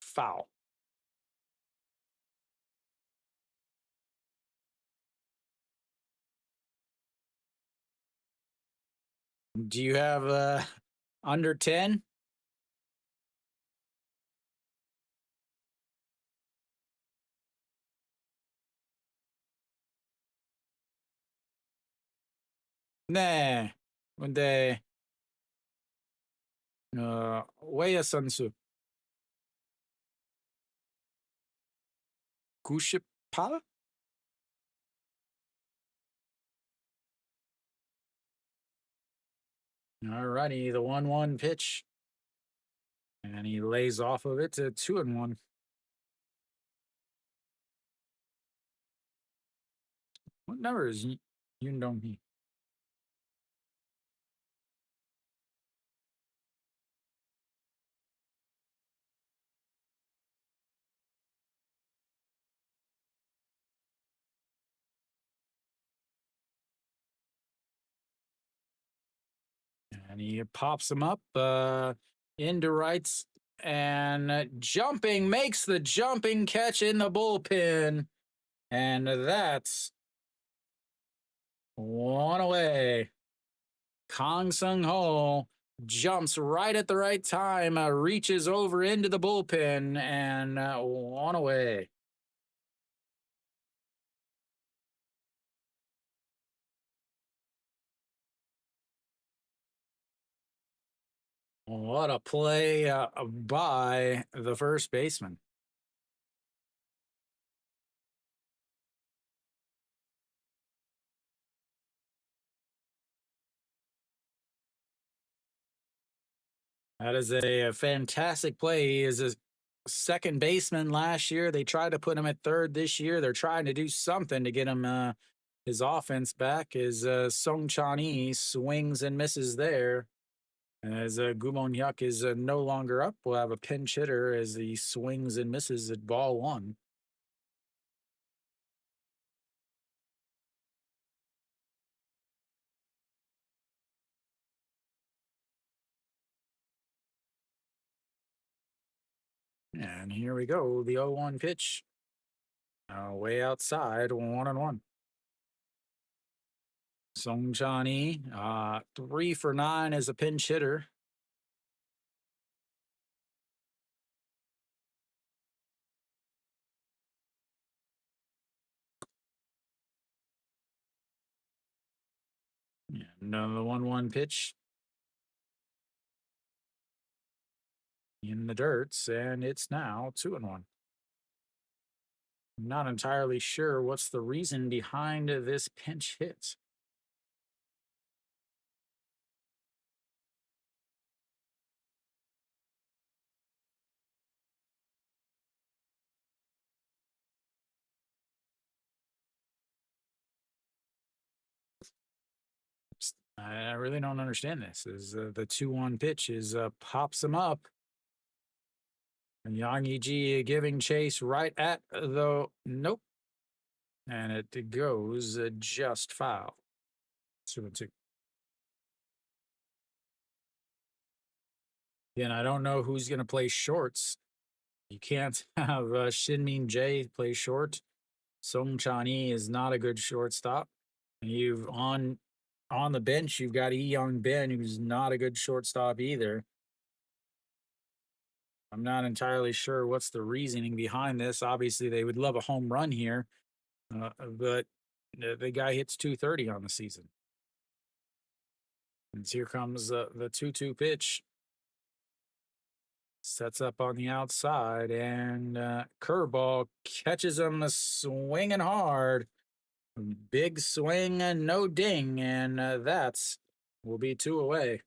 S1: Foul. Do you have under 10? 네. 근데 웨이어 선수 98? Alrighty, the 1-1 pitch. And he lays off of it to 2-1. What number is Yoon Dong-hee? And he pops him up into rights and jumping, makes the jumping catch in the bullpen. And that's 1 away. Kong Sung Ho jumps right at the right time, reaches over into the bullpen, and one away. What a play by the first baseman. That is a fantastic play. He is a second baseman last year. They tried to put him at third this year. They're trying to do something to get him his offense back. As Song Chan-yi swings and misses there. As Gumon Hyuk is no longer up, we'll have a pinch hitter as he swings and misses at ball one. And here we go, the 0-1 pitch. Way outside, 1-1. Song Chan-yi, 3 for 9 as a pinch hitter. And the 1-1 pitch in the dirts, and it's now 2-1. I'm not entirely sure what's the reason behind this pinch hit. I really don't understand this. Is the 2-1 pitch is pops him up. And Yang Yiji giving chase right at the nope. And it goes just foul. 2-2. Again, I don't know who's going to play shorts. You can't have Shin-Min Jae play short. Song Chan-yi is not a good shortstop. And you've on the bench, you've got Lee Young-bin, who's not a good shortstop either. I'm not entirely sure what's the reasoning behind this. Obviously, they would love a home run here, but the guy hits 230 on the season. And here comes the 2-2 pitch. Sets up on the outside, and curveball catches him swinging hard. Big swing and no ding, and that's will be 2 away.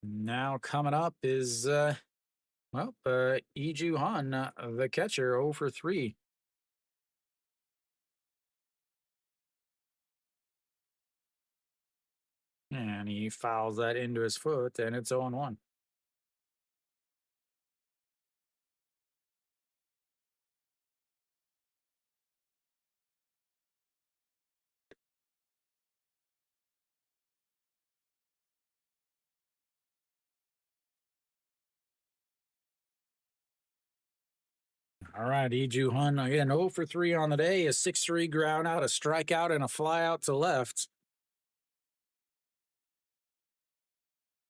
S1: Now coming up is Lee Ju-han, the catcher, 0 for 3. And he fouls that into his foot, and it's 0-1. All right, Lee Ju-han again, 0 for 3 on the day, a 6-3 ground out, a strikeout, and a fly out to left.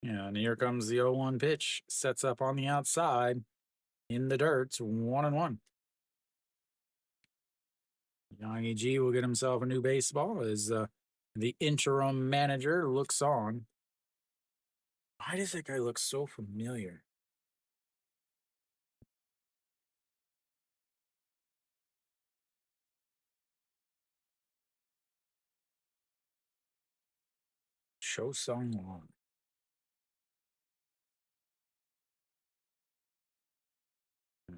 S1: Yeah, and here comes the 0-1 pitch. Sets up on the outside in the dirt, 1-1. Yang Ji will get himself a new baseball as the interim manager looks on. Why does that guy look so familiar? Cho Sung Won.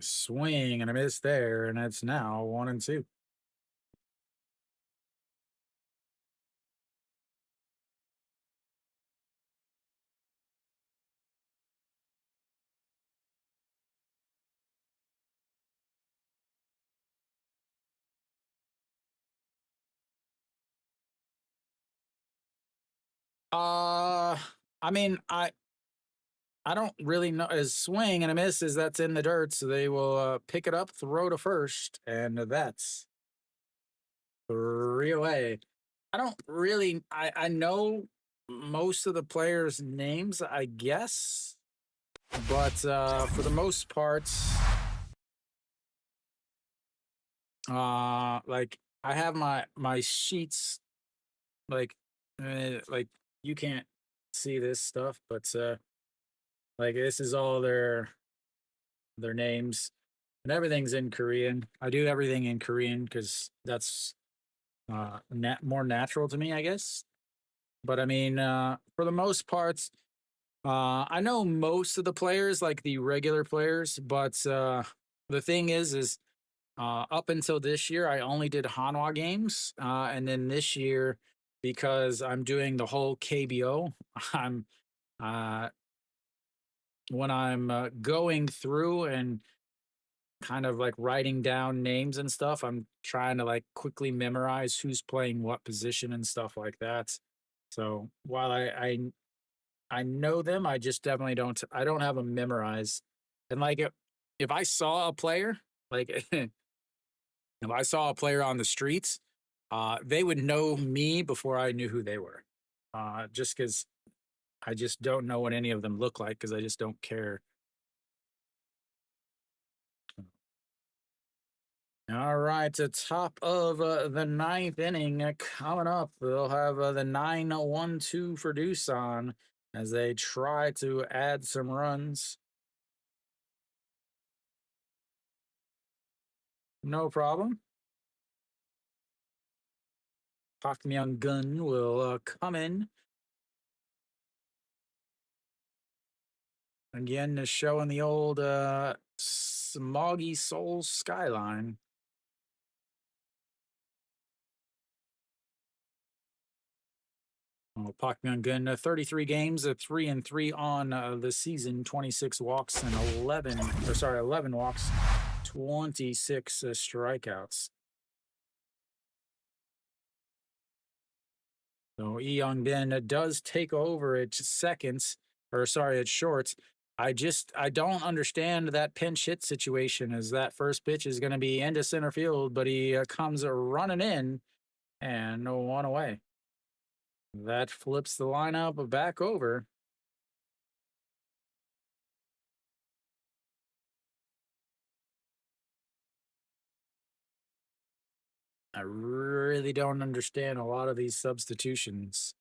S1: Swing and a miss there, and it's now 1-2. I mean, I don't really know. As swing and a miss is that's in the dirt, so they will pick it up, throw to first, and that's 3 away. I don't really. I know most of the players' names, I guess, but for the most part, like I have my sheets like you can't see this stuff, but like this is all their names and everything's in Korean. I do everything in Korean because that's more natural to me, I guess. But I mean, for the most part, I know most of the players, like the regular players, but the thing is up until this year, I only did Hanwha games, and then this year, because I'm doing the whole KBO, I'm uh, when I'm going through and kind of like writing down names and stuff, I'm trying to like quickly memorize who's playing what position and stuff like that. So while I know them, I just definitely don't. I don't have them memorized. And like if I saw a player, like if I saw a player on the streets, they would know me before I knew who they were. Just because I just don't know what any of them look like because I just don't care. All right, the top of the ninth inning coming up. They'll have the 9-1-2 for Doosan as they try to add some runs. No problem. Park Myung Gun will come in. Again, showing the old smoggy Seoul skyline. Oh, Park Myung Gun, 33 games, 3-3 on the season, 26 walks and 11 walks, 26 strikeouts. So Young Bin does take over at seconds, or sorry, at shorts. I don't understand that pinch hit situation as that first pitch is going to be into center field, but he comes running in and 1 away. That flips the lineup back over. I really don't understand a lot of these substitutions.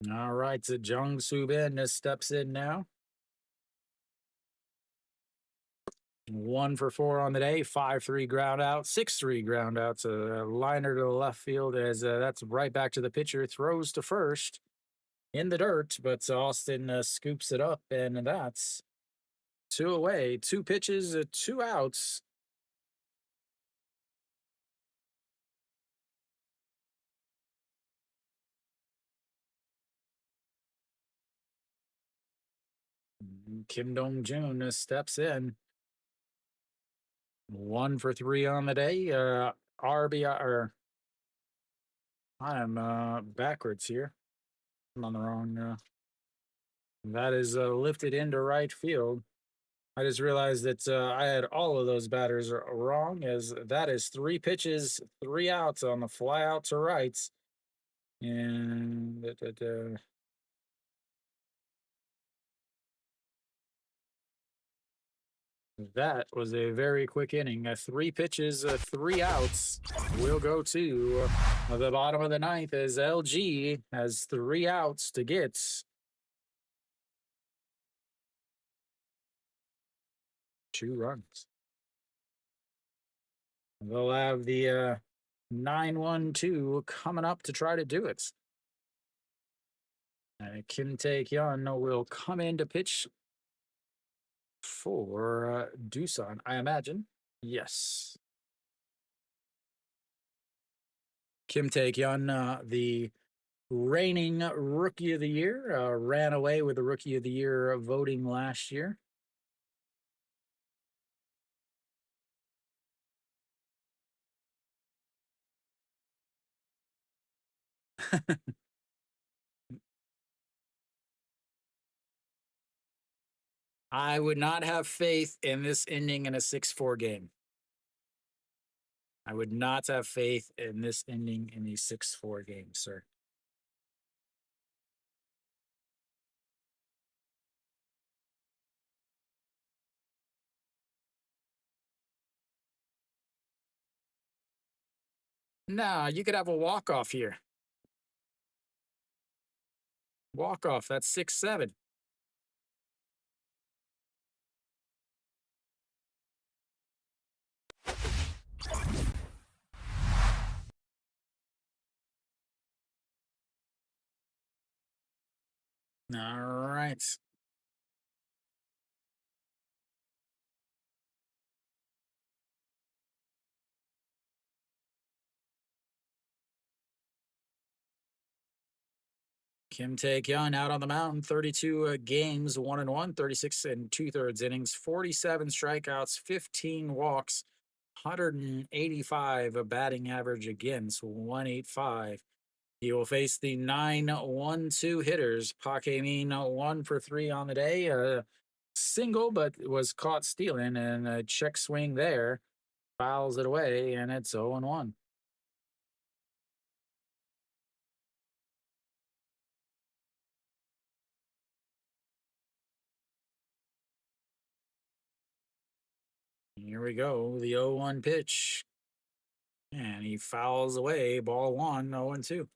S1: All right, so Jung Soo Bin steps in now. 1 for 4 on the day, 5-3 ground out, 6-3 ground outs. A liner to the left field as that's right back to the pitcher. Throws to first in the dirt, but Austin scoops it up, and that's 2 away. 2 pitches, 2 outs. Kim Dong Jun steps in. 1 for 3 on the day. RBI, or I am backwards here. I'm on the wrong. That is lifted into right field. I just realized that I had all of those batters wrong, as that is 3 pitches, 3 outs on the fly out to right. And that was a very quick inning. 3 pitches, 3 outs. We'll go to the bottom of the ninth as LG has 3 outs to get 2 runs. They'll have the 9-1-2 coming up to try to do it. Kim Tae-kyun will come in to pitch for Doosan, I imagine. Yes. Kim Tae-kyun, the reigning Rookie of the Year, ran away with the Rookie of the Year voting last year. I would not have faith in this ending in a 6-4 game. I would not have faith in this ending in a 6-4 game, sir. Nah, you could have a walk-off here. Walk-off, that's 6-7. All right. Kim Tae-kyun out on the mound, 32 games, 1-1, 36 and 2/3 innings, 47 strikeouts, 15 walks, 185 batting average against, 185. He will face the 9-1-2 hitters. Park Min 1 for 3 on the day. Single, but was caught stealing, and a check swing there. Fouls it away, and it's 0-1. Here we go. The 0-1 pitch. And he fouls away. Ball 1, 0-2.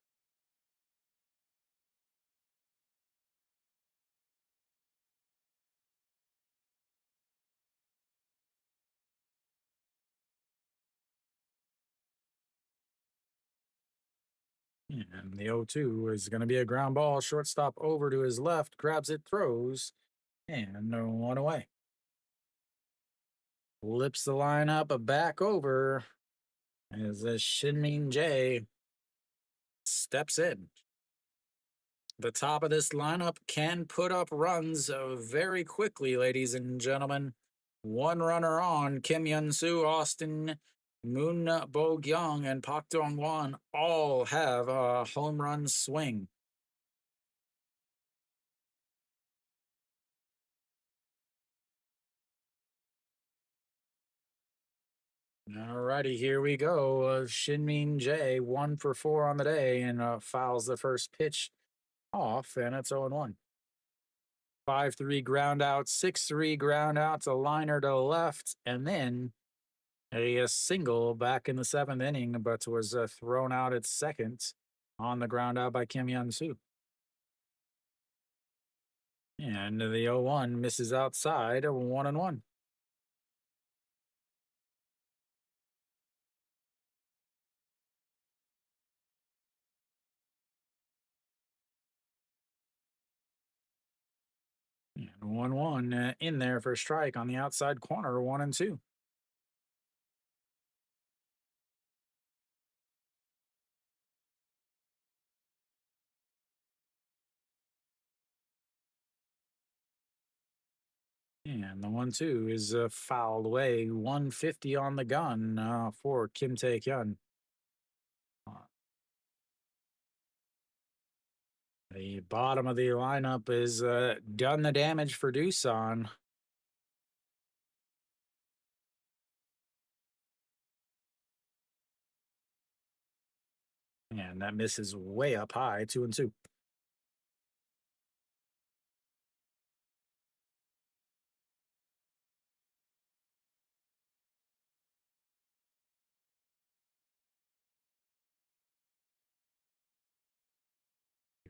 S1: And the 0-2 is going to be a ground ball. Shortstop over to his left, grabs it, throws, and 1 away. Flips the lineup back over as Shin-Min Jae steps in. The top of this lineup can put up runs very quickly, ladies and gentlemen. One runner on, Kim Hyun-soo, Austin, Moon Bo-kyung, and Park Dong-won all have a home run swing. Alrighty, here we go. Shin-Min Jae, 1 for 4 on the day, and fouls the first pitch off, and it's 0-1. 5-3 ground out, 6-3 ground out, a liner to left, and then a single back in the 7th inning, but was thrown out at second on the ground out by Kim Hyun-soo. And the 0-1 misses outside, 1-1. And 1-1 in there for a strike on the outside corner, 1-2. And the 1-2 is fouled away. 150 on the gun for Kim Tae-kyun. The bottom of the lineup is done the damage for Doosan. And that misses way up high, 2-2.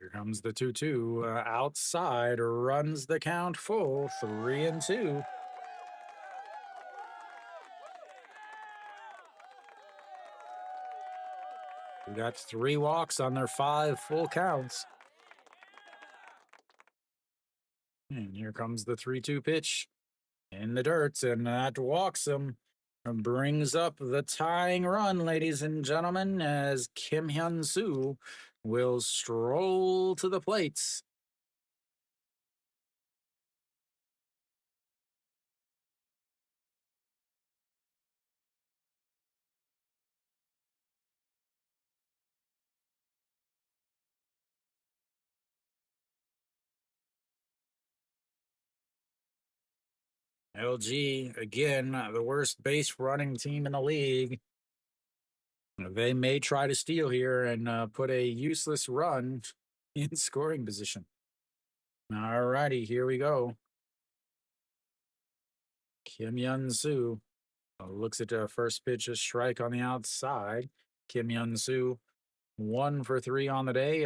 S1: Here comes the 2-2 outside, runs the count full, 3-2. We got 3 walks on their 5 full counts. And here comes the 3-2 pitch in the dirt, and that walks him. And brings up the tying run, ladies and gentlemen, as Kim Hyun-soo will stroll to the plate. LG, again, the worst base running team in the league. They may try to steal here and put a useless run in scoring position. All righty, here we go. Kim Yun-soo looks at the first pitch, a strike on the outside. Kim Yun-soo, 1 for 3 on the day,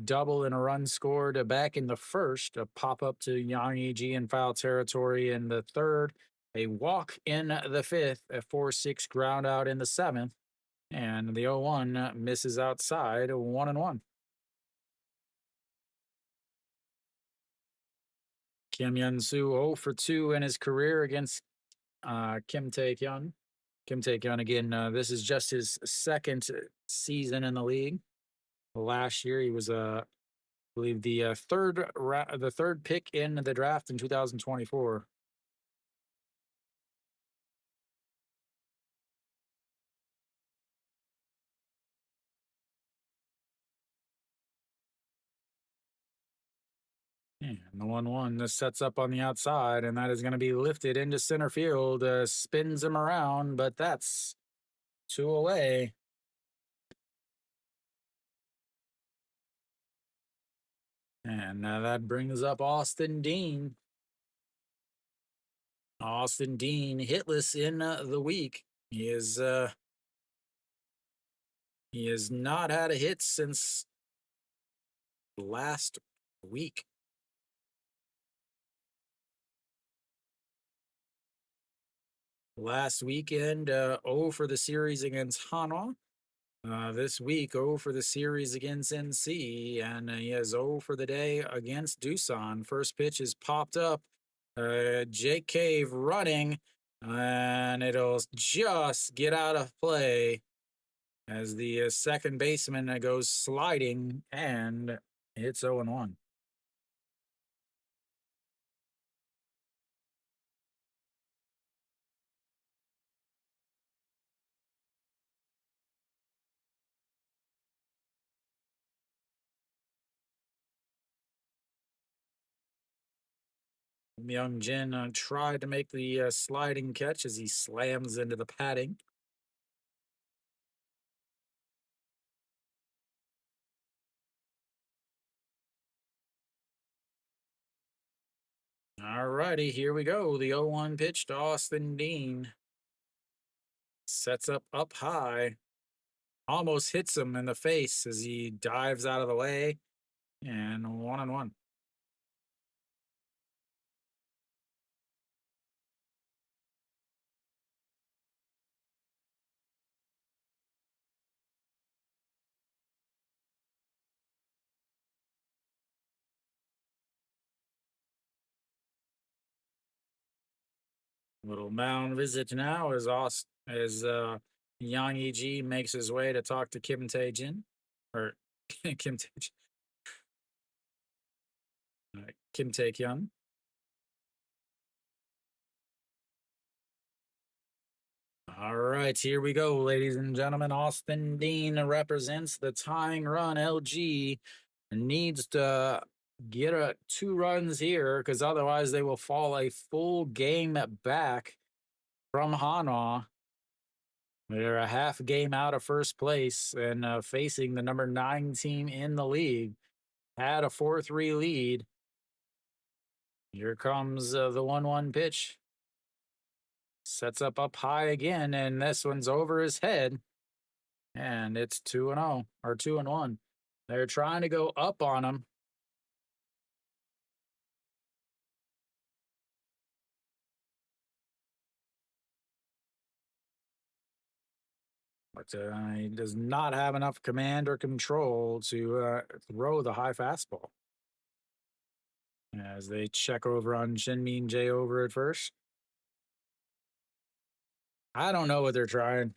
S1: double and a run scored back in the first, a pop up to Yang Yi in foul territory in the third, a walk in the fifth, a 4-6 ground out in the seventh, and the 0-1 misses outside, 1-1. Kim Yun-soo 0 for 2 in his career against Kim Tae-kyun. Kim Tae-kyun again. This is just his second season in the league. Last year he was, I believe, the third pick in the draft in 2024. And the 1-1, this sets up on the outside, and that is going to be lifted into center field. Spins him around, but that's 2 away. And that brings up Austin Dean. Austin Dean hitless in the week. He has not had a hit since last week. Last weekend, 0 for the series against Hanwha. This week, 0 for the series against NC, and he has 0 for the day against Doosan. First pitch is popped up. Jake Cave running, and it'll just get out of play as the second baseman goes sliding and hits 0-1. Myung Jin tried to make the sliding catch as he slams into the padding. All righty, here we go. The 0-1 pitch to Austin Dean. Sets up high. Almost hits him in the face as he dives out of the way. And 1-1. Little mound visit now as Yang Yi makes his way to talk to Kim Tae-jin. Or Kim Tae-jin. Kim Tae-kyun. All right, here we go, ladies and gentlemen. Austin Dean represents the tying run. LG needs to get 2 runs here because otherwise they will fall a full game back from Hanwha. They're a half game out of first place and facing the number 9 team in the league. Had a 4-3 lead. Here comes the 1-1 pitch. Sets up high again, and this one's over his head. And it's 2-0 or 2-1. They're trying to go up on him. But he does not have enough command or control to throw the high fastball. As they check over on Shin-Min Jae over at first. I don't know what they're trying.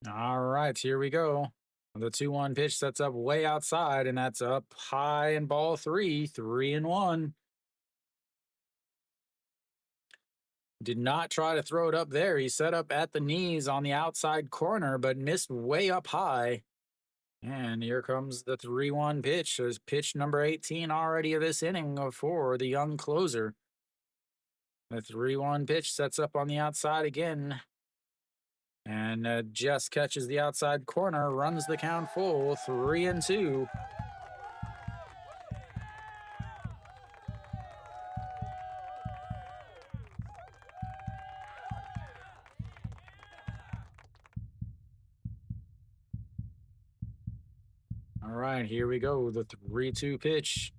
S1: All right, here we go. The 2-1 pitch sets up way outside, and that's up high and ball 3, 3-1. Did not try to throw it up there. He set up at the knees on the outside corner, but missed way up high. And here comes the 3-1 pitch. There's pitch number 18 already of this inning for the young closer. The 3-1 pitch sets up on the outside again. And just catches the outside corner, runs the count full, 3-2. All right, here we go. The 3-2 pitch.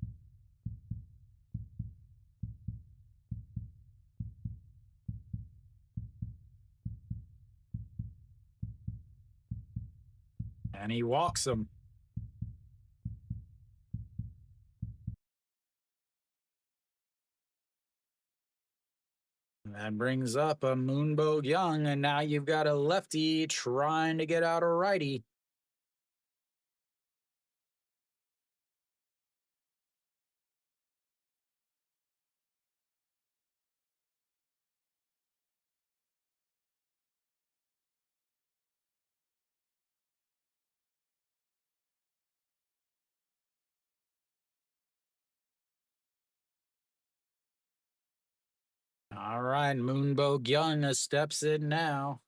S1: And he walks him. That brings up a Moonbow Young, and now you've got a lefty trying to get out a righty. All right, Moonbow Young steps in now.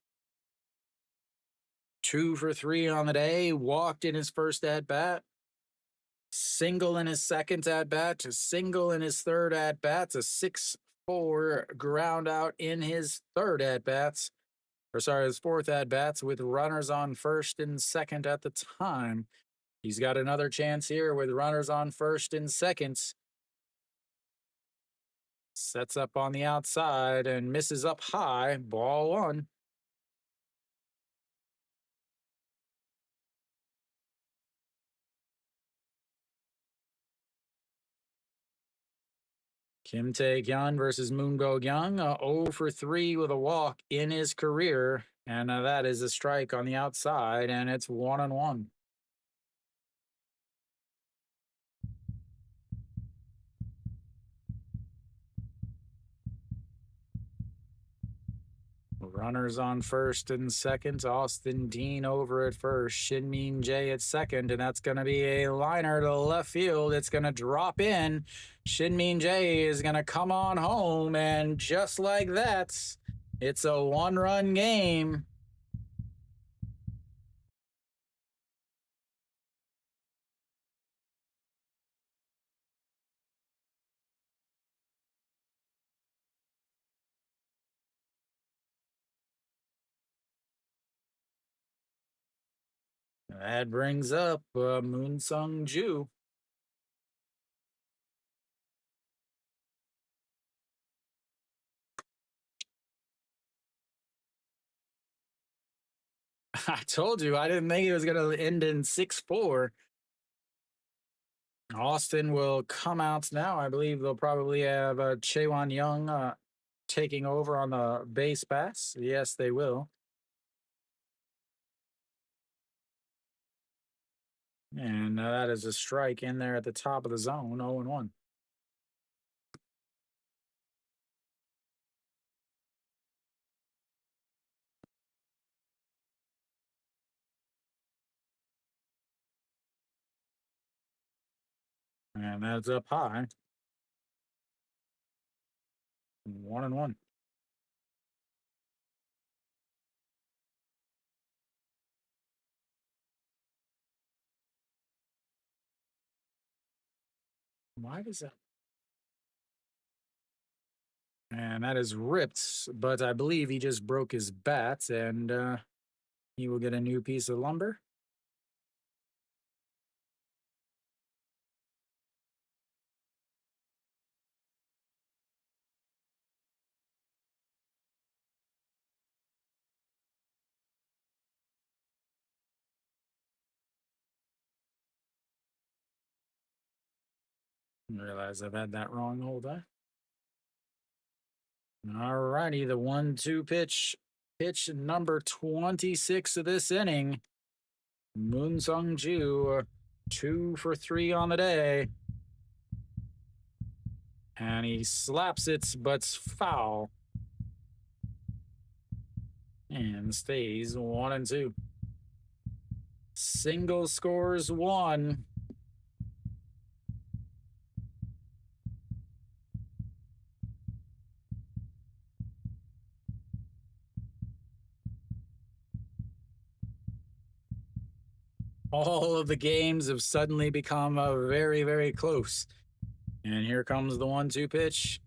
S1: 2 for 3 on the day, walked in his first at bat. Single in his second at bat, a single in his third at bat, a 6-4 ground out in his third at bats, his fourth at bats with runners on first and second at the time. He's got another chance here with runners on first and second. Sets up on the outside and misses up high, ball 1. Kim Tae-kyun versus Moonbow Young, 0 for 3 with a walk in his career. And that is a strike on the outside, and it's 1-1. Runners on first and second. Austin Dean over at first. Shin-Min Jae at second, and that's going to be a liner to left field. It's going to drop in. Shin-Min Jae is going to come on home, and just like that, it's a 1-run game. That brings up Moon Sung Ju. I told you, I didn't think it was going to end in 6-4. Austin will come out now. I believe they'll probably have Chaewon Young taking over on the base pass. Yes, they will. And that is a strike in there at the top of the zone, 0-1. And that's up high. 1-1. Why does that? And that is ripped, but I believe he just broke his bat, and he will get a new piece of lumber. I realize I've had that wrong the whole time. All righty, the 1-2 pitch. Pitch number 26 of this inning. Moon Sung Ju, 2 for 3 on the day. And he slaps it, but's foul. And stays 1-2. Single scores 1. All of the games have suddenly become very, very close. And here comes the 1-2 pitch.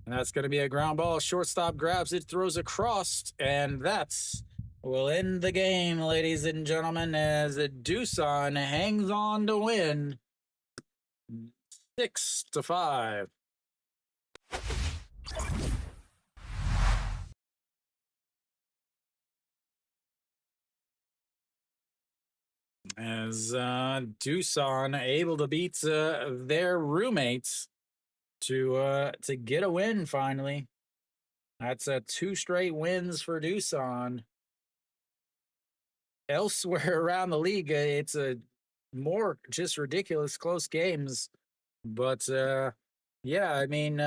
S1: And that's going to be a ground ball. Shortstop grabs it, throws across, and that's will end the game, ladies and gentlemen, as Doosan hangs on to win 6-5. As Doosan able to beat their roommates to get a win finally. That's 2 straight wins for Doosan. Elsewhere around the league, it's a more just ridiculous close games. But yeah, I mean,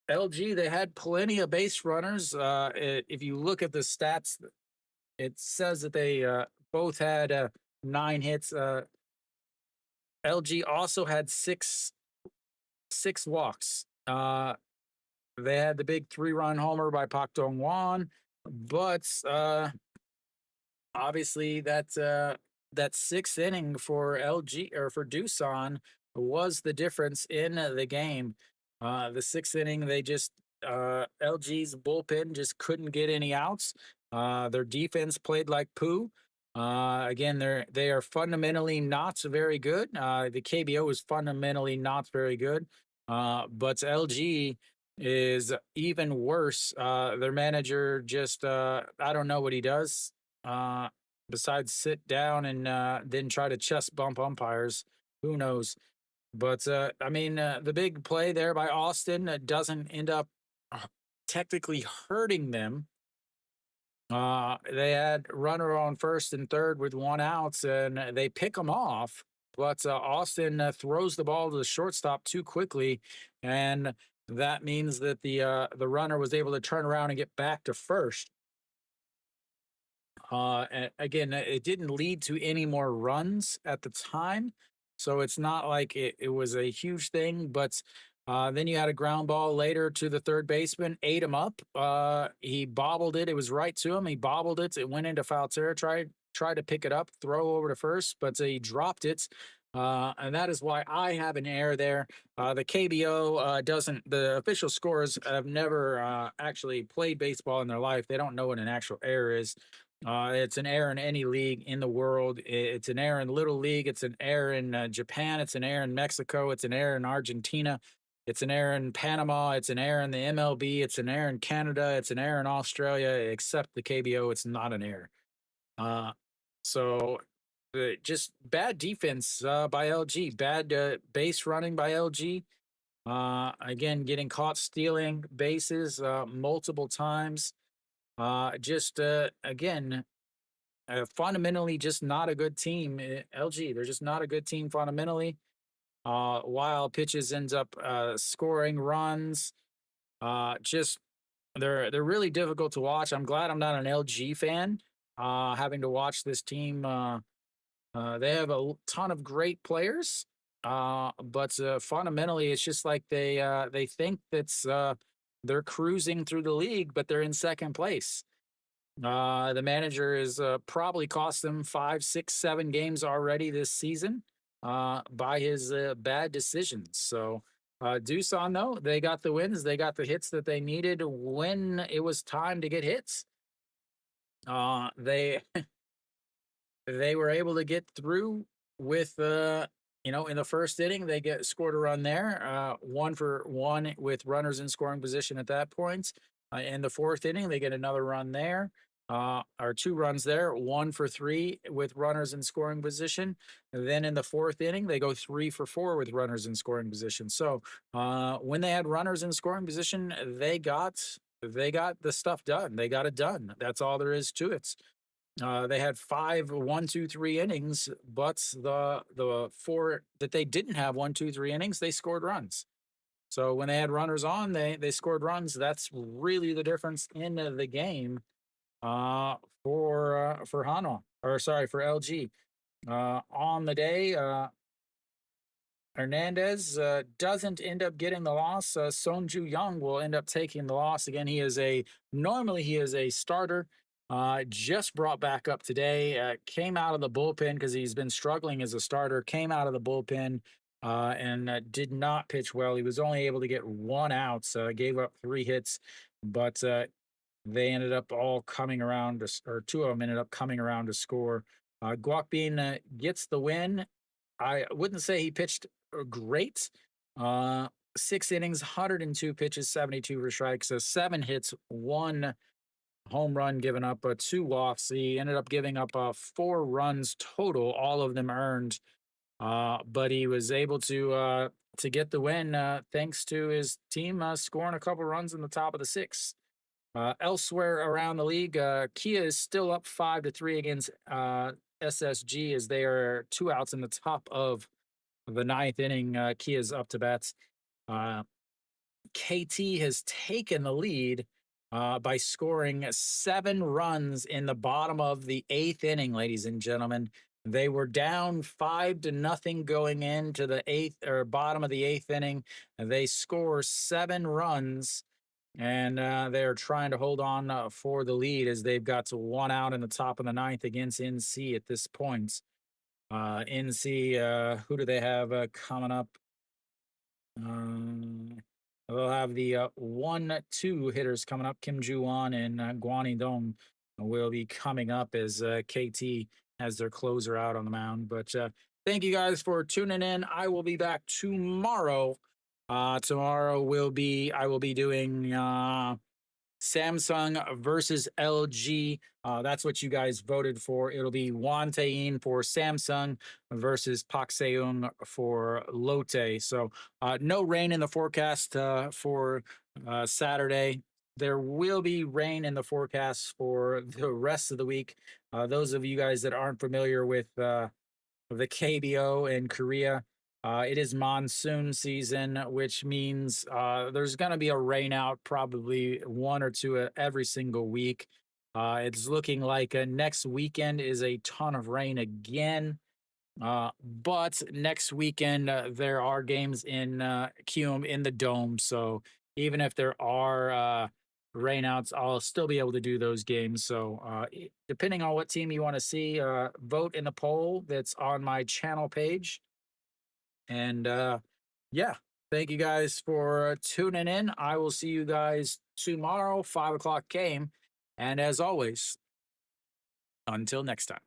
S1: LG, they had plenty of base runners. If you look at the stats, it says that they both had 9 hits. LG also had six walks. They had the big 3-run homer by Pak Dong Wan, but obviously that 6th inning for LG or for Doosan was the difference in the game. The 6th inning, they just LG's bullpen just couldn't get any outs. Their defense played like poo. Again, they are fundamentally not very good. The KBO is fundamentally not very good. But LG is even worse. Their manager just I don't know what he does. Besides sit down and then try to chest bump umpires. Who knows? But I mean, the big play there by Austin doesn't end up technically hurting them. They had runner on first and third with 1 out, and they pick them off. But Austin throws the ball to the shortstop too quickly, and that means that the runner was able to turn around and get back to first. And again, it didn't lead to any more runs at the time, so it's not like it was a huge thing. But then you had a ground ball later to the third baseman, ate him up. He bobbled it. It was right to him. He bobbled it. It went into foul territory. Tried to pick it up, throw over to first, but he dropped it. And that is why I have an error there. The KBO doesn't, the official scorers have never actually played baseball in their life. They don't know what an actual error is. It's an error in any league in the world. It's an error in Little League. It's an error in Japan. It's an error in Mexico. It's an error in Argentina. It's an error in Panama. It's an error in the MLB. It's an error in Canada. It's an error in Australia. Except the KBO, it's not an error. So just bad defense by LG. Bad base running by LG. Again, getting caught stealing bases multiple times. Just again, fundamentally, just not a good team. LG, they're just not a good team fundamentally. Wild pitches ends up scoring runs. Just they're really difficult to watch. I'm glad I'm not an LG fan. Having to watch this team. They have a ton of great players. But fundamentally, it's just like they think that's they're cruising through the league, but they're in second place. The manager is probably cost them 5, 6, 7 games already this season by his bad decisions. So Doosan, though, they got the wins. They got the hits that they needed when it was time to get hits. They they were able to get through with in the first inning, they scored a run there, 1 for 1 with runners in scoring position at that point. In the 4th inning, they get another run there, or 2 runs there, 1 for 3 with runners in scoring position. And then in the 4th inning, they go 3 for 4 with runners in scoring position. So when they had runners in scoring position, they got the stuff done. They got it done. That's all there is to it. They had 5 1, 2, 3 innings, but the 4 that they didn't have 1, 2, 3 innings, they scored runs. So when they had runners on, they scored runs. That's really the difference in the game for Hanwha, or sorry, for LG. On the day, Hernandez doesn't end up getting the loss. Sonju Young will end up taking the loss. Again, normally he is a starter. Just brought back up today. Came out of the bullpen because he's been struggling as a starter. Came out of the bullpen and did not pitch well. He was only able to get one out. So gave up 3 hits, but they ended up all coming around, or 2 of them ended up coming around to score. Guakbin gets the win. I wouldn't say he pitched great. 6 innings, 102 pitches, 72 for strikes, so 7 hits, 1 home run given up, 2 walks. He ended up giving up 4 runs total, all of them earned. But he was able to get the win thanks to his team scoring a couple runs in the top of the 6th. Elsewhere around the league, Kia is still up 5-3 against SSG as they are 2 outs in the top of the 9th inning. Kia's up to bat. KT has taken the lead by scoring 7 runs in the bottom of the 8th inning, ladies and gentlemen. They were down 5-0 going into the 8th or bottom of the 8th inning. They score 7 runs. And they're trying to hold on for the lead as they've got to 1 out in the top of the 9th against NC at this point. NC, who do they have coming up? They'll have the 1-2 hitters coming up. Kim Ju-won and Guani Dong will be coming up as KT has their closer out on the mound. But thank you guys for tuning in. I will be back tomorrow. Tomorrow I will be doing Samsung versus LG. That's what you guys voted for. It'll be Wan Tae-in for Samsung versus Pak Seung for Lotte. So no rain in the forecast for Saturday. There will be rain in the forecast for the rest of the week. Those of you guys that aren't familiar with the KBO in Korea, it is monsoon season, which means there's going to be a rain out probably 1 or 2 every single week. It's looking like next weekend is a ton of rain again. But next weekend, there are games in Kium in the Dome. So even if there are rainouts, I'll still be able to do those games. So depending on what team you want to see, vote in the poll that's on my channel page. And yeah, thank you guys for tuning in. I will see you guys tomorrow, 5 o'clock game. And as always, until next time.